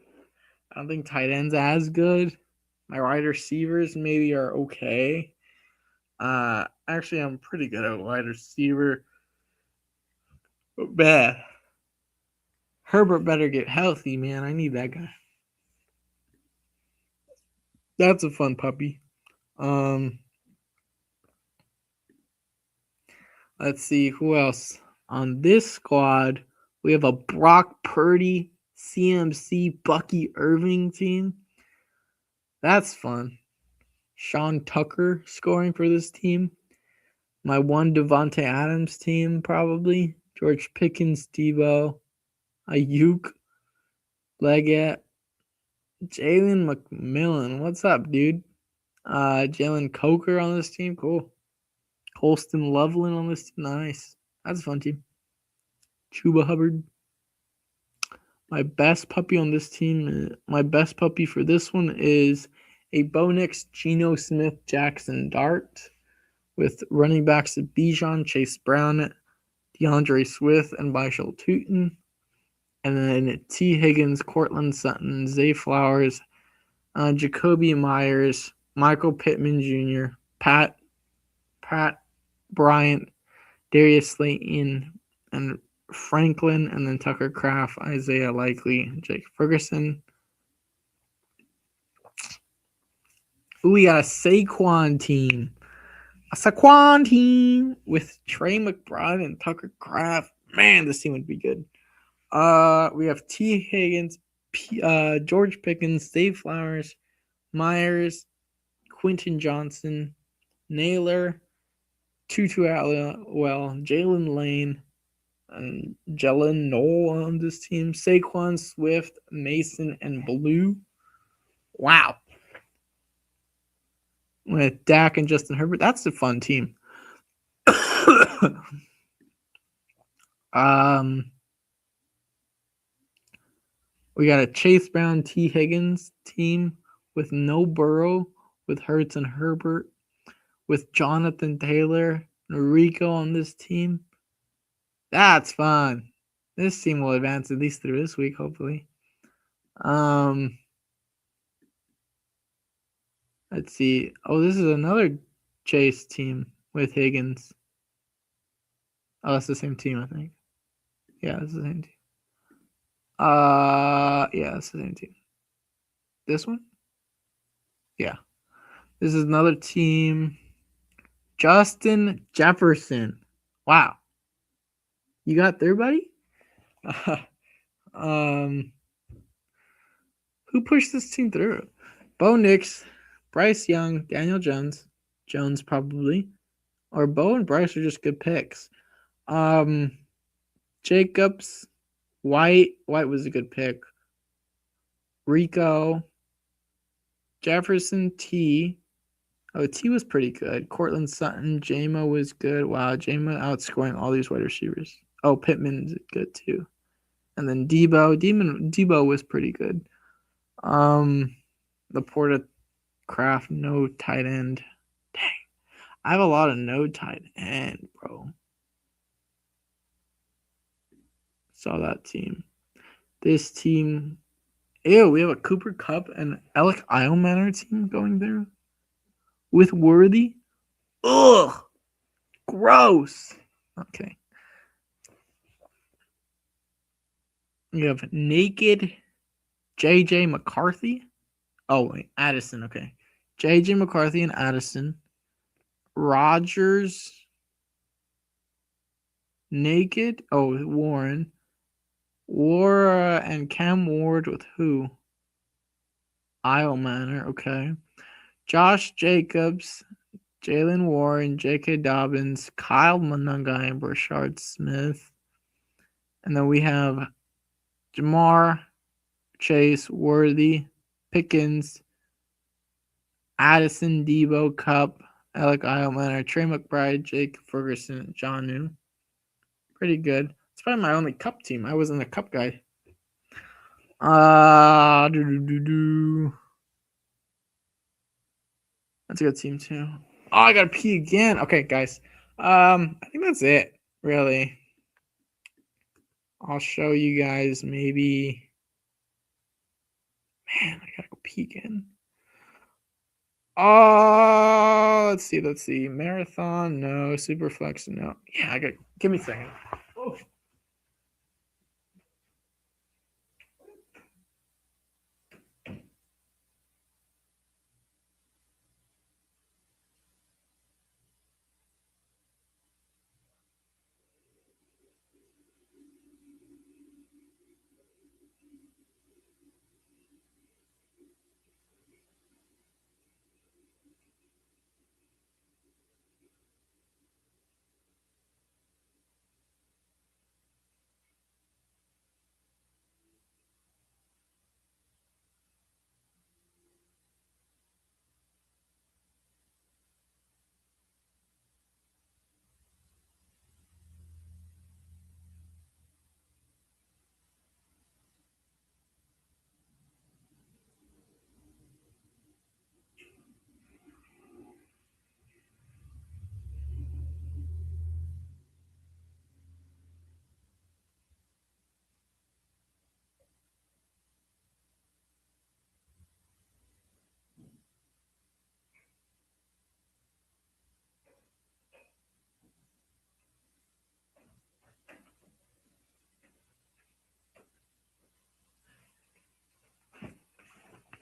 I don't think tight ends as good. My wide receivers maybe are okay. Actually, I'm pretty good at wide receiver. But bad. Herbert better get healthy, man. I need that guy. That's a fun puppy. Let's see who else on this squad. We have a Brock Purdy, CMC, Bucky Irving team. That's fun. Sean Tucker scoring for this team. My one Devontae Adams team, probably. George Pickens, Debo, Ayuk, Leggett, Jalen McMillan. What's up, dude? Jalen Coker on this team. Cool. Colston Loveland on this team. Nice. That's a fun team. Chuba Hubbard. My best puppy on this team, my best puppy for this one is a Bo Nix Geno Smith Jackson Dart with running backs Bijan, Chase Brown, DeAndre Swift, and Byshel Tootin. And then T. Higgins, Cortland Sutton, Zay Flowers, Jacoby Myers, Michael Pittman Jr., Pat Bryant, Darius Slayton, and Franklin, and then Tucker Kraft, Isaiah Likely, Jake Ferguson. Ooh, we got a Saquon team. A Saquon team with Trey McBride and Tucker Kraft. Man, this team would be good. We have T. Higgins, George Pickens, Dave Flowers, Myers, Quentin Johnson, Naylor, Tutu Atwell, Jalen Lane, and Jalen Noel on this team. Saquon, Swift, Mason, and Blue. Wow. With Dak and Justin Herbert. That's a fun team. We got a Chase Brown, T. Higgins team with no Burrow, with Hurts and Herbert, with Jonathan Taylor and Rico on this team. That's fun. This team will advance at least through this week, hopefully. Let's see. Oh, this is another Chase team with Higgins. Oh, that's the same team, I think. Yeah, it's the same team. Yeah, it's the same team. This one? Yeah. This is another team. Justin Jefferson. Wow. You got there, buddy? Who pushed this team through? Bo Nix, Bryce Young, Daniel Jones probably. Or Bo and Bryce are just good picks. Jacobs, White was a good pick. Rico, Jefferson, T. Oh, T was pretty good. Cortland Sutton, Jamo was good. Wow, Jamo outscoring all these wide receivers. Oh, Pittman's good too. And then Debo was pretty good. Laporta, Kraft, no tight end. Dang. I have a lot of no tight end, bro. Saw that team. This team. Ew, we have a Cooper Kupp and Alec Eilmanor team going there with Worthy. Ugh, gross. Okay. We have naked JJ McCarthy. Oh, wait, Addison. Okay. JJ McCarthy and Addison. Rogers. Naked. Oh, Warren. War and Cam Ward with who? Eilmanor. Okay. Josh Jacobs, Jalen Warren, J.K. Dobbins, Kyle Monangai, and Brashard Smith. And then we have Jamar, Chase, Worthy, Pickens, Addison, Debo, Kupp, Alec Eilman, Trey McBride, Jake Ferguson, John New. Pretty good. It's probably my only cup team. I wasn't a cup guy. That's a good team too. Oh, I gotta pee again. Okay, guys. I think that's it, really. I'll show you guys maybe. Man, I gotta go pee again. Oh, let's see. Marathon, no. Superflex, no. Yeah, I got. Give me a second. Oh.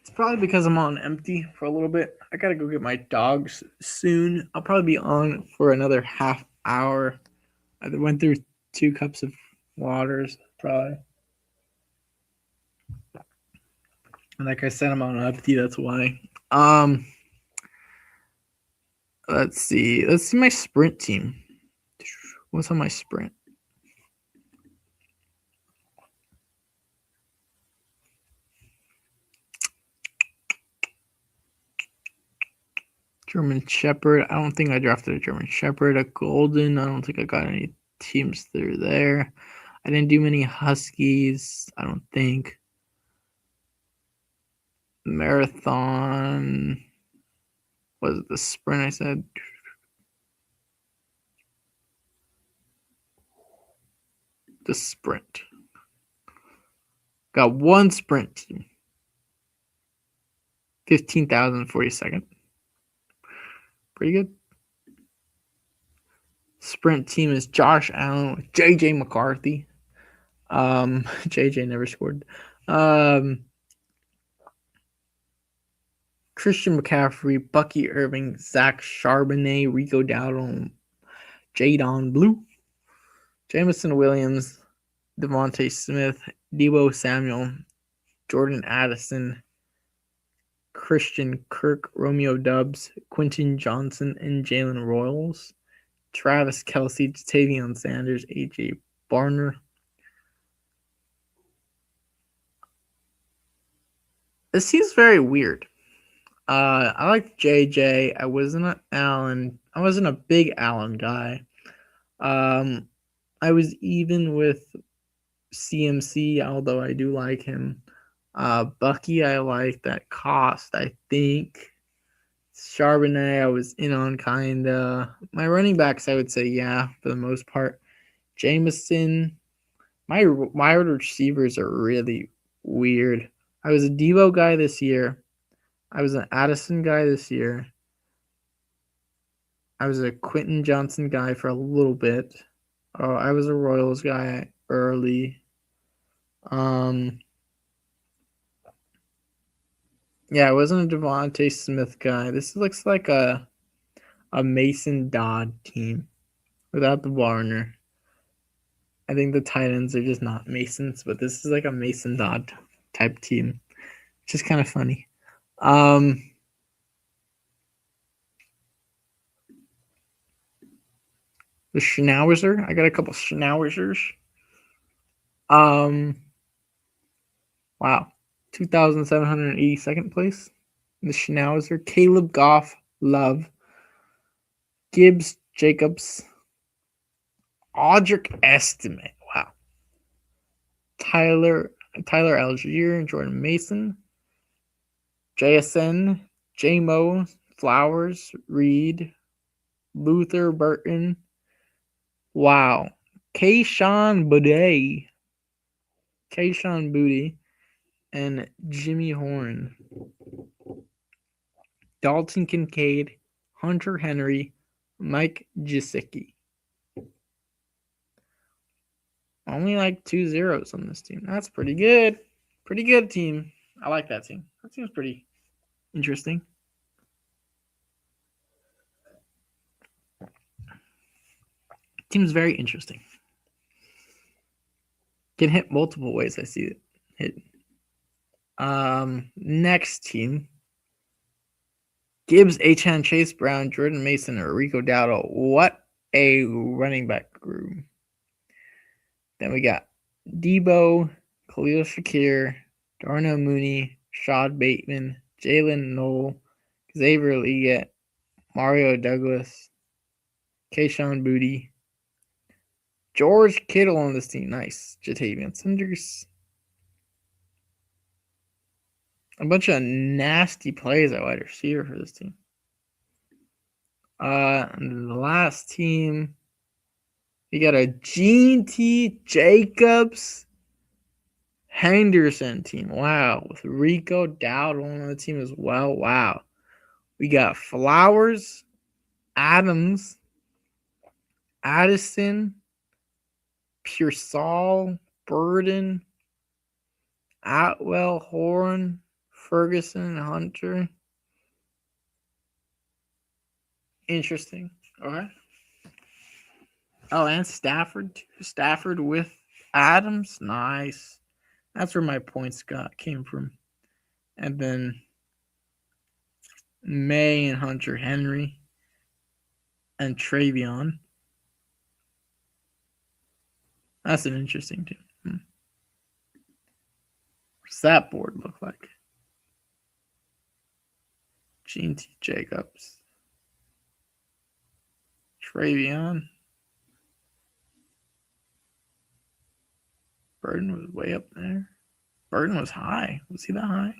It's probably because I'm on empty for a little bit. I gotta go get my dogs soon. I'll probably be on for another half hour. I went through 2 cups of waters, probably. And like I said, I'm on empty. That's why. Let's see. Let's see my sprint team. What's on my sprint? German Shepherd. I don't think I drafted a German Shepherd. A Golden. I don't think I got any teams through there. I didn't do many Huskies. I don't think. Marathon. Was it the sprint I said? The sprint. Got 1 sprint team. 15,042nd. Pretty good. Sprint team is Josh Allen with JJ McCarthy. JJ never scored. Christian McCaffrey, Bucky Irving, Zach Charbonnet, Rico Dowdle, Jadon Blue, Jameson Williams, Devontae Smith, Deebo Samuel, Jordan Addison, Christian Kirk, Romeo Dubs, Quentin Johnson, and Jalen Royals, Travis Kelce, Tavion Sanders, AJ Barner. This seems very weird. I like JJ. I wasn't a big Allen guy. I was even with CMC, although I do like him. Bucky, I like that cost, I think. Charbonnet, I was in on kinda. My running backs, I would say, yeah, for the most part. Jameson, my wide receivers are really weird. I was a Deebo guy this year. I was an Addison guy this year. I was a Quentin Johnson guy for a little bit. I was a Royals guy early. Yeah, I wasn't a Devontae Smith guy. This looks like a Mason Dodd team without the Warner. I think the tight ends are just not Masons, but this is like a Mason Dodd type team, which is kind of funny. The Schnauzer. I got a couple Schnauzers. Wow. 2,782nd place. The Schnauzer. Caleb Goff. Love. Gibbs, Jacobs, Audric Estimate. Wow. Tyler Algier, Jordan Mason, JSN, JMO, Flowers, Reed, Luther Burton. Wow. Kayshon Boutte, and Jimmy Horn. Dalton Kincaid, Hunter Henry, Mike Gesicki. Only like 2 zeros on this team. That's pretty good. Pretty good team. I like that team. That seems pretty interesting. Team's very interesting. Can hit multiple ways. I see it hit. Next team. Gibbs, Achane, Chase Brown, Jordan Mason, or Rico Dowdle. What a running back group. Then we got Debo, Khalil Shakir, Darnell Mooney, Shad Bateman, Jalen Knoll, Xavier Leggett, Mario Douglas, Kayshon Boutte, George Kittle on this team. Nice. Jatavian Sanders. A bunch of nasty plays at wide receiver for this team. And the last team, we got a Gene T. Jacobs Henderson team. Wow. With Rico Dowdle on the team as well. Wow. We got Flowers, Adams, Addison, Pearsall, Burden, Atwell, Horn, Ferguson, Hunter. Interesting. All right. Oh, and Stafford. Stafford with Adams. Nice. That's where my points came from. And then May and Hunter Henry and Travion. That's an interesting team. What's that board look like? Gene T. Jacobs. Travion. Burden was way up there. Burden was high. Was he that high?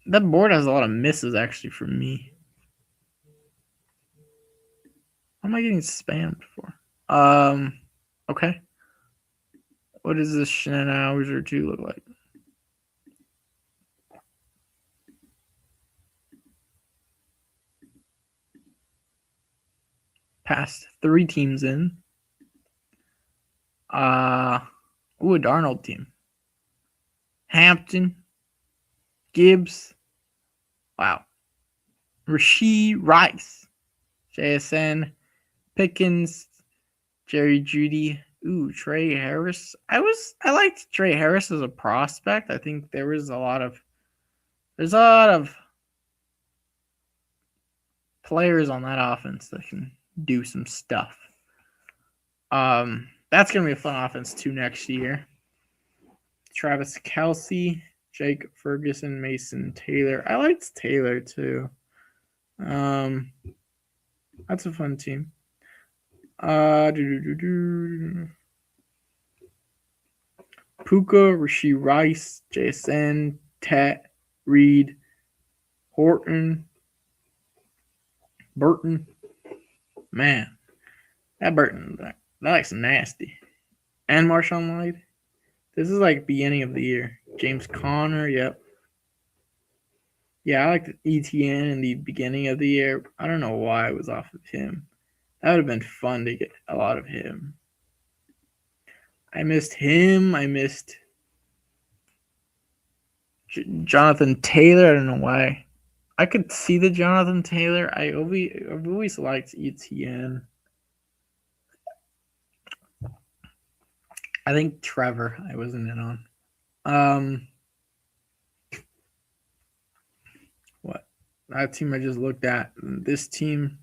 That board has a lot of misses actually for me. What am I getting spammed for? Okay. What does this Schnauzer 2 look like? Passed 3 teams in. A Darnold team. Hampton. Gibbs. Wow. Rashee Rice. JSN. Pickens. Jerry Jeudy. Trey Harris. I liked Trey Harris as a prospect. I think there's a lot of players on that offense that can do some stuff. That's gonna be a fun offense too next year. Travis Kelce, Jake Ferguson, Mason Taylor. I liked Taylor too. That's a fun team. Puka, Rashee Rice, JSN, Tet, Reed, Horton, Burton. Man, that Burton, that looks nasty. And Marshawn Lloyd. This is like beginning of the year. James Conner, yep. Yeah, I like ETN in the beginning of the year. I don't know why I was off of him. That would have been fun to get a lot of him. I missed him. I missed Jonathan Taylor. I don't know why. I could see the Jonathan Taylor. I've always liked ETN. I think Trevor I wasn't in on. What? That team I just looked at. This team.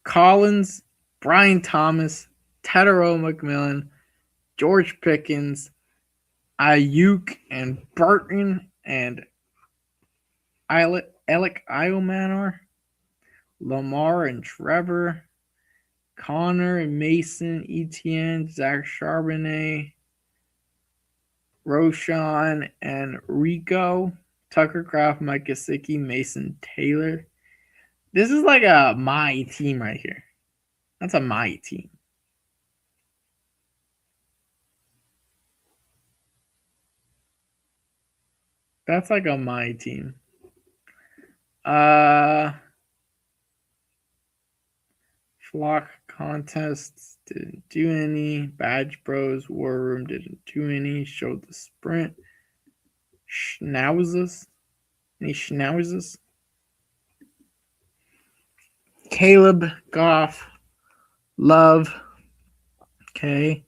Collins, Brian Thomas, Tedero McMillan, George Pickens, Ayuk, and Burton, and Alec Iomanor, Lamar and Trevor, Connor and Mason, Etienne, Zach Charbonnet, Roshan and Rico, Tucker Craft, Mike Gesicki, Mason Taylor. This is like a my team right here. That's a my team. That's like a my team. Flock contests didn't do any. Badge Bros War Room didn't do any. Showed the sprint. Schnauzes. Any schnauzes? Caleb, Goff, Love. Okay.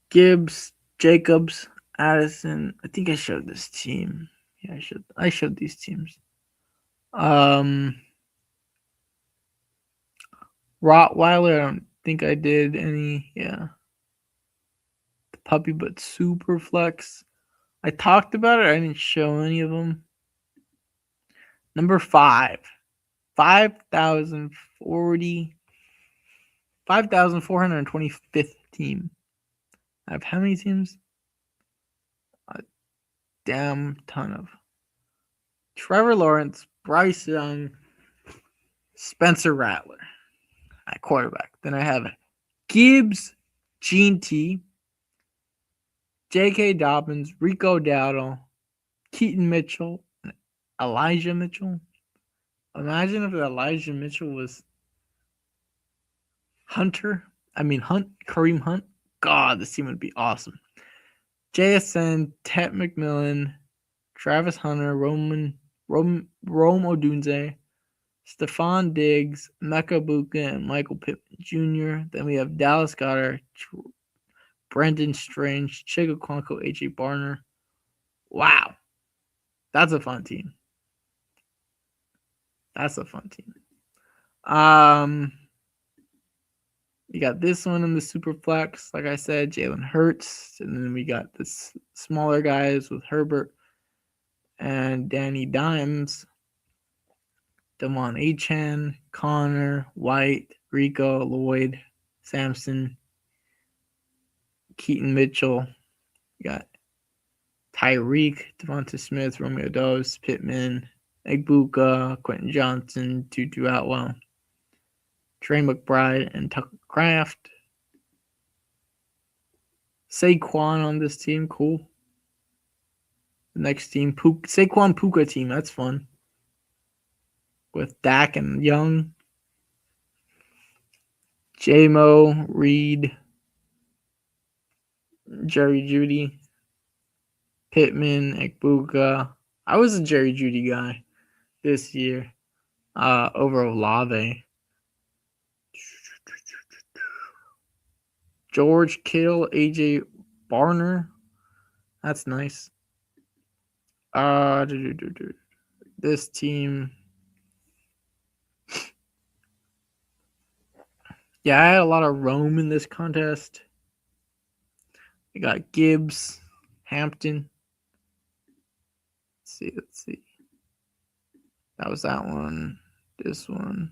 Gibbs, Jacobs, Addison. I think I showed this team. Yeah, I showed these teams. Rottweiler, I don't think I did any. Yeah. The puppy, but super flex. I talked about it. I didn't show any of them. Number 5, 5,040, 5,425th team. I have how many teams? A damn ton of. Trevor Lawrence, Bryce Young, Spencer Rattler at quarterback. Then I have Gibbs, Gene T, J.K. Dobbins, Rico Dowdle, Keaton Mitchell, Elijah Mitchell. Imagine if Elijah Mitchell was Kareem Hunt. God, this team would be awesome. JSN, Ted McMillan, Travis Hunter, Rome Odunze, Stephon Diggs, Mecca Buka, and Michael Pittman Jr. Then we have Dallas Goedert, Brendan Strange, Chico Quanko, AJ Barner. Wow. That's a fun team. You got this one in the super flex, like I said, Jalen Hurts, and then we got this smaller guys with Herbert and Danny Dimes, Devon Achane, Connor, White, Rico, Lloyd, Samson, Keaton Mitchell. You got Tyreek, Devonta Smith, Romeo Dobbs, Pittman, Egbuka, Quentin Johnson, Tutu Atwell, Trey McBride, and Tucker Kraft. Saquon on this team, cool. The next team, Saquon Puka team, that's fun. With Dak and Young, J-Mo, Reed, Jerry Jeudy, Pittman, Egbuka. I was a Jerry Jeudy guy this year over Olave. George Kittle, AJ Barner. That's nice. This team. Yeah, I had a lot of Rome in this contest. We got Gibbs, Hampton. Let's see. That was that one. This one.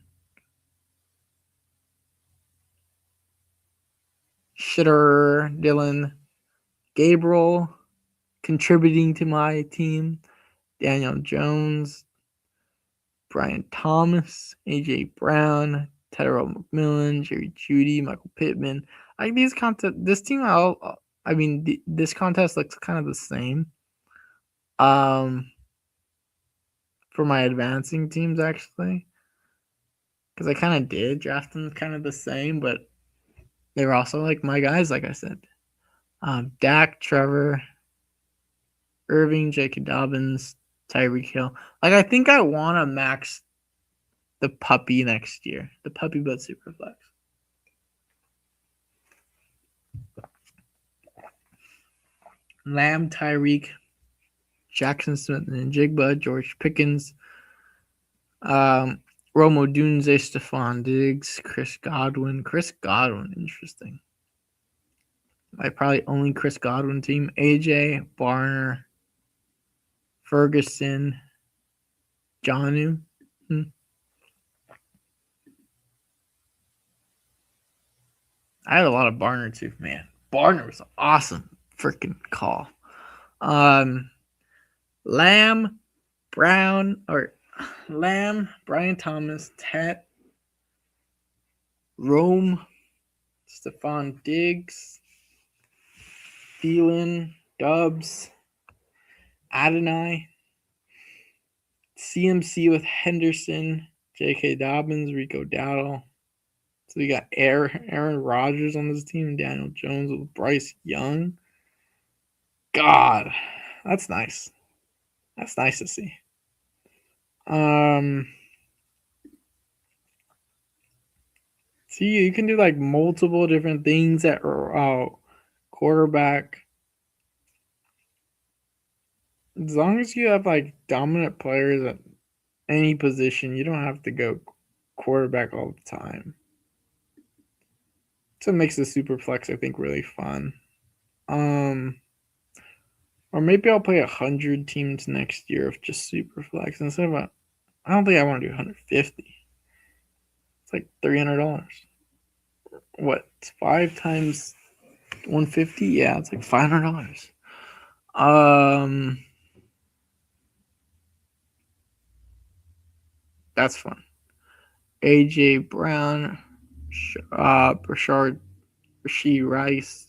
Shitter, Dylan, Gabriel, contributing to my team. Daniel Jones, Brian Thomas, AJ Brown, Tyrell McMillan, Jerry Jeudy, Michael Pittman. Like these this team, this contest looks kind of the same. For my advancing teams actually, because I kind of did draft them kind of the same, but they were also like my guys, like I said. Dak, Trevor, Irving, J.K. Dobbins, Tyreek Hill. Like I think I want to max the puppy next year. The puppy but Superflex. Lamb, Tyreek, Jackson Smith and Jigba, George Pickens, Rome Odunze, Stephon Diggs, Chris Godwin, interesting. My probably only Chris Godwin team. AJ, Barner, Ferguson, Jonnu. I had a lot of Barner too, man. Barner was an awesome freaking call. Lamb, Brown, or Lamb, Brian Thomas, Tet, Rome, Stephon Diggs, Thielen, Dubs, Adonai, CMC with Henderson, J.K. Dobbins, Rico Dowdle. So we got Aaron Rodgers on this team, Daniel Jones with Bryce Young. God, that's nice. That's nice to see. See, you can do like multiple different things at quarterback. As long as you have like dominant players at any position, you don't have to go quarterback all the time. So it makes the super flex, I think, really fun. Or maybe I'll play 100 teams next year of just super flex instead of I don't think I want to do 150. It's like $300. What? 5 times 150? Yeah, it's like $500. That's fun. AJ Brown, Rashard, Rashee Rice,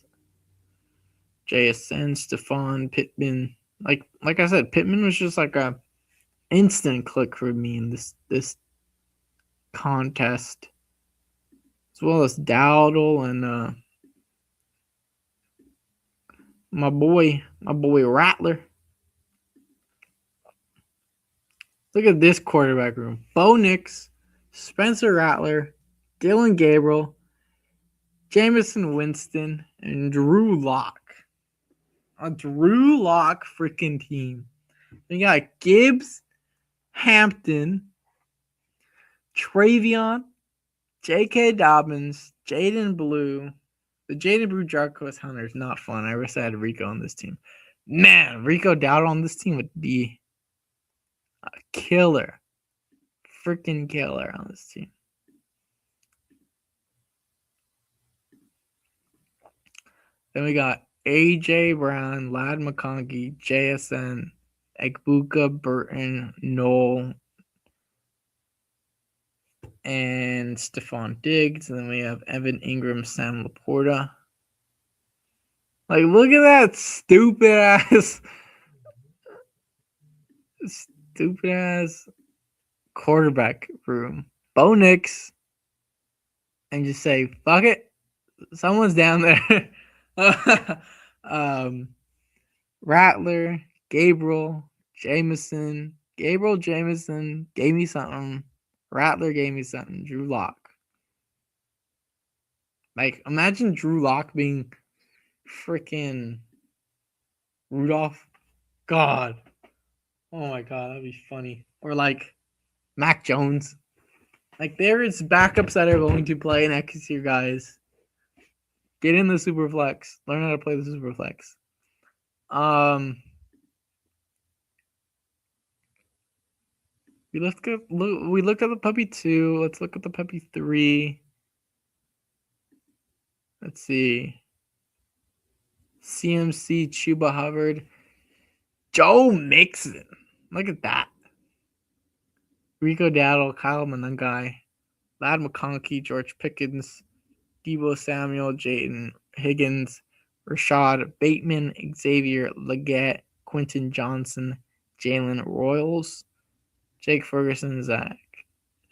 JSN, Stephon Pittman. Like I said, Pittman was just like a instant click for me in this contest, as well as Dowdle and my boy Rattler. Look at this quarterback room: Bo Nix, Spencer Rattler, Dylan Gabriel, Jameson Winston, and Drew Lock. A Drew Lock freaking team. You got Gibbs, Hampton, Travion, J.K. Dobbins, Jaden Blue. The Jaden Blue Jarquez Hunter is not fun. I wish I had Rico on this team. Man, Rico Dowdle on this team would be a killer. Freaking killer on this team. Then we got AJ Brown, Lad McConkey, JSN, Egbuka, Burton, Noel, and Stephon Diggs. And then we have Evan Ingram, Sam Laporta. Like, look at that stupid ass quarterback room. Bo Nix. And just say, fuck it. Someone's down there. Rattler, Gabriel, Jameson. Gabriel Jameson gave me something. Rattler gave me something. Drew Lock. Like, imagine Drew Lock being freaking Rudolph. God. Oh my God, that'd be funny. Or like Mac Jones. Like, there is backups that are going to play next year, guys. Get in the super flex. Learn how to play the super flex. We look at the puppy 2. Let's look at the puppy 3. Let's see. CMC, Chuba Hubbard, Joe Mixon. Look at that. Rico Dowdle, Kyle Monangai, Lad McConkey, George Pickens, Deebo Samuel, Jayden Higgins, Rashad Bateman, Xavier Legette, Quentin Johnson, Jalen Royals, Jake Ferguson, Zach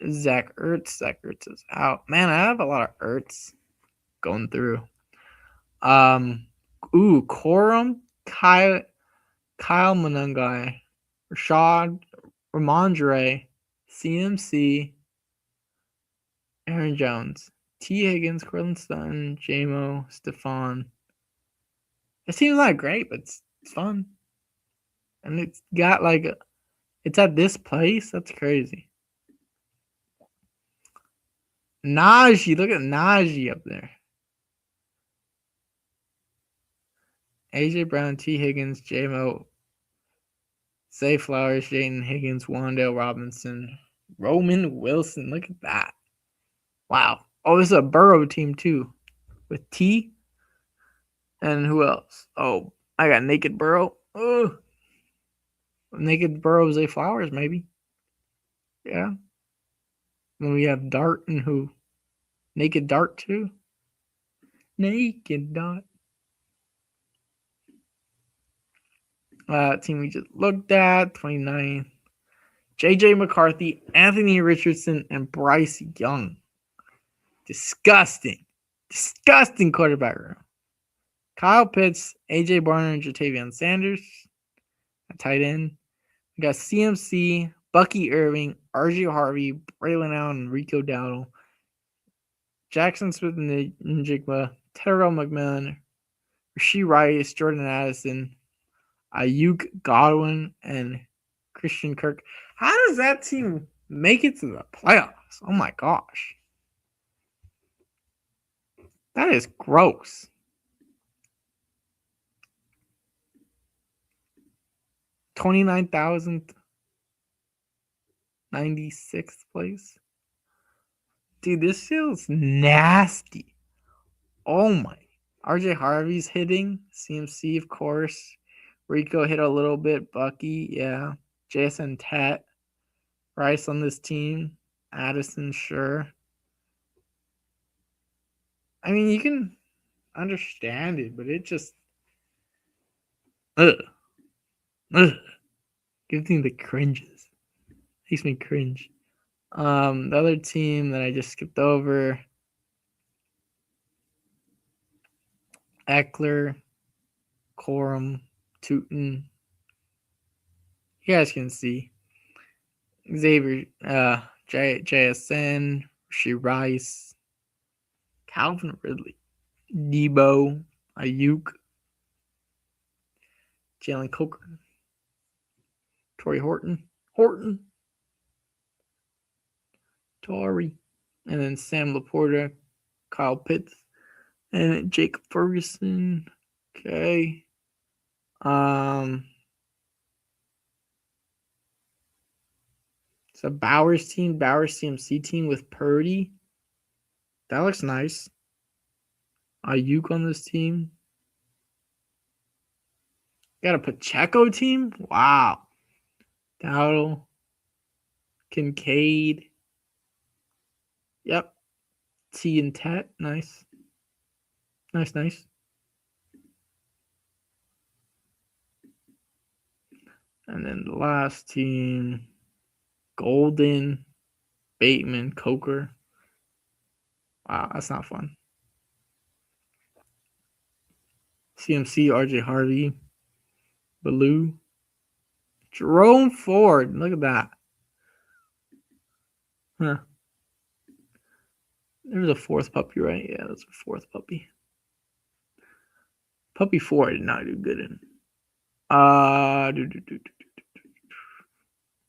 Ertz. Zach Ertz is out. Man, I have a lot of Ertz going through. Corum, Kyle Monangai, Rashad, Ramondre, CMC, Aaron Jones, T. Higgins, Cortland Sutton, JMO, Stephon. It seems not great, but it's fun. And it's got like it's at this place. That's crazy. Najee, look at Najee up there. AJ Brown, T. Higgins, J-Mo, Zay Flowers, Jaden Higgins, Wandale Robinson, Roman Wilson. Look at that. Wow. Oh, this is a Burrow team too. With T. And who else? Oh, I got Naked Burrow. Oh. Naked Burrow, Zay Flowers, maybe. Yeah. Then we have Dart and who? Naked Dart too. Naked Dart. Team we just looked at, 29. JJ McCarthy, Anthony Richardson, and Bryce Young. Disgusting. Disgusting quarterback room. Kyle Pitts, AJ Barner, and Jatavion Sanders. A tight end. We got CMC, Bucky Irving, RJ Harvey, Braylon Allen, and Rico Dowdle. Jackson Smith and Njigba, Terrell McMillan, Rashee Rice, Jordan Addison, Ayuk Godwin, and Christian Kirk. How does that team make it to the playoffs? Oh my gosh. That is gross. $29,096th place. Dude, this feels nasty. Oh my. RJ Harvey's hitting. CMC, of course. Rico hit a little bit. Bucky, yeah. Jason Tat. Rice on this team. Addison, sure. I mean, you can understand it, but it just... Ugh. Gives me the cringes. Makes me cringe. The other team that I just skipped over... Eckler, Corum, Tootin. You guys can see. Xavier, JSN, Rashee Rice, Calvin Ridley, Debo, Ayuk, Jalen Coker, Torrey Horton, Torrey, and then Sam Laporta, Kyle Pitts, and Jacob Ferguson. Okay. So Bowers team, Bowers CMC team with Purdy. That looks nice. Ayuk on this team. Got a Pacheco team? Wow. Dowdle. Kincaid. Yep. T and Tet. Nice. Nice. And then the last team, Golden, Bateman, Coker. Wow, that's not fun. CMC, RJ Harvey, Baloo, Jerome Ford. Look at that. Huh. There's a fourth puppy, right? Yeah, that's a fourth puppy. Puppy 4 did not do good in.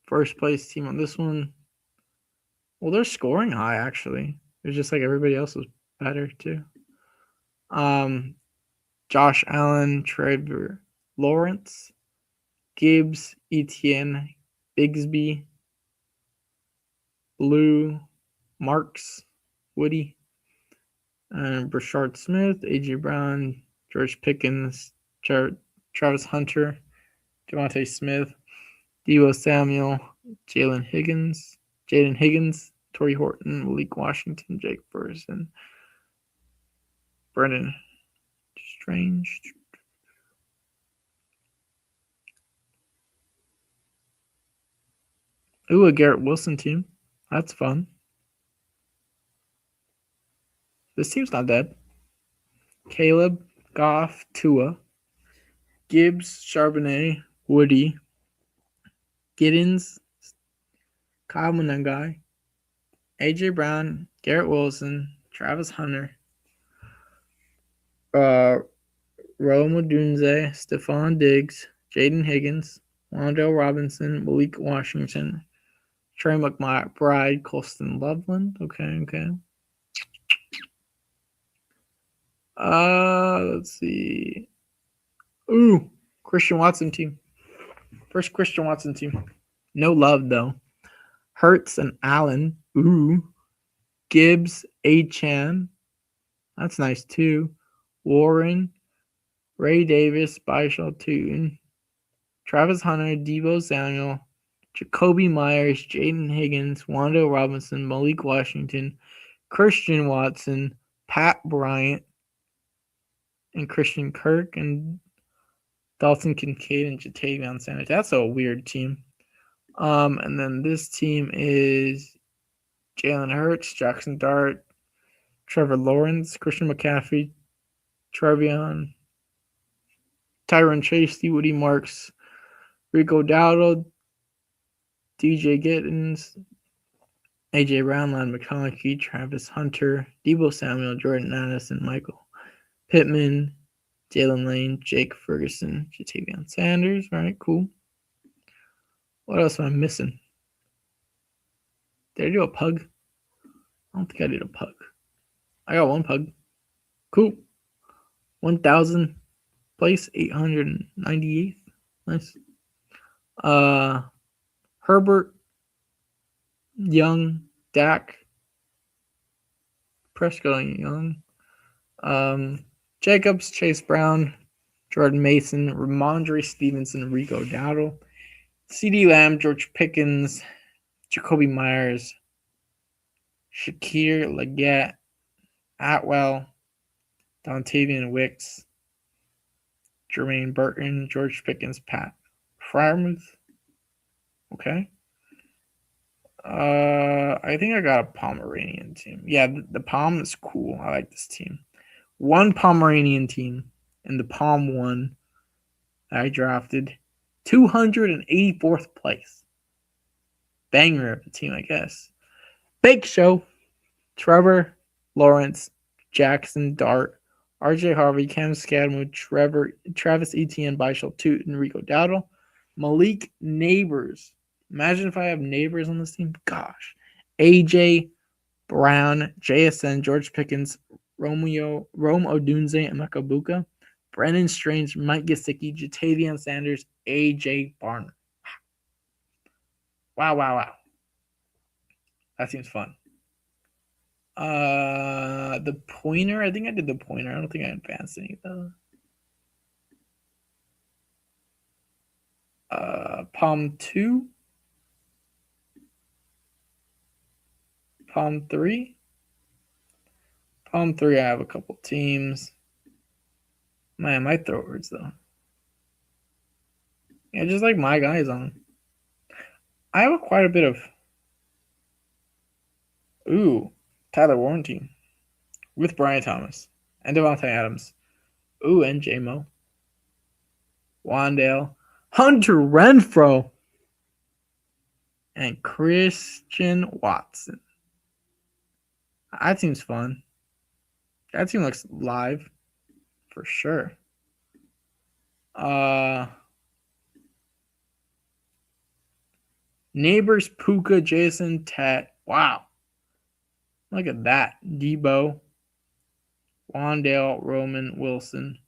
First place team on this one. Well, they're scoring high, actually. It's just like everybody else was better, too. Josh Allen, Trevor Lawrence, Gibbs, Etienne, Bigsby, Blue, Marks, Woody, and Brashard Smith, A.J. Brown, George Pickens, Travis Hunter, Devontae Smith, Deebo Samuel, Jaden Higgins, Torrey Horton, Malik Washington, Jake Ferguson, Brendan Strange. Ooh, a Garrett Wilson team. That's fun. This team's not dead. Caleb, Goff, Tua, Gibbs, Charbonnet, Woody, Giddens, Kyle Monengai, A.J. Brown, Garrett Wilson, Travis Hunter, Rome Odunze, Stephon Diggs, Jaden Higgins, Wandale Robinson, Malik Washington, Trey McBride, Colston Loveland. Okay. Let's see. Ooh, Christian Watson team. First Christian Watson team. No love though. Hurts and Allen. Ooh. Gibbs, Achan. That's nice too. Warren, Ray Davis, Byshal Tootin, Travis Hunter, Debo Samuel, Jacoby Myers, Jaden Higgins, Wando Robinson, Malik Washington, Christian Watson, Pat Bryant, and Christian Kirk, and Dalton Kincaid and Jatavion Sanders. That's a weird team. And then this team is Jalen Hurts, Jackson Dart, Trevor Lawrence, Christian McCaffrey, Trevion, Tyron Chase, Woody Marks, Rico Dowdle, DJ Gittins, AJ Brown, Lon McConkey, Travis Hunter, Debo Samuel, Jordan Addison, Michael Pittman, Jalen Lane, Jake Ferguson, Jatavion Sanders. All right, cool. What else am I missing? Did I do a pug? I don't think I did a pug. I got one pug. Cool. 1,000 place, 898th. Nice. Herbert, Young, Dak, Prescott and Young, Jacobs, Chase Brown, Jordan Mason, Ramondre Stevenson, Rico Dowdle, CeeDee Lamb, George Pickens, Jacoby Myers, Shakir Leggett, Atwell, Dontavian Wicks, Jermaine Burton, George Pickens, Pat Freiermuth. Okay. I think I got a Pomeranian team. Yeah, the Palm is cool. I like this team. One Pomeranian team in the Palm 1 I drafted. 284th place. Banger of a team, I guess. Big Show. Trevor Lawrence, Jackson Dart, RJ Harvey, Cam Scadwood, Travis Etienne, Byshal Toot, and Rico Dowdle. Malik Neighbors. Imagine if I have Neighbors on this team. Gosh. AJ Brown, JSN, George Pickens, Rome Odunze, and Makabuka. Brennan Strange, Mike Gesicki, Jatavion Sanders, AJ Barner. Wow. That seems fun. The pointer. I think I did the pointer. I don't think I advanced any though. Palm 2. Palm 3. Palm 3, I have a couple teams. Man, my throat hurts though. Yeah, just like my guys on. I have quite a bit of. Ooh, Tyler Warren team with Brian Thomas and Devontae Adams. Ooh, and J-Mo. Wandale. Hunter Renfrow. And Christian Watson. That seems fun. That team looks live for sure. Neighbors, Puka, Jason, Tat. Wow. Look at that. Debo, Wandale, Roman, Wilson,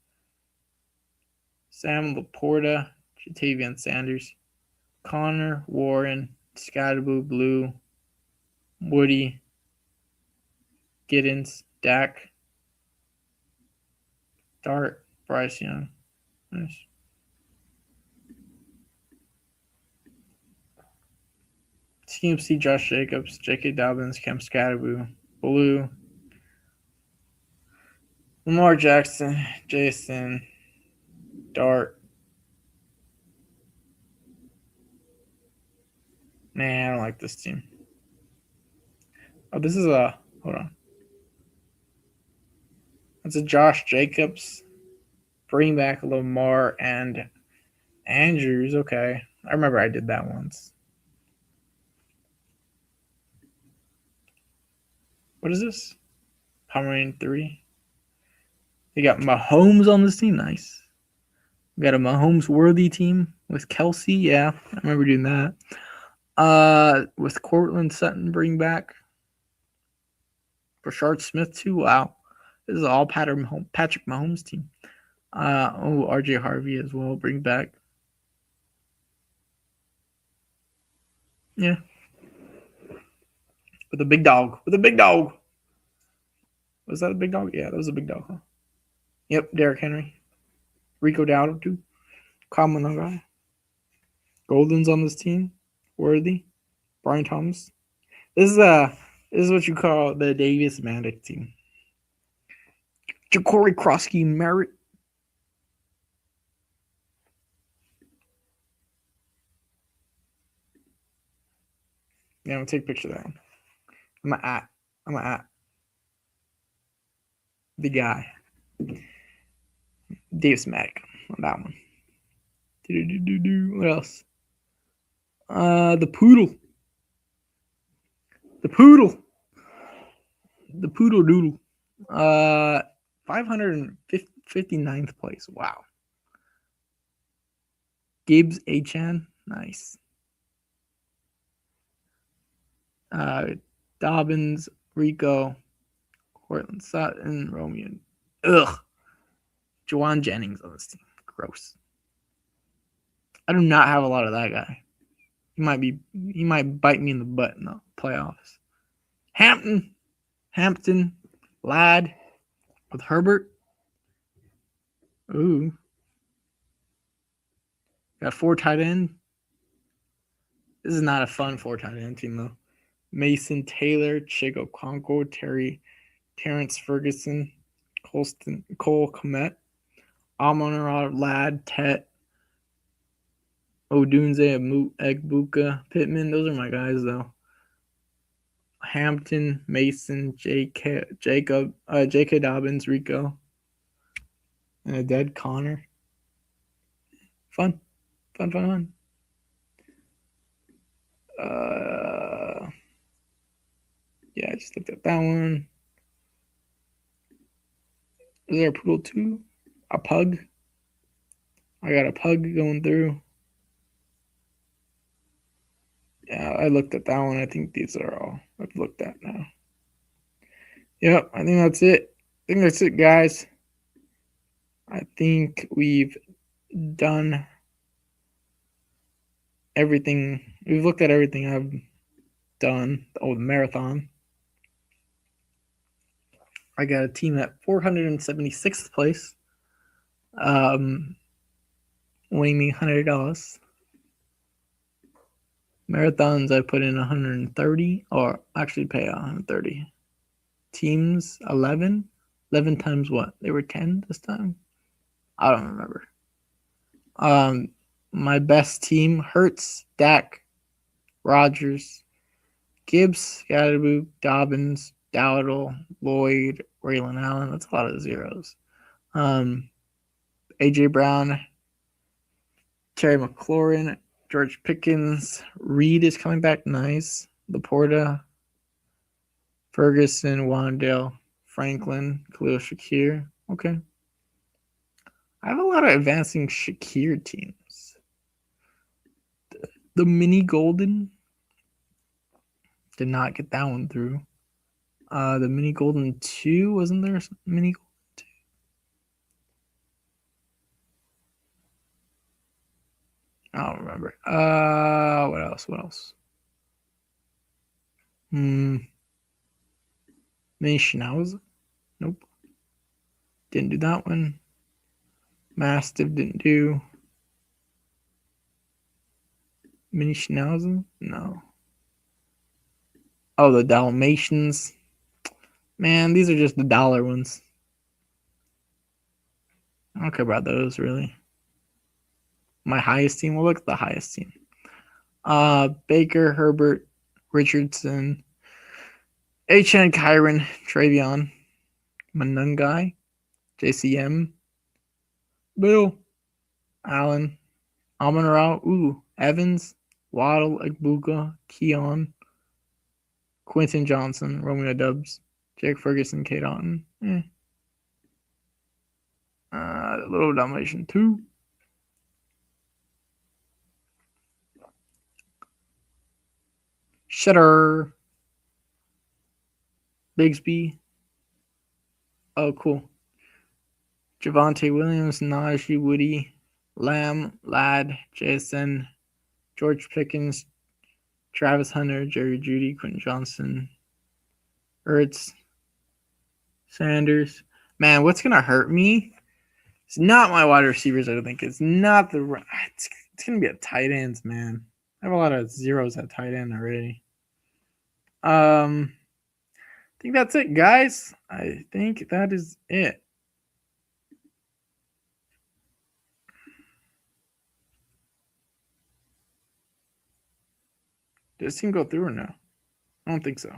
Sam Laporta, Jatavion Sanders, Connor, Warren, Scadaboo, Blue, Woody, Giddens, Dak, Dart, Bryce Young. Nice. CMC, Josh Jacobs, J.K. Dobbins, Cam Scadaboo, Blue, Lamar Jackson, Jason, Dart. Man, I don't like this team. Oh, this is a. Hold on. That's a Josh Jacobs. Bring back Lamar and Andrews. Okay. I remember I did that once. What is this? Pomeranian 3. They got Mahomes on this team. Nice. We got a Mahomes-worthy team with Kelsey. Yeah, I remember doing that. With Cortland Sutton bring back. Rashard Smith too. Wow. This is all Patrick Mahomes team. RJ Harvey as well. Bring back. Yeah. With a big dog. With a big dog. Was that a big dog? Yeah, that was a big dog, huh? Yep, Derrick Henry. Rico Dowdle, too. Common guy. Golden's on this team. Worthy. Brian Thomas. This is what you call the Davis Magic team. Ja'Cory Krosky Merritt. Yeah, I'm gonna take a picture of that one. I'm gonna at the guy. Davis Magic on that one. What else? The poodle. The poodle. The poodle doodle. 559th place. Wow. Gibbs Achan. Nice. Dobbins, Rico, Cortland Sutton, Romeo. Ugh. Juwan Jennings on this team. Gross. I do not have a lot of that guy. He might bite me in the butt in the playoffs. Hampton, Ladd with Herbert. Ooh. Got 4 tight end. This is not a fun 4 tight end team though. Mason Taylor, Chico Conco, Terrence Ferguson, Cole Kmet, Amon-Ra, Ladd, Tet, Odunze, Egbuka, Pittman. Those are my guys though. Hampton, Mason, J.K. Dobbins, Rico, and a dead Connor. Fun. Yeah, I just looked at that one. Is there a poodle too? A pug? I got a pug going through. Yeah, I looked at that one. I think these are all I've looked at now. Yep, I think that's it. Guys. I think we've done everything. We've looked at everything I've done. Oh, the marathon. I got a team at 476th place. Winning me $100. Marathons, I put in 130, or actually pay 130. Teams, 11. 11 times what? They were 10 this time? I don't remember. My best team, Hurts, Dak, Rodgers, Gibbs, Gadaboo, Dobbins, Dowdle, Lloyd, Raylan Allen. That's a lot of zeros. A.J. Brown, Terry McLaurin, George Pickens, Reed is coming back. Nice. Laporta, Ferguson, Wandale, Franklin, Khalil Shakir. Okay. I have a lot of advancing Shakir teams. The Mini Golden did not get that one through. The Mini Golden 2, wasn't there Mini Golden 2? I don't remember. What else? Mini Schnauzer? Nope. Didn't do that one. Mastiff didn't do. Mini Schnauzer? No. Oh, the Dalmatians. Man, these are just the dollar ones. I don't care about those, really. My highest team? We'll look at the highest team. Baker, Herbert, Richardson, H.N. Kyron, Travion, Manungai, JCM, Bill, Allen, Amon-Ra, Evans, Waddle, Egbuka, Keon, Quentin Johnson, Romeo Dubs, Jake Ferguson, Kate Otten. Little Dalmatian 2. Shutter. Bigsby. Oh, cool. Javonte Williams, Najee, Woody, Lamb, Ladd, JSN, George Pickens, Travis Hunter, Jerry Jeudy, Quentin Johnson, Ertz, Sanders. Man, what's gonna hurt me? It's not my wide receivers. I don't think it's not the. It's gonna be a tight ends, man. I have a lot of zeros at tight end already. I think that's it, guys. I think that is it. Did this team go through or no? I don't think so.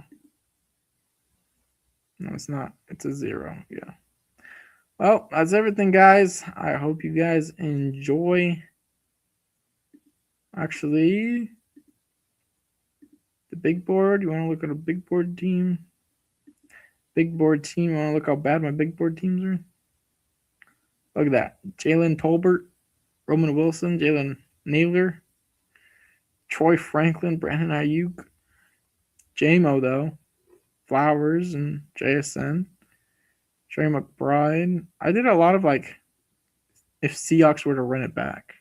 No, it's not. It's a 0. Yeah. Well, that's everything, guys. I hope you guys enjoy. Actually, the big board. You want to look at a big board team? Big board team. You want to look how bad my big board teams are? Look at that. Jalen Tolbert, Roman Wilson, Jalen Naylor, Troy Franklin, Brandon Ayuk, J-Mo, though, Flowers, and JSN, Trey McBride. I did a lot of if Seahawks were to run it back.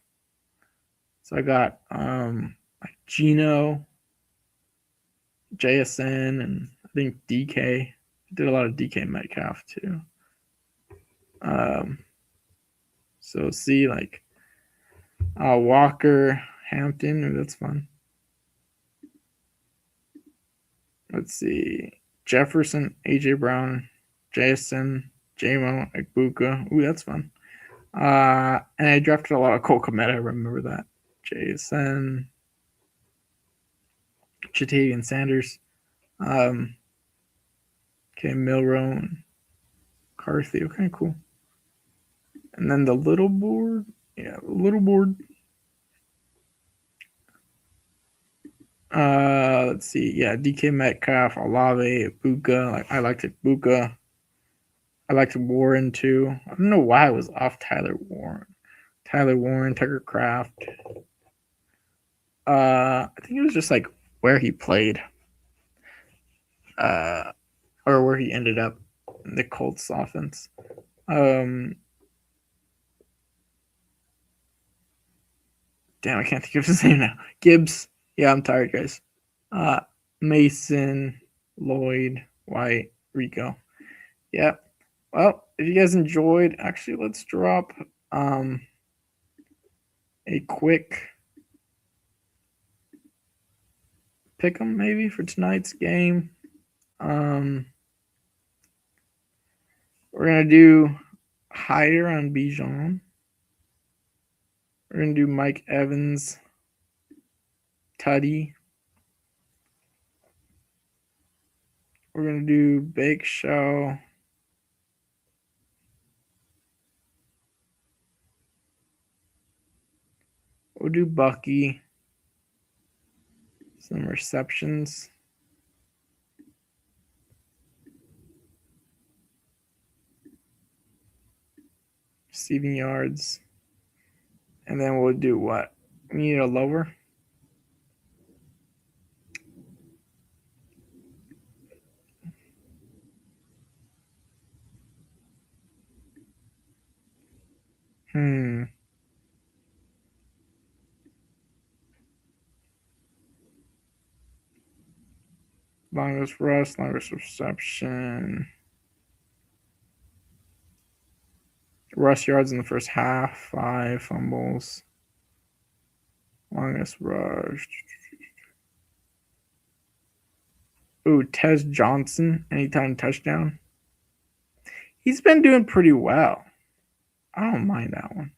So I got Gino, JSN, and I think DK. I did a lot of DK Metcalf too. So see Walker, Hampton. Ooh, that's fun. Let's see. Jefferson, AJ Brown, Jason, J-Mo, Ibuka. Ooh, that's fun. And I drafted a lot of Cole Kmet. I remember that. Jason, Jatavian Sanders, okay, Milrow, Carthy. Okay, cool. And then the little board. Yeah, the little board. Let's see. Yeah, DK Metcalf, Olave, Ibuka. I liked Ibuka. I liked Warren too. I don't know why I was off Tyler Warren. Tucker Kraft. I think it was just where he played. Or where he ended up in the Colts offense. Damn, I can't think of his name now. Gibbs. Yeah, I'm tired, guys. Mason, Lloyd, White, Rico. Yeah. Well, if you guys enjoyed, actually, let's drop a quick pick 'em maybe for tonight's game. We're gonna do Hyder on Bijan. We're gonna do Mike Evans, Tuddy. We're gonna do Bake Show. We'll do Bucky. Some receptions. Receiving yards. And then we'll do what? We need a lower. Longest rush, longest reception. Rush yards in the first half, 5 fumbles. Longest rush. Ooh, Tez Johnson, anytime touchdown. He's been doing pretty well. I don't mind that one.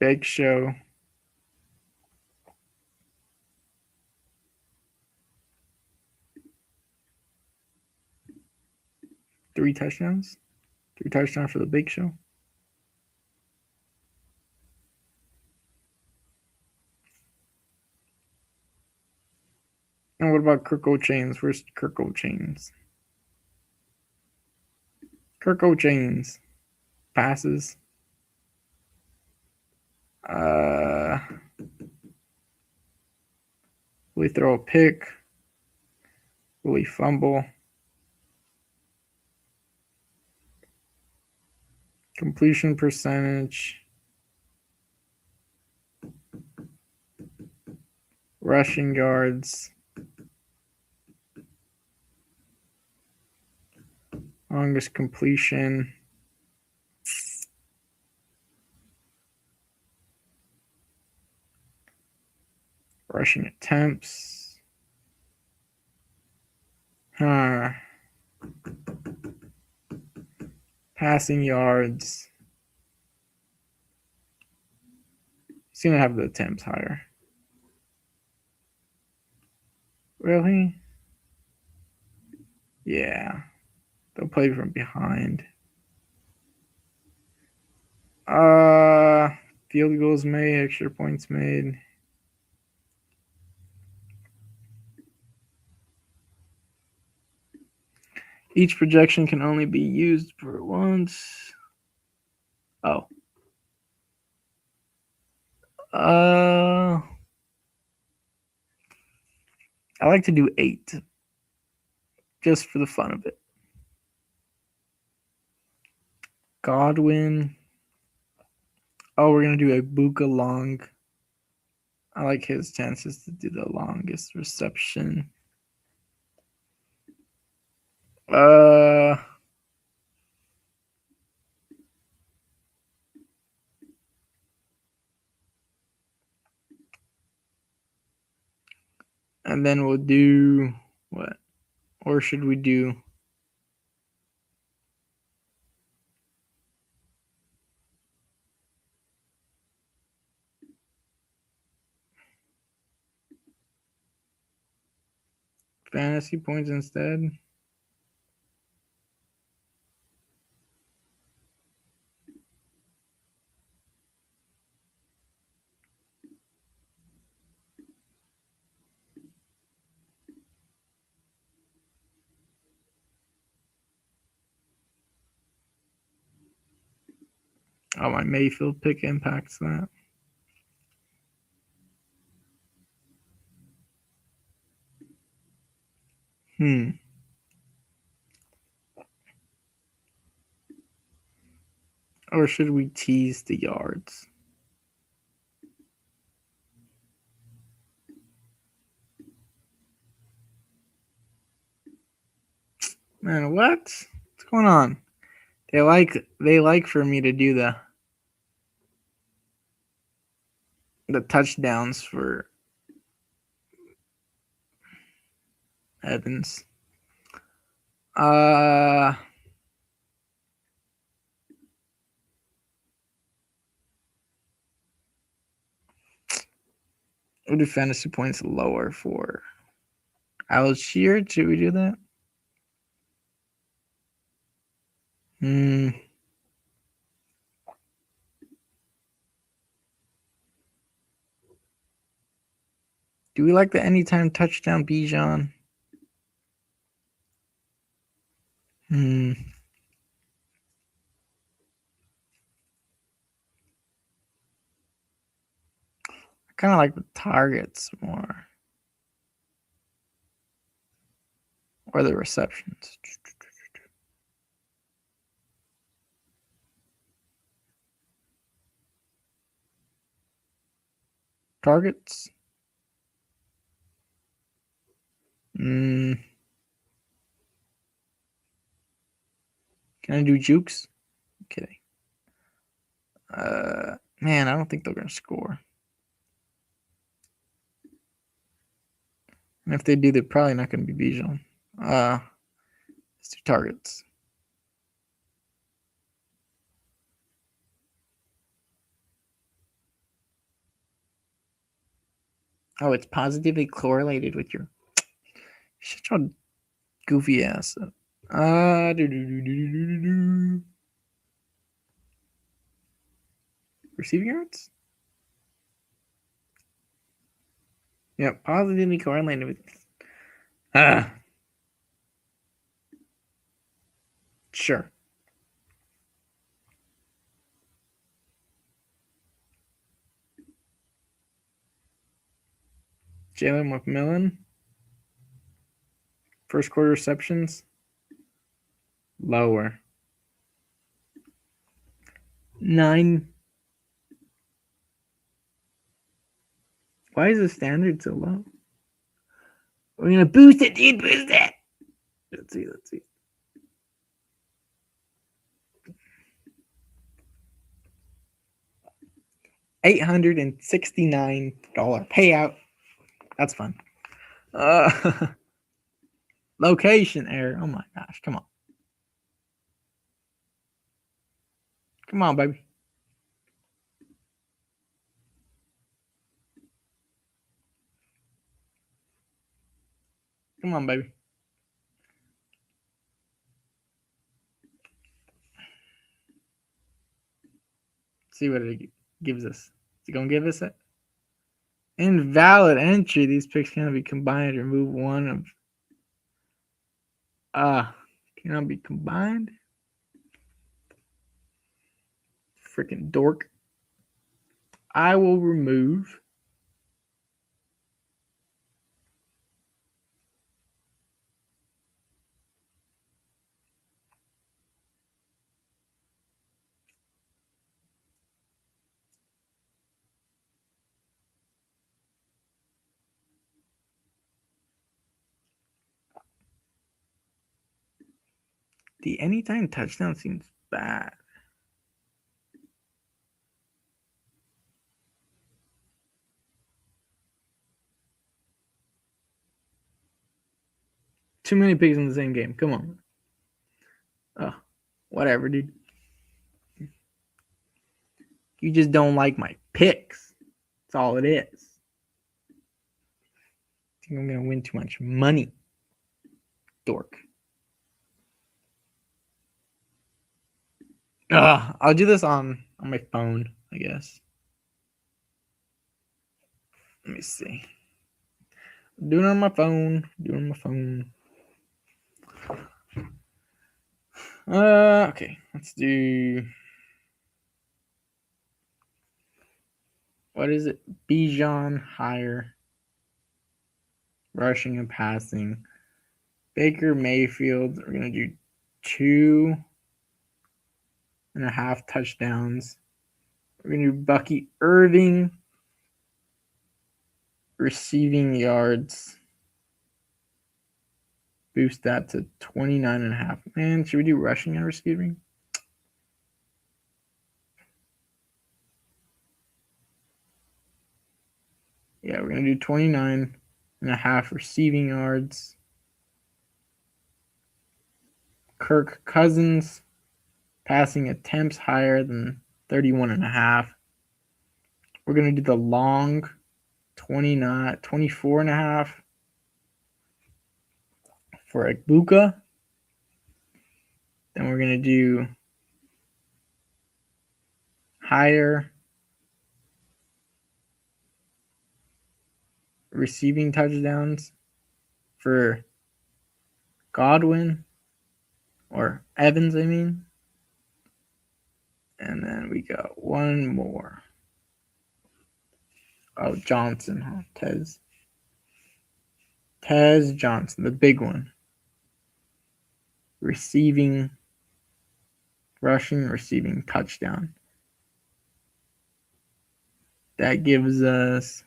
Big Show. Three touchdowns for the Big Show. And what about Kirk O'Chains? Where's Kirk O'Chains? Kirk O'Chains passes. Will he throw a pick? Will he fumble? Completion percentage. Rushing yards. Longest completion. Rushing attempts. Passing yards. He's going to have the attempts higher. Really? Yeah. They'll play from behind. Field goals made, extra points made. Each projection can only be used for once. Oh. I like to do 8. Just for the fun of it. Godwin. Oh, we're going to do a Buka long. I like his chances to do the longest reception. And then we'll do what? Or should we do? Fantasy points instead? Oh, my Mayfield pick impacts that. Or should we tease the yards? Man, what? What's going on? They like for me to do the touchdowns for Evans. We'll do fantasy points lower for Algier. Should we do that? Do we like the anytime touchdown Bijan? I kind of like the targets more. Or the receptions. Targets. Can I do jukes? Okay. Man, I don't think they're gonna score. And if they do, they're probably not gonna be Bijan. Let's do targets. Oh, it's positively correlated with your such a goofy ass. Receiving yards? Yeah, positively correlated with. Sure. Jalen McMillan. First quarter receptions. Lower. 9. Why is the standard so low? We're gonna boost it, dude. Boost it. Let's see. $869 payout. That's fun. Location error. Oh my gosh. Come on. Come on, baby. Come on, baby. See what it gives us. Is it going to give us it? Invalid entry. These picks cannot be combined. Remove one of. Cannot be combined. Freaking dork. I will remove. The anytime touchdown seems bad. Too many picks in the same game. Come on. Oh, whatever, dude. You just don't like my picks. That's all it is. I think I'm going to win too much money. Dork. I'll do this on my phone, I guess. Let me see. Doing it on my phone. Okay. Let's do. What is it? Bijan higher. Rushing and passing. Baker Mayfield. We're gonna do 2.5 touchdowns. We're gonna do Bucky Irving. Receiving yards. Boost that to 29.5. Man, should we do rushing and receiving? Yeah, we're going to do 29.5 receiving yards. Kirk Cousins, passing attempts higher than 31.5. We're going to do the long 24.5 for Egbuka. Then we're going to do higher receiving touchdowns for Godwin, or Evans, I mean. And then we got one more. Oh, Johnson, huh? Tez Johnson, the big one. Rushing, receiving touchdown. That gives us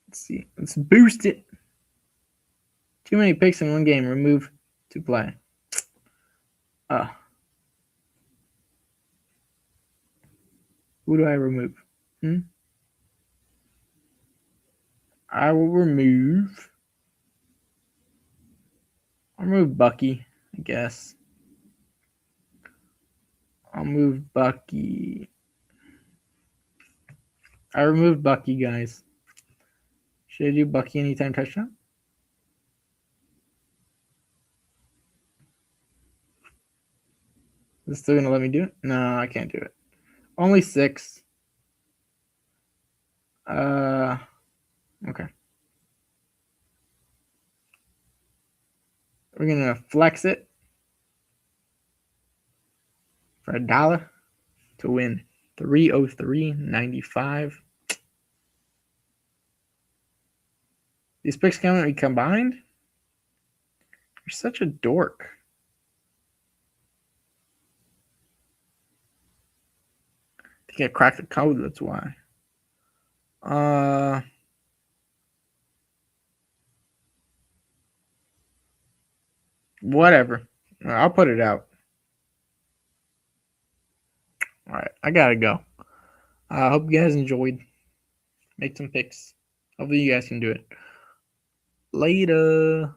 let's see. Let's boost it. Too many picks in one game. Remove to play. Who do I remove? I will remove. I'll remove Bucky, I guess. I'll move Bucky. I removed Bucky, guys. Should I do Bucky anytime touchdown? Is it still gonna let me do it? No, I can't do it. Only 6. Okay. We're gonna flex it for $1 to win 303.95. These picks can't be combined? You're such a dork. I think I cracked the code, that's why. Whatever. I'll put it out. All right, I gotta go. I hope you guys enjoyed. Make some picks. Hopefully you guys can do it. Later.